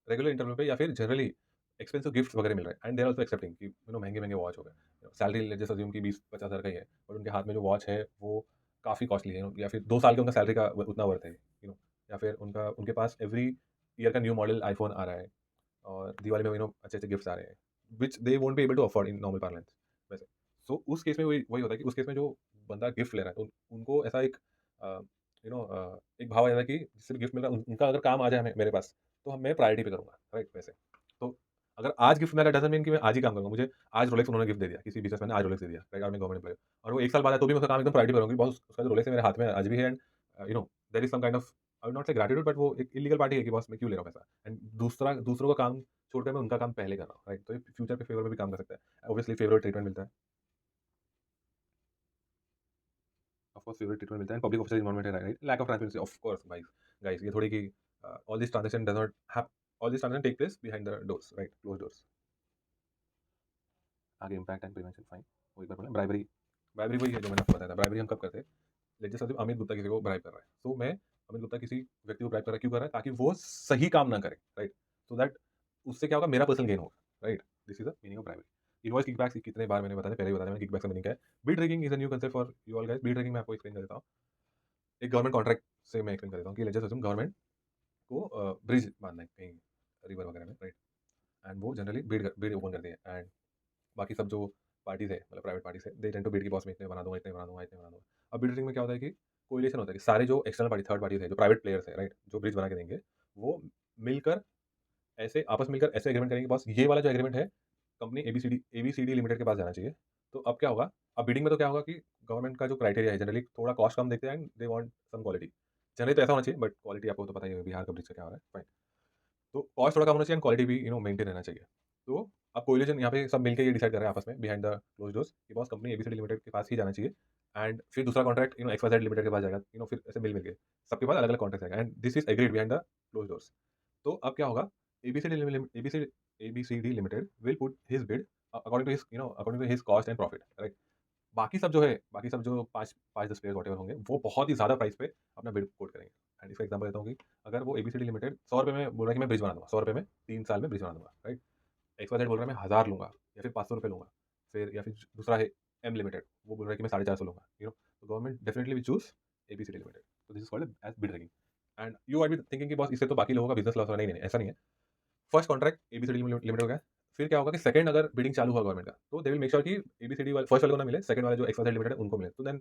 रेगुलर इंटरवल पे या फिर जनरली एक्सपेंसिव गिफ्ट्स वगैरह मिल रहे हैं, and they are also accepting कि महंगे महंगे वॉच हो गए। सैलरी जैसे अज्यूम कि 20-50 हज़ार का ही है, बट उनके हाथ में जो वॉच है वो काफ़ी कॉस्टली है, या फिर 2 साल के उनका सैलरी का उतना वर्थ है, या फिर उनके पास एवरी ईयर का न्यू मॉडल आईफोन आ रहा है, और दिवाली में अच्छे अच्छे गिफ्ट्स आ रहे हैं, which they won't be able to afford in normal parlance वैसे। सो उस केस में वही वही होता है कि उस केस में जो बंदा गिफ्ट ले रहा है, तो उनको ऐसा एक एक भाव आ जाता है कि जिससे गिफ्ट मिल रहा है उनका अगर काम आ जाए मेरे पास, तो मैं प्रायोरिटी पे करूँगा। राइट, वैसे। तो अगर आज गिफ्ट मिला डजंट मीन कि मैं आज ही काम करूँगा। मुझे आज रोलेक्स उन्होंने गिफ्ट दे दिया, किसी बिज़नेसमैन ने आज रोलेक्स दे दिया, राइट, और मैं गवर्नमेंट एम्प्लॉयी हूँ, और वो 1 साल बाद आया तो भी मैं उसका काम एकदम प्रायोरिटी पे करूँगा, बॉस उसका जो रोलेक्स है मेरे हाथ में आज भी है, and there is some kind of, I would not say gratitude, but वो एक इल्लीगल पार्टी है कि बॉस मैं क्यों ले रहा हूँ पैसा, एंड दूसरों का काम छोड़कर मैं उनका काम पहले कर रहा हूँ। राइट, तो ये फ्यूचर पे फेवर में भी काम कर सकता है। ऑब्वियसली फेवरेट ट्रीटमेंट मिलता है, ऑफ कोर्स फेवरेट ट्रीटमेंट मिलता है, पब्लिक ऑफिसर इन्वॉल्वमेंट है, right, lack of transparency, of course guys. Guys ये थोड़ी कि all this transaction does not have, all this transaction take place behind the doors, right, closed doors. आगे इम्पैक्ट एंड प्रिवेंशन, फाइन, वही बात बोला। ब्राइबरी, ब्राइबरी वही है जो मैंने आपको बताया था। ब्राइबरी हम कब करते हैं, लेट्स जस्ट अमित गुप्ता किसी को ब्राइब कर रहा है, तो मैं अमित गुप्ता किसी व्यक्ति को ब्राइब कर रहा है, क्यों कर रहा है, ताकि वो सही काम ना करे। राइट, सो दैट उससे क्या होगा, मेरा पर्सनल गेन होगा। Right, this is the meaning of bribery. Invoice kickbacks कितने बार मैंने बताया, पहले ही बताया मैंने किकबैक्स का मीनिंग क्या है। Bid rigging is a new concept for you all guys. Bid rigging मैं आपको एक्सप्लेन कर देता हूँ। एक गवर्नमेंट कॉन्ट्रैक्ट से मैं एक्सप्लेन कर देता हूँ कि लेट्स जस्ट गवर्नमेंट को ब्रिज बांधना है कहीं रिवर वगैरह में, राइट, एंड वो जनरली बिड ओपन करती है, एंड बाकी सब जो पार्टीज है, मतलब प्राइवेट पार्टीज है, दे टेंड टू बिड की बॉस मैं इतने बना दूंगा, इतने बना दूंगा, इतने बना दूंगा। अब बिडिंग में क्या होता है कि कोरिलेशन होता है कि सारे जो एक्सटर्नल पार्टी, थर्ड पार्टीज है, जो प्राइवेट प्लेयर्स है, राइट, जो ब्रिज बना के देंगे, वो मिलकर ऐसे आपस में मिलकर ऐसे एग्रीमेंट करेंगे, बॉस ये वाला जो एग्रीमेंट है कंपनी एबीसीडी लिमिटेड के पास जाना चाहिए। तो अब क्या होगा, अब बिडिंग में तो क्या होगा कि गवर्नमेंट का जो क्राइटेरिया है, जनरली थोड़ा कॉस्ट कम देखते हैं and they want some quality. Generally तो ऐसा होना चाहिए, बट क्वालिटी आपको तो पता ही है बिहार का ब्रिज का क्या हो रहा है, फाइन। तो कॉस्ट थोड़ा कम होना चाहिए एंड क्वालिटी भी मेंटेन रहना चाहिए। तो अब कोलिजन यहाँ पे सब मिलकर ये डिसाइड कर रहे हैं आपस में बिहाइंड द क्लोज डोर्स कि बॉस कंपनी एबीसीडी लिमिटेड के पास ही जाना चाहिए, एंड फिर दूसरा कॉन्ट्रैक्ट एक्सवाईजेड लिमिटेड के पास जाएगा, फिर ऐसे मिल के सबके पास अलग अलग कॉन्ट्रैक्ट आएगा, and this is agreed behind the close doors. तो अब क्या होगा, ABCD limited will put his bid according to his cost and profit, right. बाकी सब जो है, बाकी सब जो 5-10 प्लेयर्स वॉटेवर होंगे, वो बहुत ही ज़्यादा प्राइस पे अपना बिड कोट करेंगे। एंड इसका एग्जांपल देता हूँ कि अगर वो एबीसीडी लिमिटेड 100 रुपये में बोल रहा है कि मैं ब्रिज बना दूँगा, 100 रुपये में 3 साल में ब्रिज बना दूँगा, राइट। एक्सवाईजेड बोल रहा है मैं 1000 लूँगा या फिर 500 रुपये लूँगा। फिर या फिर दूसरा है एम लिमिटेड, वो बोल रहा है कि मैं 450 लूँगा, तो government definitely will choose ABCD limited. तो this is called as bid rigging. And you are be thinking कि बॉस इससे तो बाकी लोगों का बिजनेस लॉस होगा। नहीं नहीं नहीं, ऐसा नहीं है। फर्स्ट कॉन्ट्रैक्ट एबीसीडी लिमिटेड हो गया। फिर क्या होगा कि सेकंड अगर बिडिंग चालू हुआ गवर्नमेंट का, तो दे विल मेक श्योर कि एबीसीडी वाले फर्स्ट वाले को ना मिले, सेकंड वाले जो एक्सवाईजेड लिमिटेड है उनको मिले। तो देन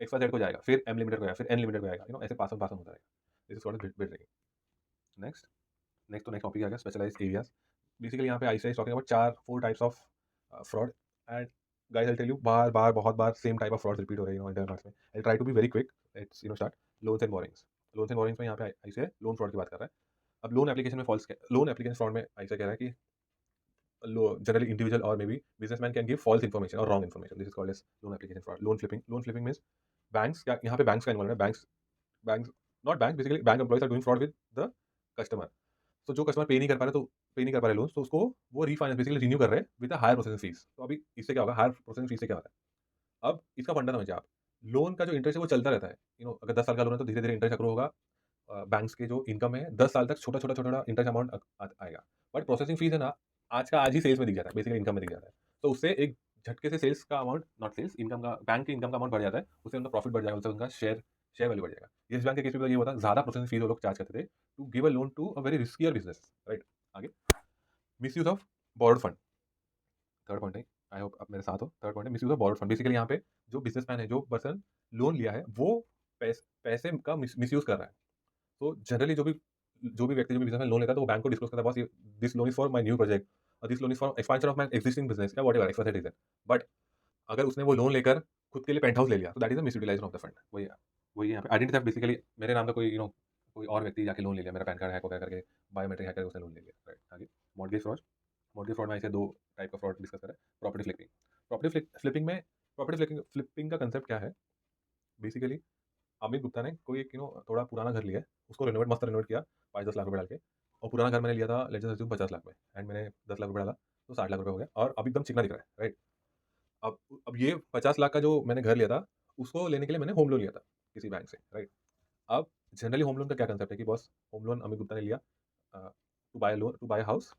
एक्सवाईजेड को जाएगा, फिर एम लिमिटेड को जाएगा, फिर एन लिमिटेड को जाएगा, ऐसे पास ऑन होता रहेगा। This is what is bid rating. Next next topic आ गया स्पेशलाइज्ड एरियाज। बेसिकली यहाँ पे ICI talking about 4 types of fraud. And guys I tell you, बार बार बहुत बार same type of fraud repeat हो रही है इंटरनेट मार्केट्स में। I try to be very quick. Let's start. Loans and borrowings. Loans and borrowings में यहाँ पे आईसीआई लोन फ्रॉड की बात कर रहा है। अब लोन एप्लीकेशन में फॉल्स, लोन एप्लीकेशन फ्रॉड में आईसीआई कह रहा है कि generally individual or maybe businessman can give false information or wrong information. This is called as loan application fraud. Loan flipping. Loan flipping means banks क्या यहाँ पे banks का involvement है। banks not banks, basically bank employees are doing fraud with the customer. तो जो कस्टमर पे नहीं कर पा रहे, तो पे नहीं कर पा रहे लोन, तो उसको वो रीफाइनेंस बेसिकली रिन्यू कर रहे हैं विद हायर प्रोसेसिंग फीस। तो अभी इससे क्या होगा, हायर प्रोसेसिंग फीस से क्या होता है। अब इसका फंडा समझिए आप। लोन का जो इंटरेस्ट है वो चलता रहता है। अगर 10 साल का लोन है तो धीरे धीरे इंटरेस्ट अक्रू होगा। बैंक्स के जो इनकम है 10 साल तक छोटा छोटा छोटा इंटरेस्ट अमाउंट आएगा। बट प्रोसेसिंग फीस है ना, आज का आज ही सेल्स में दिख जाता है, बेसिकली इनकम में दिख जाता है। तो उससे एक झटके से सेल्स का अमाउंट, नॉट सेल्स, इनकम का, बैंक की इनकम का अमाउंट बढ़ जाता है। उससे उनका प्रॉफिट बढ़ जाएगा, उससे उनका शेयर वैल्यू बढ़ जाएगा। येस बैंक के केस में ये होता है, ज्यादा प्रोसेसिंग फीस वो लोग चार्ज करते थे to give a loan to a very riskier business, right. आगे, misuse of board fund. Third point है, आई होप आप मेरे साथ हो। थर्ड पॉइंट है misuse of board fund. Basically यहाँ पे जो बिजनेसमैन है, जो पर्सन लोन लिया है, वो पैसे का मिसयूज कर रहा है। तो जनरली जो भी व्यक्ति, जो भी बिजनेसमैन लोन लेता है, तो वो बैंक को डिस्क्लोज करता है, boss this loan is for my new project, और this loan is for expansion of my existing business, या व्हाटएवर एक्सपेक्टेड रीजन। बट अगर उसने वो लोन लेकर खुद के लिए पेंट हाउस ले लिया, तो that is a misutilization of the fund. वही यहाँ पे आइडेंटिटी थेफ्ट। बेसिकली मेरे नाम का कोई और व्यक्ति जाके लोन ले लिया, मेरा पैन कार्ड हैक वगैरह करके, बायोमेट्रिक हैक करके उसने लोन ले लिया, राइट। आगे, मॉर्गेज फ्रॉड। मॉर्गेज फ्रॉड में ऐसे 2 टाइप का फ्रॉड डिस्कस करें। Property flipping. प्रॉपर्टी फ्लिपिंग का कंसेप्ट क्या है। बेसिकली अमित गुप्ता ने कोई एक थोड़ा पुराना घर लिया है, उसको मस्त रेनोवेट किया 5-10 लाख रुपए डाल के। और पुराना घर मैंने लिया था लेट्स जस्ट अज्यूम 50 लाख में, एंड मैंने 10 लाख रुपए डाला, तो 60 लाख रुपए हो गया, और अब एकदम चिकना दिख रहा है, राइट। अब ये 50 लाख का जो मैंने घर लिया था, उसको लेने के लिए मैंने होम लोन लिया था किसी बैंक से, राइट। अब जनरली होम लोन का क्या कंसेप्ट है कि boss, home loan Amit Gupta ने लिया टू बाय हाउस।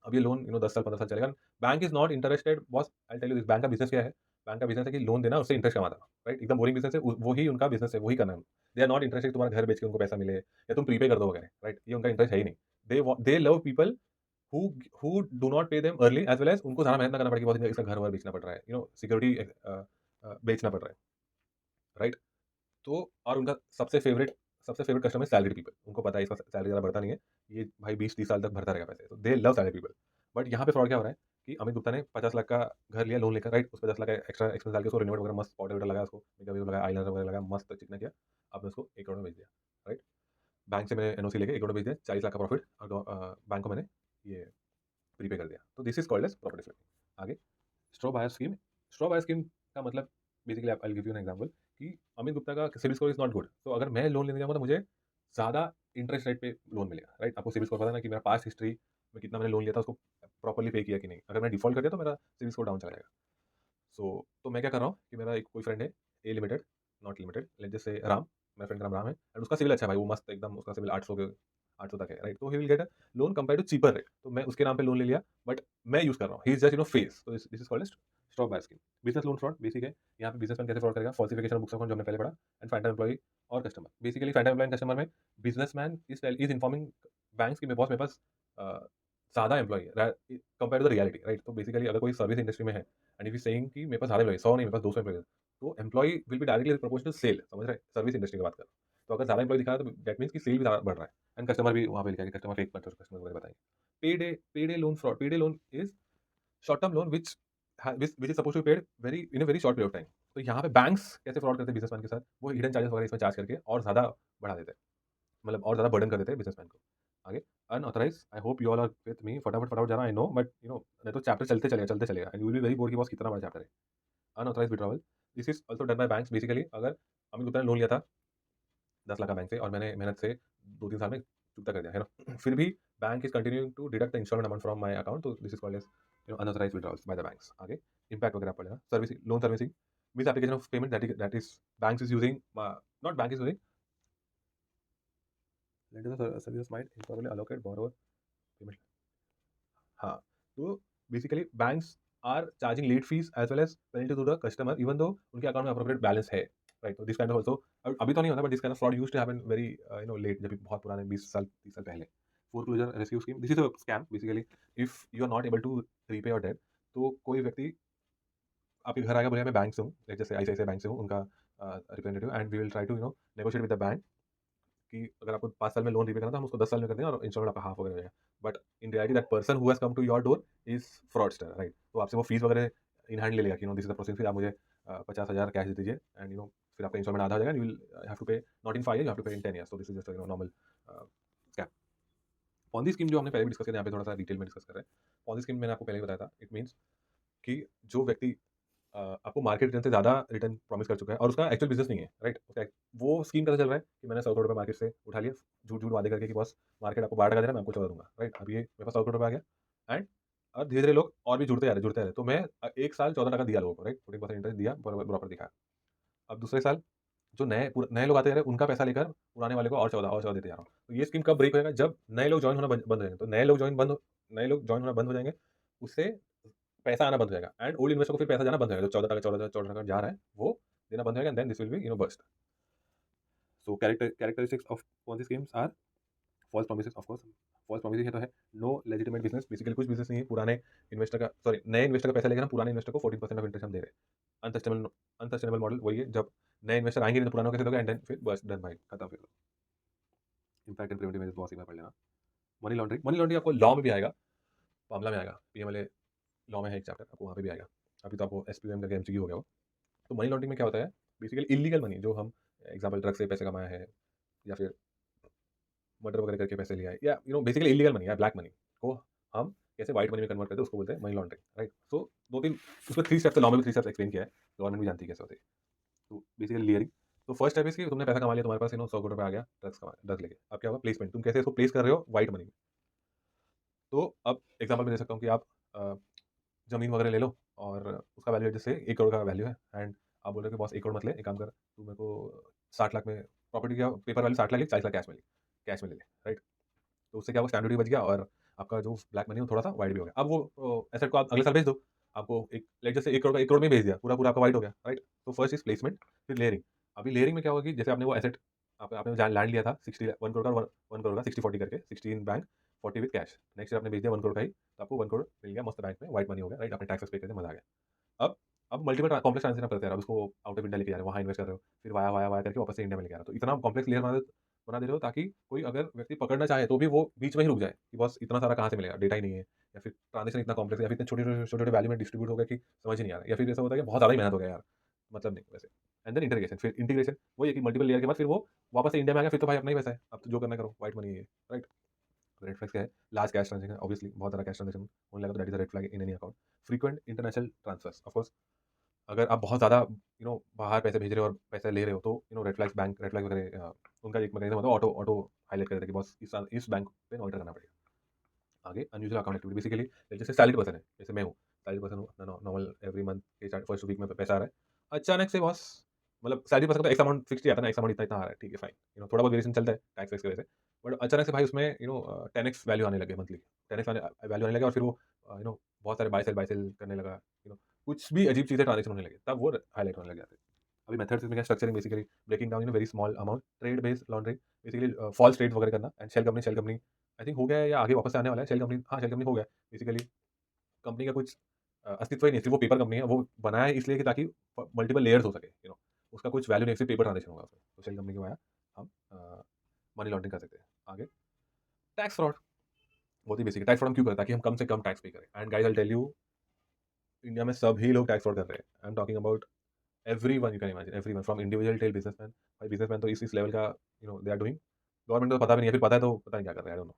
अब ये लोन 10 साल 15 साल चलेगा। Bank is not interested, boss I tell you this, bank का बिजनेस क्या है। बैंक का बिजनेस है कि लोन देना, उससे इंटरेस्ट कमाना, राइट। एकदम बोरिंग बिजनेस है, वही उनका बिजनेस है, वही करना है। दे आर नॉट इंटरेस्टेड तुम्हारा घर बेच के उनको पैसा मिले, या तुम प्रीपे कर दो वगैरह, राइट। ये उनका इंटरेस्ट है ही नहीं। They love people who who do not pay them early, as well as उनको ज़्यादा मेहनत ना करना पड़ेगी, बहुत इसका घर वर बेचना पड़ रहा है, सिक्योरिटी बेचना पड़ रहा है, राइट। तो और उनका सबसे फेवरेट कस्टमर सैलरी पीपल। उनको पता है इसका सैलरी ज़्यादा बढ़ता नहीं है, ये भाई 20-30 साल तक भरता रहेगा पैसे, तो दे लव सैलरी पीपल। बट यहाँ पे फ्रॉड क्या हो रहा है कि अमित गुप्ता ने 50 लाख का घर लिया लोन लेकर, राइट। उस पर 10 लाख का एक्स्ट्रा एक्सपेंस डाल के उसको रिनोवेट वगैरह मस्त पाउडर वगैरह लगाया, उसको मेकअप वेकअप लगाया, आईलाइनर वगैरह लगाया, मस्त चिकना किया। अब मैं उसको 1 करोड़ में बेच दिया, राइट। बैंक से मैंने एनओसी लेके 1 करोड़ में बेच दिया, 40 लाख का प्रॉफिट, और बैंक को मैंने ये प्रीपे कर दिया। तो this is called as property flipping. आगे, straw buyer scheme. Straw buyer scheme का मतलब basically I will give you an example कि अमित गुप्ता का civil score is not good, तो अगर मैं लोन लेने जाऊंगा तो मुझे ज़्यादा इंटरेस्ट रेट पे लोन मिलेगा, राइट। आपको सिविल स्कोर पता है ना कि मेरा पास्ट हिस्ट्री में कितना मैंने लोन लिया था, उसको प्रॉपर्ली पे किया कि नहीं। अगर मैं डिफॉल्ट कर दिया तो मेरा सिविल स्कोर डाउन चला जाएगा। तो मैं क्या कर रहा हूँ कि मेरा एक कोई फ्रेंड है, A limited, not limited, let just say Ram. मेरा फ्रेंड का नाम राम है, एंड उसका सिविल अच्छा है भाई, वो मस्त एकदम, उसका सिविल 800 तक है, राइट। तो he will get a loan compare to cheaper rate. तो मैं उसके नाम पे लोन ले लिया, बट मैं यूज कर रहा हूँ, ही इज जस्ट फेस। तो this is called stock buy scheme. Business loan fraud basic है। यहाँ पे बिजनेसमैन कैसे फ्रॉड करेगा, falsification of books of account जो हमने पहले पढ़ा, एंड फाइंड एम्प्लॉय और customer. Basically find employee customer में बिजनेसमैन इज इन्फॉर्मिंग बैंक्स की मेरे बॉस, मेरे पास ज़्यादा एम्प्लॉय है compare to the reality, right. तो बेसिकली अगर कोई सर्विस इंडस्ट्री में है एंड इफ यू सेइंग कि मेरे पास ज़्यादा एम्प्लॉय 100 नहीं, मेरे पास 200 एम्प्लॉय, तो employee will be directly proportional sale, समझ रहे हैं, सर्विस इंडस्ट्री की बात कर। तो अगर ज़्यादा एम्प्लॉय दिखा रहा है तो दैट मीन्स कि सेल भी ज़्यादा बढ़ रहा है, एंड कस्टमर भी वहाँ पे लिखा है कि कस्टमर फेक कस्टमर वगैरह बताएंगे। Payday loan fraud. Payday loan is short term loan which is suppose to paid very in a very short period of time. तो यहाँ पे बैंक्स कैसे फ्रॉड करते हैं बिजनेसमैन के साथ, वो हिडन चार्जेस वगैरह इसमें चार्ज करके और ज़्यादा बढ़ा देते हैं, मतलब और ज़्यादा बर्डन कर देते हैं बिजनेसमैन को। आगे, unauthorise. I hope you all are with me, फटाफट फटाफट जाना, आई नो, बट नहीं तो चैप्टर चलते चलेगा, and you will be very bored कि बॉस कितना बड़ा चैप्टर है। Unauthorise withdrawal, this is also done by banks. Basically अगर अमित गुप्ता ने लोन लिया था 10 लाख का बैंक से, और मैंने मेहनत से 2-3 साल में चुकता कर दिया है ना, फिर भी bank is continuing to deduct the installment amount from my account, तो this is called as unauthorized withdrawals by the banks. आगे, इम्पैक्ट वगैरह पढ़ लेना। Servicing, loan servicing, misapplication of payment, that is banks is using, not bank is using, service might improperly allocate borrower payment। हाँ, तो basically banks are charging late fees as well as penalty to the customer, even though उनके अकाउंट में अप्रोप्रिएट बैलेंस है। राइट? तो दिस काइंड ऑफ ऑल्सो अभी तो नहीं होता, but this kind of fraud used to happen very late, जब भी बहुत पुराने 20 साल 30 साल पहले। Foreclosure rescue scheme, this is a scam basically. If you are not able to repay your debt, तो कोई व्यक्ति आपके घर आएगा, बोलेगा मैं बैंक से हूँ, जैसे आईसीआईसीआई बैंक से हूँ, उनका representative, and we will try to negotiate with the bank कि अगर आपको 5 साल में लोन रीपे करना, तो हम उसको 10 साल में कर देंगे और इंस्टॉलमेंट आपका हाफ वगैरह हो जाएगा। But in reality that person who has come to your door is fraudster, right? तो आपसे वो फीस वगैरह इन हैंड ले लेगा कि दिस इज द प्रोसेस, फिर आप मुझे 50,000 कैश दे दीजिए, एंड फिर आपका इंस्टॉलमेंट आधा हो जाएगा, and you will have to pay not in 5 years, you have to pay in 10 years. तो this is just normal scam. Ponzi scheme जो हमने पहले भी डिस्कस किया, यहाँ पे थोड़ा सा डिटेल में डिस्कस कर रहे हैं। पॉन्जी स्कीम मैंने आपको पहले ही बताया था, इट मीन्स कि जो व्यक्ति आपको मार्केट रिटर्न से ज़्यादा रिटर्न प्रॉमिस कर चुका है और उसका एक्चुअल बिजनेस नहीं है, राइट? वो स्कीम कैसे चल रहा है कि मैंने 100 करोड़ रुपये मार्केट से उठा लिया, झूठ झूठ वादे करके कि बॉस मार्केट आपको 12 टका दे रहा है, मैं आपको 14 दूंगा, राइट? अब ये मेरे पास 100 करोड़ रुपये आ गया, एंड और धीरे धीरे लोग और भी जुड़ते आ रहे, तो मैं एक साल 14 टका दिया लोगों को, राइट? 14% इंटरेस्ट दिया, बराबर दिखाया। अब दूसरे साल जो नए लोग आते जा रहे हैं, उनका पैसा लेकर पुराने वाले को और 14 देते जा रहा हूँ। तो ये स्कीम कब ब्रेक होगा? जब नए लोग ज्वाइन होना बंद हो जाएंगे। तो नए लोग ज्वाइन होना बंद हो जाएंगे, उससे पैसा आना बंद हो जाएगा, एंड ओल्ड इन्वेस्टर को फिर पैसा जाना बंद हो जाएगा। जो 14 टका जा रहा है, वो देना बंद हो जाएगा, and then this will be bust. So characteristics of Ponzi schemes are false promises, of course. False promises है तो है नो लेजिटिमेट बिजनेस, बेसिकली कुछ बिजनेस नहीं है। नए इन्वेस्टर का पैसा लेकर हम पुराने इन्वेस्टर को 14% ऑफ इंटरेस्ट हम दे रहे हैं। अनसस्टेनेबल मॉडल वही है, जब नए इन्वेस्टर आएंगे नहीं तो पुरानों कैसे दोगे, एंड देन फिर बस डन भाई, खत्म फिर। इम्पैक्ट एंड प्रिवेंटिव मेजर्स बहुत एक बार पढ़ लेना। मनी लॉन्ड्रिंग आपको लॉ में भी आएगा, मामला में आएगा, पीएमएलए लॉ में है एक चैप्टर, आपको वहाँ पे भी आएगा। अभी तो आपको एसपीएम का एमसीक्यू हो गया हो। तो मनी लॉन्ड्रिंग में क्या होता है? बेसिकली इलीगल मनी, जो हम एग्जाम्पल ड्रग से पैसे कमाया है, या फिर मर्डर वगैरह करके पैसे लिया है, या बेसिकली इलीगल मनी या ब्लैक मनी को हम कैसे व्हाइट मनी में कन्वर्ट करते हैं, उसको बोलते हैं मनी लॉन्ड्रिंग, राइट? सो दो तीन उसमें 3 स्टेप्स है, लॉ में भी 3 स्टेप्स एक्सप्लेन किया है, गवर्नमेंट भी जानती है कैसे होते हैं। तो बेसिकली लेयरिंग। तो फर्स्ट स्टेप इसकी, तुमने पैसा कमा लिया, तुम्हारे पास 100 करोड़ रुपये आ गया, ड्रग्स लेके, अब क्या होगा? प्लेसमेंट, तुम कैसे इसको प्लेस कर रहे हो व्हाइट मनी में। तो अब एग्जाम्पल मैं दे सकता हूँ कि आप ज़मीन वगैरह ले लो, और उसका वैल्यू जैसे 1 करोड़ का वैल्यू है, एंड आप बोल रहे हो कि बॉस 1 करोड़ मत ले, एक काम कर, तू मेरे को 60 लाख में प्रॉपर्टी का paper value 60 lakh, 40 lakh cash में ले ले, राइट? तो उससे क्या हुआ? स्टैम्प ड्यूटी बच गया, और आपका जो ब्लैक मनी है वो थोड़ा सा वाइट भी हो गया। अब वो एसेट को आप अगले साल बेच दो, आपको एक लाइक जैसे 1 करोड़ का 1 करोड़ में ही बेच दिया, पूरा पूरा आपका वाइट हो गया, राइट? तो फर्स्ट इज प्लेसमेंट, फिर लेयरिंग। अभी लेयरिंग में क्या होगा कि जैसे आपने वो एसेट, आपने लैंड लिया था 60 1 करोड़ का, 1 करोड़ का 60-40 करके, 60 in bank, 40 with cash. Next year आपने बेच दिया 1 करोड़ का ही, तो आपको 1 करोड़ मिल गया मस्त बैंक में, व्हाइट मनी हो गया, राइट? आपने टैक्सेस पे कर दिया, मजा आ गया। अब मल्टीपल कॉम्प्लेक्स ट्रांजेक्शन आप करते हैं, अब उसको आउट ऑफ इंडिया लेके जा रहे हो, वहाँ इन्वेस्ट कर रहे हो, फिर वाया वाया वाया करके वापस से इंडिया में लेके आ रहे हो। तो इतना कॉम्प्लेक्स लेयर बना दे रहे हो, ताकि कोई अगर व्यक्ति पकड़ना चाहे तो भी वो बीच में ही रुक जाए कि बस इतना सारा कहाँ से मिलेगा, डेटा ही नहीं है, या फिर ट्रांजेक्शन इतना कॉम्प्लेक्स है, या फिर इतने छोटे-छोटे वैल्यू में डिस्ट्रीब्यूट हो गया कि समझ ही नहीं आ रहा है, या फिर ऐसा होता है कि बहुत ज़्यादा ही मेहनत हो गया यार, मतलब नहीं वैसे। एंड देन इंटीग्रेशन वही है कि मल्टीपल लेयर के बाद फिर वो वापस से इंडिया में आ गया, फिर तो भाई अपना ही पैसा है, अब तो जो करना करो, व्हाइट मनी है, राइट? रेड फ्लैग्स क्या है? लार्ज कैश ट्रांजेक्शन, ऑब्वियसली बहुत सारा कैश ट्रांजेक्शन होने लगा, तो that is a red flag in any account. Frequent international transfers, of course अगर आप बहुत ज़्यादा बाहर पैसे भेज रहे हो और पैसे ले रहे हो, तो रेड फ्लैग्स वगैरह उनका एक मैकेनिज्म होता है, ऑटो ऑटो हाईलाइट कर देता है कि बॉस इस बैंक पे मॉनिटर करना पड़ेगा। आगे अनयूजुअल अकाउंट एक्टिविटी, बेसिकली जैसे सैलरी पर्सन है, जैसे मैं हूँ सैलरी पर्सन हूँ, अपना नॉर्मल एवरी मंथ के फर्स्ट वीक में पैसा आ रहा है, अचानक से बॉस, मतलब सैलरी पर्सन का एक्स अमाउंट फिक्स ही आता है ना, एक्स अमाउंट इतना इतना आ रहा है, ठीक है फाइन, थोड़ा बहुत वेरिएशन चलता है टैक्स वैक्स की वजह से, बट अचानक से भाई उसमें 10x वैल्यू आने लगे मंथली, 10x वैल्यू आने लगे, और फिर वो बहुत सारे बाय सेल करने लगा, कुछ भी अजीब चीज़ें ट्रांजेक्शन होने लगे, तब वो हाईलाइट होने लग जाते हैं। अभी मेथड्स में क्या, structuring, basically breaking down very small amount, trade based laundering, basically false trade वगैरह करना, and shell company I think हो गया है, या आगे वापस से आने वाला है शेल कंपनी, हाँ शेल कंपनी हो गया। बेसिकली कंपनी का कुछ अस्तित्व ही नहीं, सिर्फ वो पेपर कंपनी है, वो बनाया है इसलिए कि ताकि मल्टीपल लेयर्स हो सके, उसका कुछ वैल्यू नहीं, सिर्फ पेपर ट्रांजेक्शन होगा उसमें, तो शेल कंपनी के आया हम मनी लॉन्ड्रिंग कर सकते हैं। आगे टैक्स फ्रॉड, बहुत ही बेसिक, टैक्स फ्रॉड हम क्यों करें? ताकि हम कम से कम टैक्स पे करें, and guys I tell you, India में सभी लोग टैक्स फ्रॉड कर रहे हैं। I am talking about everyone, you can imagine everyone from individual till businessman. भाई बिजनेसमैन तो इस लेवल का दे आर डूइंग, गवर्नमेंट को पता भी नहीं है, फिर पता है तो पता नहीं क्या कर रहे हैं, आई डोंट नो।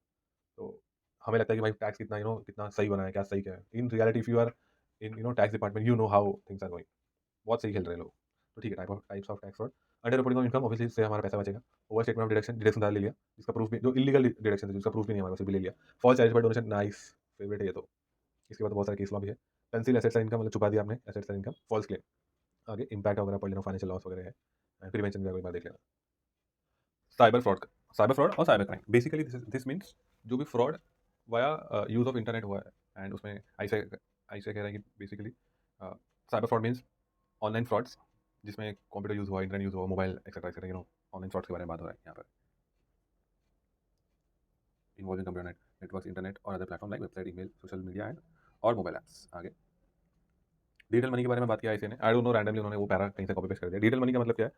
तो हमें लगता है कि भाई टैक्स कितना कितना सही बना है, क्या सही क्या है। In reality if you are in tax department, you know how things are going, बहुत सही खेल रहे हैं लोग। तो ठीक है, types of tax fraud, under reporting of income, obviously इससे हमारा पैसा बचेगा। ओवर स्टेटमेंट ऑफ डिडक्शन ले लिया, जिसका प्रूफ भी, जो इलीगल डिडक्शन है जिसका प्रूफ भी नहीं है हमारे पास, भी ले लिया। False charitable donation, nice, favourite है ये तो। इसके बाद बहुत सारे केस लॉ भी है। कंसील एसेट्स एंड इनकम, मतलब छुपा दिया आपने assets and income, false claim. आगे इम्पैक्ट वगैरह पढ़ लेना, फाइनेंशियल लॉस वगैरह है, प्रिवेंशन भी एक बार देख लेना। साइबर फ्रॉड और cyber crime, basically this means जो भी fraud via use of internet हुआ है, एंड उसमें ऐसे कह रहे हैं कि basically cyber fraud means online frauds जिसमें कंप्यूटर यूज़ हुआ, इंटरनेट यूज़ हुआ, मोबाइल एक्सेट्रा ऑनलाइन फ्रॉड्स के बारे में बात हो रहा है यहाँ पर। इन्वॉल्विंग कंप्यूटर नेटवर्क्स, इंटरनेट और other platform like website, email, social media and और मोबाइल ऐप्स। आगे डिजिटल मनी के बारे में बात किया इसी ने। आई डोंट नो, रैंडमली उन्होंने वो पैरा कहीं से कॉपी पेस्ट कर दिया। डिजिटल मनी का मतलब क्या है?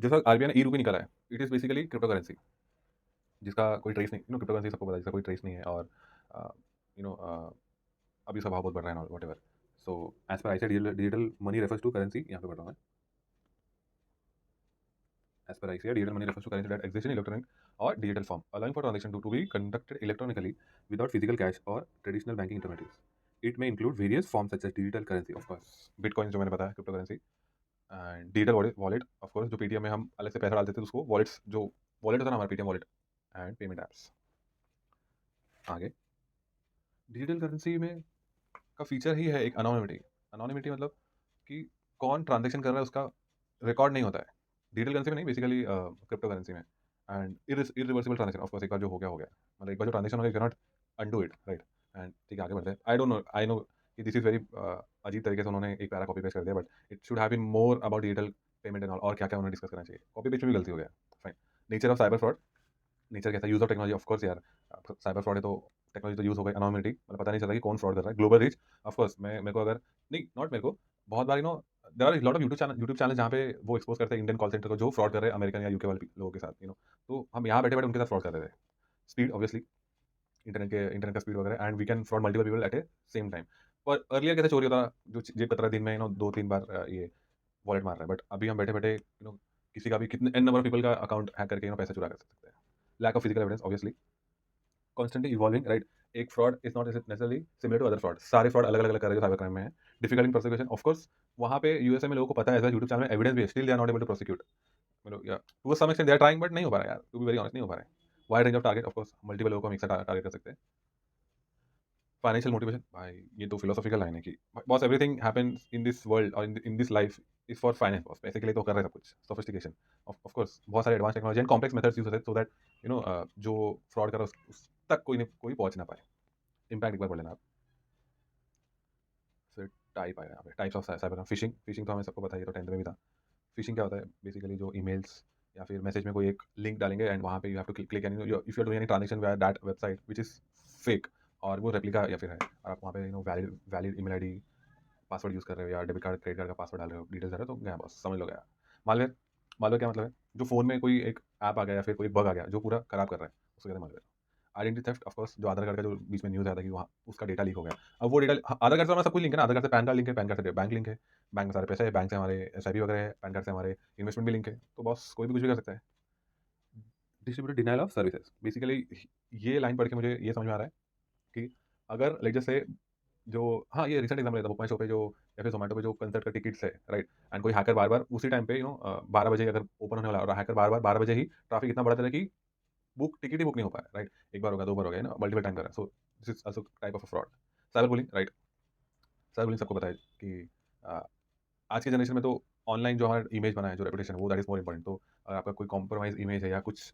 जैसा आरबीआई ने ई रूपी निकाला है, it is basically crypto currency जिसका कोई ट्रेस नहीं, क्रिप्टो करेंसी सबको पता है जिसका कोई ट्रेस नहीं है, और यू नो अभी उसका भाव बहुत बढ़ रहा है, what ever. So as per आई से digital money refers to currency, यहाँ पे बढ़ रहा हूँ मैं। As per ICA, digital money refers to currency that exists in electronic or digital form, allowing for transaction to be conducted electronically without physical cash or traditional banking intermediaries. It may include various forms such as digital currency, of course, Bitcoin जो मैंने बताया, crypto currency, and digital wallet, of course, जो पेटीएम में हम अलग से पैसा डालते थे उसको वॉलेट्स, जो वॉलेट होता है ना हमारा Paytm wallet, and payment apps. आगे डिजिटल करेंसी में का फीचर ही है एक अनोनिमिटी। अनोनिमिटी मतलब कि कौन ट्रांजेक्शन कर रहा है उसका रिकॉर्ड नहीं होता है। डिजिटल करेंसी में नहीं, बेसिकली क्रिप्टो करेंसी में। And irreversible transaction, of course, एक बार जो हो गया हो गया, मतलब एक बार जो ट्रांजेक्शन हो गया, you can not undo it, right. And ठीक है, आगे बढ़ते हैं। I don't know, I know कि दिस इज वेरी अजीब तरीके से उन्होंने एक पैरा कॉपी पेस्ट कर दिया, but it should have been more about digital payment and all, और क्या क्या उन्होंने डिस्कस करना चाहिए। कॉपी पेस्ट में भी गलती हो गया, fine. Nature of cyber fraud, nature कैसा, use of technology, of course यार, साइबर फ्रॉड है तो टेक्नोलॉजी तो यूज हो गई। अनोनिमिटी मतलब पता नहीं चलता कि कौन फ्रॉड कर रहा है। ग्लोबल रीच, ऑफ कोर्स, मैं मेरे को अगर नहीं, नॉट मेरे को, बहुत बार there are lot of YouTube channel जहाँ पे वो एक्सपोज करते हैं इंडियन कॉल सेंटर को जो फ्रॉड कर रहे हैं अमेरिकन या यूके वाले लोगों के साथ, तो हम यहाँ बैठे बैठे उनके साथ फ्रॉड कर रहे थे। स्पीड, ऑब्वियसली, इंटरनेट का स्पीड वगैरह, and we can fraud multiple people at a same time. पर अर्लियर कैसे चोरी होता, जो जेब कतरा दिन में 2-3 बार ये वॉलेट मार रहा है, बट अभी हम बैठे बैठे किसी का भी कितने एन नंबर ऑफ पीपल का अकाउंट हैक करके पैसा चुरा कर सकते हैं। Lack of physical evidence, obviously, constantly evolving, right. एक fraud is not necessarily similar to other fraud, सारे फ्रॉड अलग अलग अलग कर रहे हैं जो साइबर क्राइम में है। Difficult in prosecution, of course, वहाँ पे यूएसए में लोगों को पता है, यूट्यूब चैनल में एविडेंस भी है, still they are not able to prosecute, या to some extent they are trying, but नहीं हो पा रहा है यार, टू बी वेरी ऑनेस्ट, नहीं हो पा रहा है। Wide range of target, of course, multiple लोगों को हम एक साथ टारगेट कर सकते हैं। फाइनेंशियल मोटिवेशन, भाई ये तो फिलोसॉफिकल लाइन है कि boss everything happens in this world और in this life is for finance, boss पैसे के लिए तो कर रहे हैं सब कुछ। सोफिस्टिकेशन, ऑफ कोर्स, बहुत सारे advance technology and complex methods use होते हैं सो दैट जो फ्रॉड कर रहा है उस तक कोई पहुंच ना पाए। इम्पैक्ट एक बार पढ़ लेना आप। फिर टाइप आया यहाँ पे, types of cyber, fishing. Fishing तो हमें सबको पता है, ये तो 10th में भी था। फिशिंग क्या होता है? बेसिकली जो ईमेल्स या फिर मैसेज में कोई एक लिंक डालेंगे एंड वहाँ पे you have to click and if you are doing any transaction via that website which is fake, और वो रेप्लिका या फिर है, और आप वहाँ पे valid valid email ID password use कर रहे हो या डेबिट कार्ड क्रेडिट कार्ड का पासवर्ड डाल रहे हो, डिटेल्स डाल रहे हो, तो गया बस, समझ लो गया। मालवेयर, मालवेयर क्या मतलब है? जो फ़ोन में कोई एक ऐप आ गया या फिर कोई बग आ गया जो पूरा खराब कर रहा है, उसको कहते हैं malware. Identity theft, of course, जो आधार कार्ड का जो बीच में न्यूज़ आया था कि वहाँ उसका डेटा लीक हो गया। अब वो डेटा, आधार कार्ड से हमारा सब कुछ लिंक है ना, आधार कार्ड से पैन कार्ड लिंक है, पैन कार्ड से बैंक लिंक है, बैंक में सारे पैसे है, बैंक से हमारे एसआईपी वगैरह है, पैन कार्ड से हमारे इन्वेस्टमेंट भी लिंक है, तो बॉस कोई भी कुछ भी कर सकता है। Distributed denial of services, basically ये लाइन पढ़ के मुझे ये समझ में आ रहा है कि अगर लेट जस्ट से जो, हाँ, ये रिसेंट एग्जाम्पल लेता हूँ, बुक माई शो पे जो या फिर जोमेटो पे जो कंसर्ट का टिकट्स है, राइट, एंड कोई हैकर बार बार उसी टाइम पे 12 बजे अगर ओपन होने वाला है और हैकर बार बार 12 बजे ही ट्रैफिक इतना बढ़ा दे रहा है कि बुक टिकट ही बुक नहीं हो पा रहा है, राइट। एक बार होगा, दो बार हो गया ना, मल्टीपल टाइम कर रहा है, so this is also type of fraud. Cyber bullying, right. Cyber bullying सबको पता है कि अ, आज के जनरेशन में तो ऑनलाइन जो हमारा इमेज बना है, जो रेपुटेशन है, वो दैट इज मोर इंपॉर्टेंट। तो अगर आपका कोई कॉम्प्रोमाइज इमेज है या कुछ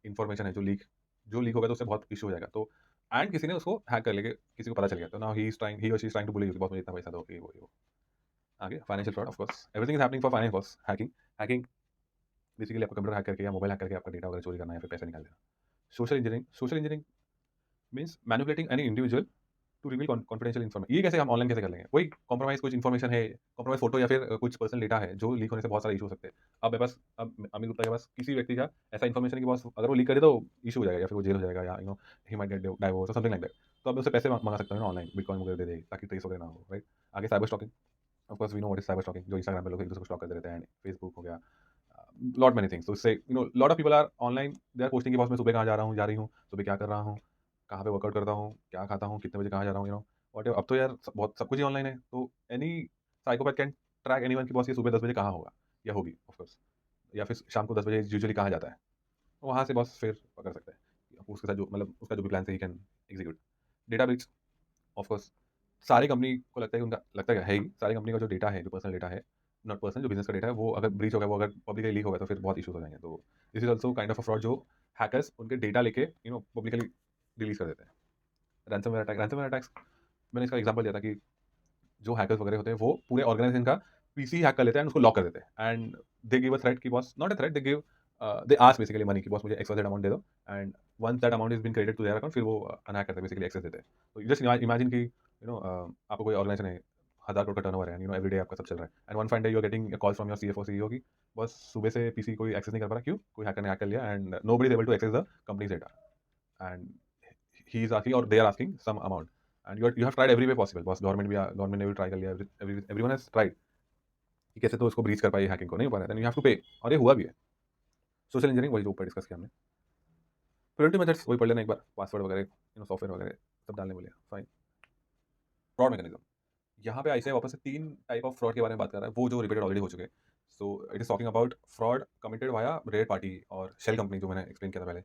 इन्फॉर्मेशन है जो लीक होगा, तो उससे बहुत इशू हो जाएगा। तो एंड किसी ने उसको हैक कर लेके किसी को पता चल गया, तो नाउ ही और she is trying to bully you, boss मुझे इतना पैसा दो, ये वो। आगे financial fraud, of course everything is happening for finance, boss. Hacking, hacking basically आपका कंप्यूटर हैक करके या मोबाइल हैक करके आपका डेटा वगैरह चोरी करना है या फिर पैसा निकाल देना। Social engineering means manipulating any individual to reveal confidential information. ये कैसे हम ऑनलाइन कैसे कर लेंगे? वही कॉम्प्रोमाइज कुछ इन्फॉर्मेशन है, कॉम्प्रोमाइज फोटो या फिर कुछ पर्सनल डेटा है जो लीक होने से बहुत सारे इशू हो सकते हैं। अब मेरे पास, अब अमित गुप्ता के पास किसी व्यक्ति का ऐसा इन्फॉर्मेशन है कि बॉस अगर वो लीक करे तो इशू हो जाएगा या फिर वो जेल हो जाएगा, या ही माइट गेट डाइवोर्स और समथिंग लाइक दैट। तो अब मैं उससे पैसे मंगा सकता हूँ ना ऑनलाइन, बिटकॉइन वगैरह दे दे ताकि ट्रेस वगैरह ना हो, राइट। आगे cyber stalking, of course we know what is cyber stalking, जो इंस्टाग्राम पे लोग एक दूसरे को स्टॉक करते रहते हैं, फेसबुक हो गया, लॉट मेनी थिंग्स। तो इससे lot of people are online, they are posting कि बॉस मैं सुबह कहाँ जा रहा हूँ, जा रही हूँ, सुबह क्या कर रहा हूँ, कहाँ पे वर्कआउट करता हूँ, क्या खाता हूँ, कितने बजे कहाँ जा रहा हूँ, वॉट एवर। अब तो यार बहुत सब कुछ ही ऑनलाइन है, तो any psychopath can track anyone की बॉस ये सुबह 10 बजे कहाँ होगा या होगी, ऑफ कोर्स, या फिर शाम को 10 बजे यूजुअली कहाँ जाता है, तो वहाँ से बॉस फिर पकड़ सकता है उसके साथ जो, मतलब उसका जो भी प्लान से he can execute. Data breach, of course, सारी कंपनी को लगता है कि उनका, लगता है ही सारी कंपनी का जो डेटा है, जो पर्सनल डेटा है, नॉट पर्सनल, जो बिजनेस का डेटा है, वो अगर ब्रीच होगा, वो अगर पब्लिकली लीक होगा, तो फिर बहुत इशूज हो जाएंगे। तो this is also kind of a fraud जो हैकर्स उनके डेटा लेके पब्लिकली रिलीज कर देते हैं। रैंसमवेयर अटैक्स, मैंने इसका एग्जांपल दिया था कि जो हैकर्स वगैरह होते हैं वो पूरे ऑर्गेनाइजेशन का पीसी हैक कर लेते हैं एंड उसको लॉक कर देते हैं and they give a threat कि boss, not a threat, they give they ask basically money कि बॉस मुझे XYZ अमाउंट दे दो and once that amount is been credited to their account, फिर वो अनहैक करते हैं, बेसिकली एक्सेस देते हैं। तो जस्ट इमेजिन कि आपको कोई ऑर्गेनाइजेशन है, 1000 करोड़ का टर्नओवर है, एवरीडे आपका सब चल रहा है and one fine day you are getting call from your CFO CEO की बस सुबह से पीसी कोई एक्सेस नहीं कर पा रहा, क्यों? कोई हैकर ने हैक कर लिया and nobody is able to access the company's data and he is asking और they are asking some amount and you have tried every way possible. बस गवर्नमेंट ने भी ट्राई कर लिया, एवरीवन हैज ट्राइड कि कैसे तो इसको ब्रीच कर पाए, हैकिंग को नहीं हो पा रहा है, देन यू हैव टू पे, और ये हुआ भी है। सोशल इंजीनियरिंग वही जो ऊपर डिस्कस किया हमने। प्रिवेंटिव मेथड्स वही पढ़ लेना एक बार, पासवर्ड वगैरह, सॉफ्टवेयर वगैरह सब डालने बोले, फाइन। फ्रॉड मैकेनिज्म, यहाँ पे ऐसे वापस से 3 टाइप ऑफ फ्रॉड के बारे में बात कर रहा है, वो जो रिपीटेड ऑलरेडी हो चुके हैं। So it is talking about fraud committed via red party और शेल कंपनी, जो मैंने एक्सप्लेन किया था पहले।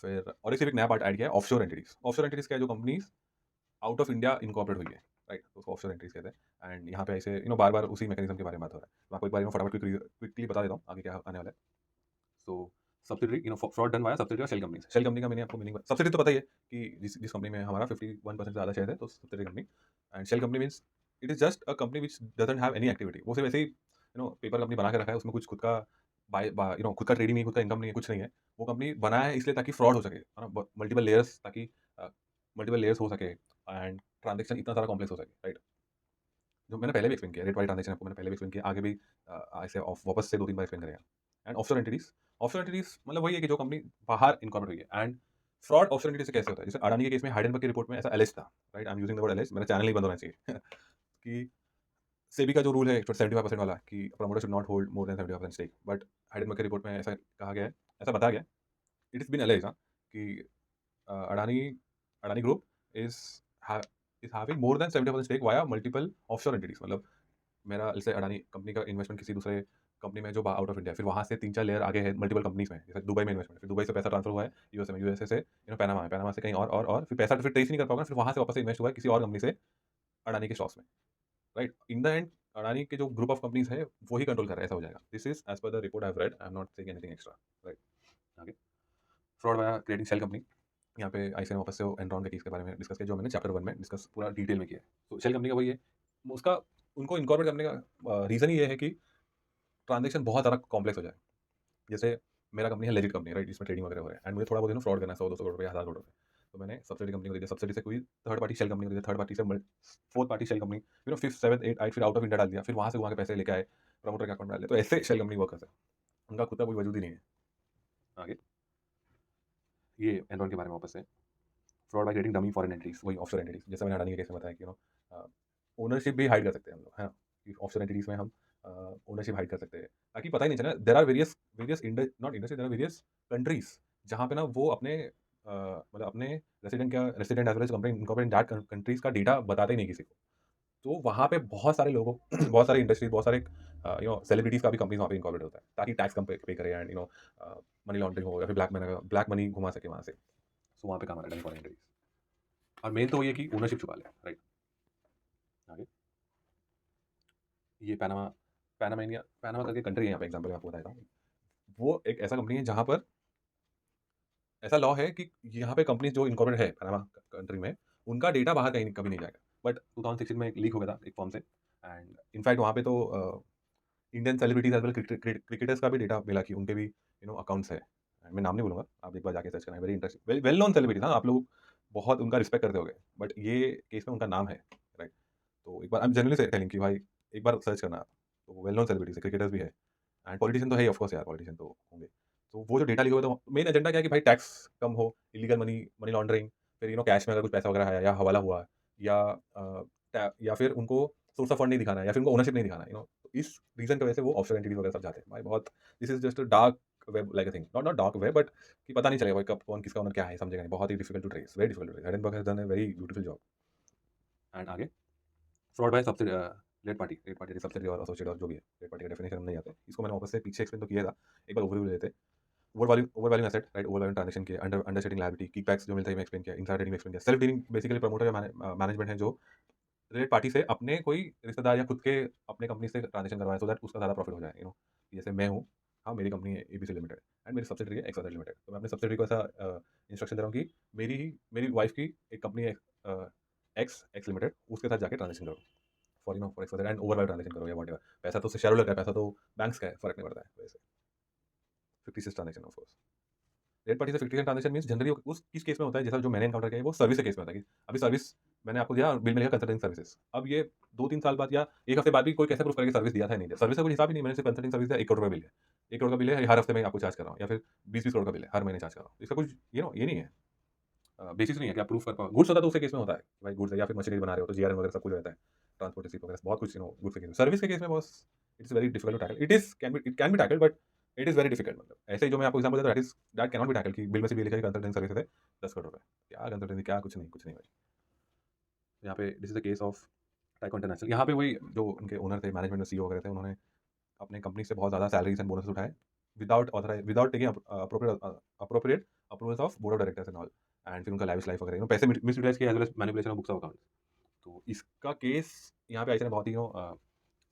फिर और एक सिर्फ एक नया पार्ट ऐड किया है, ऑफशोर एंटिटीज। ऑफशोर एंटिटीज क्या है? जो companies out of India incorporate हुई है, राइट, तो उसको ऑफशोर एंटिटीज कहते हैं। एंड यहाँ पे ऐसे बार बार उसी मैकेनिज्म के बारे में बात हो रहा है। मैं आपको एक बार फटाफट क्विकली बता देता हूँ आगे क्या आने वाला है। So subsidiary, fraud done via subsidiary और शेल कंपनी। शेल कंपनी का मैंने आपको मीनिंग, सब्सिडरी तो पता ही है कि जिस कंपनी में हमारा 51% से ज़्यादा शेयर है, तो subsidiary company. And shell company means it is just a company which doesn't have any activity. वो सिर्फ ऐसे ही पेपर कंपनी बना के रखा है, उसमें कुछ खुद का खुद का ट्रेडिंग नहीं, खुद का इनकम नहीं है, कुछ नहीं है। वो कंपनी बनाया है इसलिए ताकि फ्रॉड हो सके, है ना, मल्टीपल लेयर्स, ताकि मल्टीपल लेयर्स हो सके एंड ट्रांजेक्शन इतना सारा कॉम्प्लेक्स हो सके, राइट। जो मैंने पहले भी एक्सप्लेन किया, रेट वाली ट्रांजेक्शन आपको मैंने पहले भी एक्सप्लेन किया, आगे भी ऐसे वापस से 2-3 बार एक्सप्लेन करेगा। And offshore entities, offshore entities मतलब वही है कि जो कंपनी बाहर इनकॉर्पोरेट हुई है। एंड फ्रॉड ऑफशोर एंटिटी से कैसे होता है? जैसे अडानी के केस में हाइडेनबर्ग की रिपोर्ट में ऐसा एलिज था, right, I am using the word alleged, मेरा चैनल ही बंद होना चाहिए कि सेबी का जो रूल है 75% वाला कि promoter should not hold more than 75% stake, but Hindenburg की रिपोर्ट में ऐसा कहा गया है, ऐसा बताया गया, इट इज बीन एलिज कि Adani Adani group is is having more than 70% stake via multiple offshore entities. मतलब मेरा जैसे अडानी कंपनी का इन्वेस्टमेंट किसी दूसरे कंपनी में जो आउट ऑफ इंडिया, फिर वहाँ से 3-4 लेयर आगे है मल्टीपल कंपनीज में, जैसे दुबई में इन्वेस्टमेंट, फिर दुबई से पैसा ट्रांसफर हुआ है यूएसए में, यूएसए से पैनामा में, पैनामा से कहीं और फिर पैसा फिर ट्रेस नहीं कर पाऊंगा, फिर वहाँ से वापस से इन्वेस्ट हुआ है किसी और कंपनी से अडानी के स्टॉक्स में, right. In the end Adani के जो ग्रुप ऑफ कंपनीज है वो ही कंट्रोल कर रहा है, ऐसा हो जाएगा। This is as per the report I have read, I am not saying anything extra, right. आगे fraud via creating shell company, यहाँ पे आईसीए ने वापस से एनरॉन के केस के बारे में डिस्कस किया, जो मैंने चैप्टर 1 में डिस्कस पूरा डिटेल में किया है। तो शेल कंपनी का वही है, उसका उनको इनकॉर्पोरेट करने का रीज़न ही ये है कि ट्रांजेक्शन बहुत ज़्यादा कॉम्प्लेक्स हो जाए। जैसे मेरा कंपनी है लेजिट कंपनी, राइट, जिसमें ट्रेडिंग वगैरह हो रहा है एंड मुझे थोड़ा बहुत फ्रॉड करना है, 100-200 करोड़ रुपये, 1000 करोड़ रुपये, तो मैंने सब्सिडी कंपनी को दे दिया, सब्सिडी से कोई थर्ड पार्टी शेल कंपनी को दे दिया, थर्ड पार्टी से fourth party shell company, fifth seventh eight eight, फिर आउट ऑफ इंडिया डाल दिया, फिर वहाँ से वहाँ के पैसे लेके आए, प्रमोटर के अकाउंट में डाल दिया। तो ऐसे शेल कंपनी वर्क करते हैं, उनका खुद का कोई वजूद ही नहीं है। आगे ये एनरॉन के बारे में वापस से, fraud by creating dummy foreign entities, वही ऑफशोर एंटिटीज, जैसे मैंने अडानी के केस में बताया कि ओनरशिप भी हाइड कर सकते हैं हम लोग, है ना, ऑफशोर एंटिटीज में हम ओनरशिप हाइड कर सकते हैं ताकि पता ही नहीं चला। There are various various not industry, there are various countries जहाँ पे ना वो अपने मतलब अपने resident as well as company incorporate that countries का डेटा बताते ही नहीं किसी को। तो वहाँ पे बहुत सारे लोगों बहुत सारे इंडस्ट्रीज, बहुत सारे सेलिब्रिटीज का भी कंपनीज वहाँ पे इनकॉर्पोरेट होता है ताकि टैक्स कम पे करे एंड मनी लॉन्ड्रिंग हो या फिर ब्लैक मनी घुमा सके वहाँ से। सो वहाँ पे काम आ रहा है फॉरेन एंटिटीज, और मेन तो ये कि ओनरशिप छुपा ले, राइट। आगे ये पैनामा करके कंट्री है, यहाँ पे एग्जांपल मैं आपको बताता हूँ। वो एक ऐसा कंपनी है जहाँ पर ऐसा लॉ है कि यहाँ पे कंपनी जो इनकॉर्पोरेट है पैनामा कंट्री में, उनका डेटा बाहर कहीं कभी नहीं जाएगा। बट 2016 में एक लीक हो गया था एक फॉर्म से, एंड इनफैक्ट वहाँ पे तो Indian celebrities as well cricketers का भी डेटा मिला कि उनके भी अकाउंट्स है। मैं नाम नहीं बोलूँगा, आप एक बार जाके सर्च करना, very interesting, well known celebrities, हाँ, आप लोग बहुत उनका रिस्पेक्ट करते होगे, बट ये केस में उनका नाम है, राइट। तो एक बार आई एम जनरली से टेलिंग कि भाई एक बार सर्च करना आप, तो वेल नोन सेलिब्रिटीज है, क्रिकेटर्स भी है एंड पॉलिटिशियन तो है ही, ऑफ कोर्स यार, पॉलिटिशियन तो होंगे। तो वो जो डेटा लीक हुआ तो मेन एजेंडा क्या है कि भाई टैक्स कम हो, इलीगल मनी लॉन्ड्रिंग, फिर कैश में अगर कुछ पैसा वगैरह आया या हवाला हुआ, या या फिर उनको सोर्स ऑफ फंड नहीं दिखाना है, या फिर उनको ओनरशिप नहीं दिखाना है, तो इस रीजन की वजह से वो ऑफशोर एंटिटीज वगैरह सब जाते हैं भाई। बहुत this is just dark web like a thing, not not dark web, but कि पता नहीं चलेगा भाई कब कौन किसका ओनर क्या है, समझेगा नहीं, बहुत ही difficult to trace, very difficult to trace. Hindenburg has done a very beautiful job. And आगे fraud by subsidy, red party subsidy और एसोसिएट और जो भी है, रेड पार्टी का डेफिनेशन नहीं आता है, इसको मैंने वापस से पीछे एक्सप्लेन तो किया था, एक बार ओवरव्यू लेते हैं। Over value asset, right, over value transaction किया, अंडर सेटिंग लायबिलिटी, किकबैक्स जो मिलता है मैं एक्सप्लेन किया, इनसाइड ट्रेडिंग एक्सप्लेन किया, सेल्फ डीलिंग बेसिकली प्रमोटर या मैनेजमेंट है जो रिलेटेड पार्टी से अपने कोई रिश्तेदार या खुद के अपने कंपनी से ट्रांजेक्शन करवाए, सो दैट उसका ज़्यादा प्रॉफिट हो जाए। जैसे मैं हूँ, हाँ, मेरी कंपनी है एबीसी लिमिटेड एंड मेरी सब्सिडरी है एक्सवाईजेड लिमिटेड, तो मैं अपने सब्सिडरी को ऐसा इंस्ट्रक्शन दे रहा हूँ कि मेरी वाइफ की एक कंपनी है एक्स एक्स लिमिटेड, उसके साथ जाके ट्रांजेक्शन करो। For for XYZ and over transaction करो या वॉट एवर, पैसा तो शेयर होल्डर का है, पैसा तो बैंक्स का है, फर्क नहीं पड़ता है वैसे। Fictitious transaction of course, rate party से फिक्टिशियस ट्रांजेक्शन मींस जनरली उस किस केस में होता है, जैसा जो मैंने एनकाउंटर किया है वो सर्विस के केस में होता है कि अभी सर्विस मैंने आपको दिया, बिल मिलेगा कंसल्टिंग सर्विसेज। अब ये 2-3 साल बाद या 1 हफ्ते बाद भी कोई कैसे प्रूफ करेगा सर्विस दिया था या नहीं दिया? सर्विस का कोई हिसाब ही नहीं, मैंने सिर्फ कंसल्टिंग सर्विस दिया, 1 करोड़ का बिल है। 1 करोड़ का बिल है, हर हफ्ते मैं आपको चार्ज कर रहा हूँ या फिर 20-20 करोड़ का बिल है, हर महीने चार्ज कर रहा हूँ। इसका कुछ ये नहीं है, बेसिस नहीं है कि आप प्रूफ कर पाओ। गुड्स होता तो उसके केस में होता है कि भाई गुड्स है या फिर मशीनरी बना रहे हो तो जीआरएम वगैरह सब कुछ रहता है, ट्रांसपोर्ट रिसीप्ट वगैरह बहुत कुछ गुड्स के केस में। सर्विस के केस में boss it's very difficult to tackle. It can be tackled but it is very difficult. मतलब ऐसे ही जो मैं आपको एग्जांपल देता हूँ that can not be tackle कि बिल में से भी लिखा है कंसल्टेंट सर्विस है 10 करोड़ रुपए। क्या कंसल्टेंसी, क्या कुछ नहीं भाई। यहाँ पे this is the case of Tyco International. यहाँ पे वही जो उनके ओनर थे, मैनेजमेंट में सीईओ वगैरह थे, उन्होंने अपने कंपनी से बहुत ज़्यादा सैलरीज एंड बोनस उठाए without taking appropriate approvals of board of directors and all, एंड फिर उनका लाइफ लाइफ वगैरह पैसे मिस यूटिलाइज किया as well as manipulation of books of accounts. तो इसका केस यहाँ पे आईसी ने बहुत ही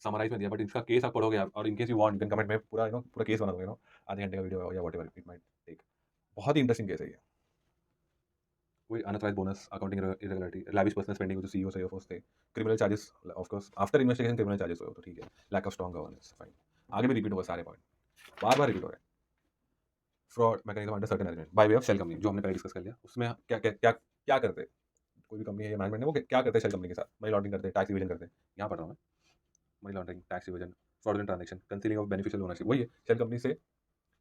समराइज में दिया, बट इसका केस आप पढ़ोगे आप, और in case you want you can comment में पूरा पूरा केस बना दूंगा आधे घंटे का वीडियो या व्हाटएवर इट माइट टेक। बहुत ही इंटरेस्टिंग केस है ये। कोई unauthorised bonus, accounting irregularity, lavish personal spending जो सीईओ सीएफओस थे, criminal charges, of course after investigation criminal charges हो तो ठीक है, lack of strong governance, fine. आगे भी रिपीट होगा सारे पॉइंट, बार बार रिपीट हो रहे हैं। Fraud mechanism under certain element by way of shell company, जो हमने पहले डिस्कस कर लिया। उसमें क्या करते हैं कोई भी कंपनी है या मैनेजमेंट है, वो क्या करते हैं शेल कंपनी के साथ? मनी लॉन्ड्रिंग करते हैं, टैक्स इवेजन करते हैं। यहाँ पढ़ रहा हूँ मैं, money laundering, tax evasion, fraudulent transaction, concealing of beneficial ownership. वही है शेल कंपनी से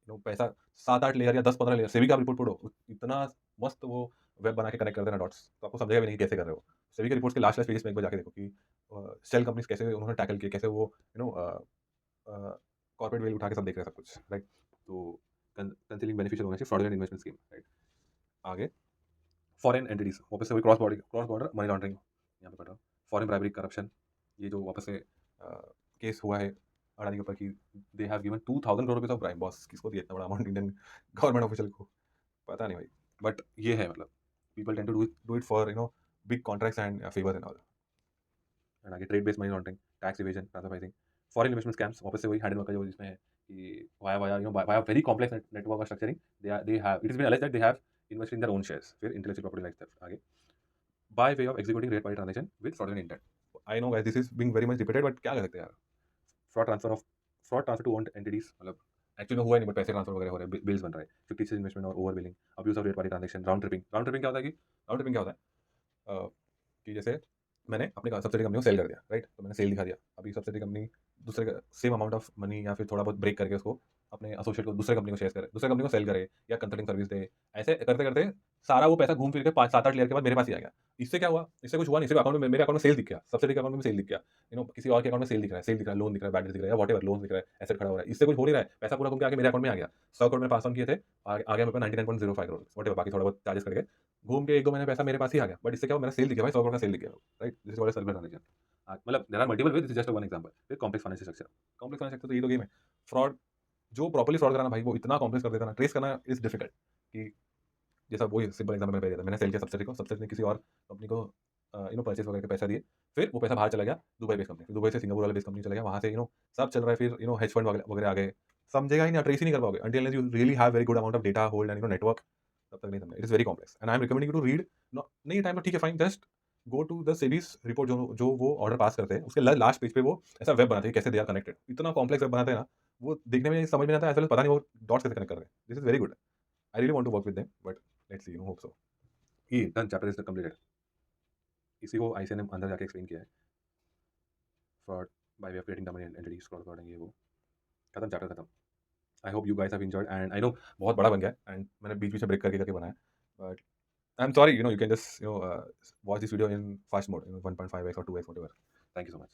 पैसा 7-8 लेयर या 10-15 लेयर सेबी का रिपोर्ट पढ़ो, इतना मस्त वो वेब बना के कनेक्ट करते हैं ना डॉट्स, तो आपको समझेगा भी नहीं कि कैसे कर रहे हो। सेबी के रिपोर्ट्स के लास्ट पेजेस में एक बार जाके देखो कि शेल कंपनीज कैसे उन्होंने टैकल किए, कैसे वो कॉर्पोरेट वेल उठा के सब देख रहे हैं सब कुछ, राइट। तो concealing beneficial ownership, fraudulent investment scheme, right. आगे फॉरेन एंटिटीज, वापस से वही क्रॉस बॉर्डर मनी लॉन्ड्रिंग, यहाँ पे पढ़ रहा हूँ। फॉरेन ब्राइबरी, करप्शन, ये जो वापस से केस हुआ है अडानी के ऊपर कि they have given 2000 crore rupees of bribe. Boss किसको दिया इतना बड़ा अमाउंट इंडियन गवर्नमेंट ऑफिशियल को? पता नहीं भाई, बट ये है मतलब people tend to do it for big contracts and favours and all. And आगे trade based money laundering, tax evasion, transfer pricing, foreign investment scams, वापस से वही हाइडन वर्क का जो जिसमें है कि via very complex network of structuring, they have it is been alleged that they have invested in their own shares, फिर इंटेलेक्चुअल प्रॉपर्टी राइट्स थेफ्ट। आगे by way of executing rate party transaction with fraudulent intent. I know guys this is being very much repeated, but क्या कर सकते हैं यार। Fraud transfer to owned entities, मतलब एक्चुअली में हुआ नहीं बट पैसे ट्रांसफर वगैरह हो रहे हैं, बिल्स बन रहे हैं, फिक्टिशियस इन्वेस्टमेंट और over billing, abuse of rate party transaction, round tripping क्या होता है कि राउंड ट्रिपिंग क्या होता है कि जैसे मैंने अपने सब्सिडी कंपनी को सेल कर दिया, राइट, तो मैंने सेल दिखा दिया, अभी सब्सिडी कंपनी दूसरे का सेम अमाउंट ऑफ मनी या फिर थोड़ा बहुत ब्रेक करके उसको अपने एसोसिएट को दूसरे कंपनी को शेयर करे, दूसरे कंपनी को सेल करे या कंसल्टिंग सर्विस दे, ऐसे करते करते सारा वो पैसा घूम फिर के 5-7-8 लेयर के बाद मेरे पास ही आ गया। इससे क्या हुआ? इससे कुछ हुआ नहीं, सिर्फ अकाउंट में मेरे अकाउंट में सेल दिख गया, सब्सिडी के अकाउंट में सेल दिख गया, किसी और के अकाउंट में सेल दिख रहा है, लोन दिख रहा है, बैटरी दिख रहा है, वॉटेवर लोन दिख रहा है, एसेट खड़ा हो रहा है, इससे कुछ हो नहीं रहा है, पैसा पूरा घूम के आके मेरे अकाउंट में आ गया। 100 करोड़ में पास ऑन किए थे, आ गया मेरे पास 99.05 करोड़, वॉटेवर बाकी थोड़ा बहुत चार्जेस करके घूम के 1-2 महीने पैसा मेरे पास ही आ गया। बट इससे क्या हुआ? मेरा सेल दिख गया भाई, 100 करोड़ का सेल दिख गया, right. This is what is service transaction. मतलब there are multiple way, this is just one example. फिर कॉम्प्लेक्स फाइनेंशियल स्ट्रक्चर, तो ये तो गेम है। फ्रॉड, जो प्रॉपर्ली फ्रॉड कराना भाई वो इतना कॉम्प्लेक्स कर देता ना, ट्रेस करना इज डिफिकल्ट। कि जैसा वही सिंपल एग्जांपल मैंने दिया था, मैंने सेल किया सब्सिडी को, सब्सिडी ने किसी और कंपनी को परचेज वगैरह के पैसा दिए, फिर वो पैसा बाहर चला गया दुबई बेस्ड कंपनी, दुबई से सिंगापुर वाले बेस्ड कंपनी चला गया, वहाँ से सब चल रहा है, फिर हेज फंड वगैरह आ गए। समझेगा ही नहीं, ट्रेस ही नहीं कर पाओगे until you really have very good amount of data hold and network, तब तक नहीं समझेगा। It is very complex and I am recommending you to read. नहीं टाइम तो ठीक है fine, just go to the SEBI's report, जो वो ऑर्डर पास करते हैं उसके लास्ट पेज पे वो ऐसा वेब बनाते हैं कैसे दे आर कनेक्टेड, इतना कॉम्प्लेक्स वेब बनाते हैं ना, वो देखने में समझ में नहीं आता, ऐसा पता नहीं वो डॉट्स कैसे कनेक्ट कर रहे हैं। This is very good, I really want to work with them, but let's see, hope so. ये डन, चैप्टर इज कंप्लीटेड। इसी को आईसीए ने अंदर जाके एक्सप्लेन किया है, fraud bye way of creating domain entities, cross bordering, ये वो खत्म, चैप्टर खत्म। आई hope you guys have enjoyed and I know बहुत बड़ा बन गया एंड मैंने बीच बीच में ब्रेक करके बनाया, but I am sorry, you can just watch this video in fast mode, 1.5x or 2x, whatever. Thank you so much.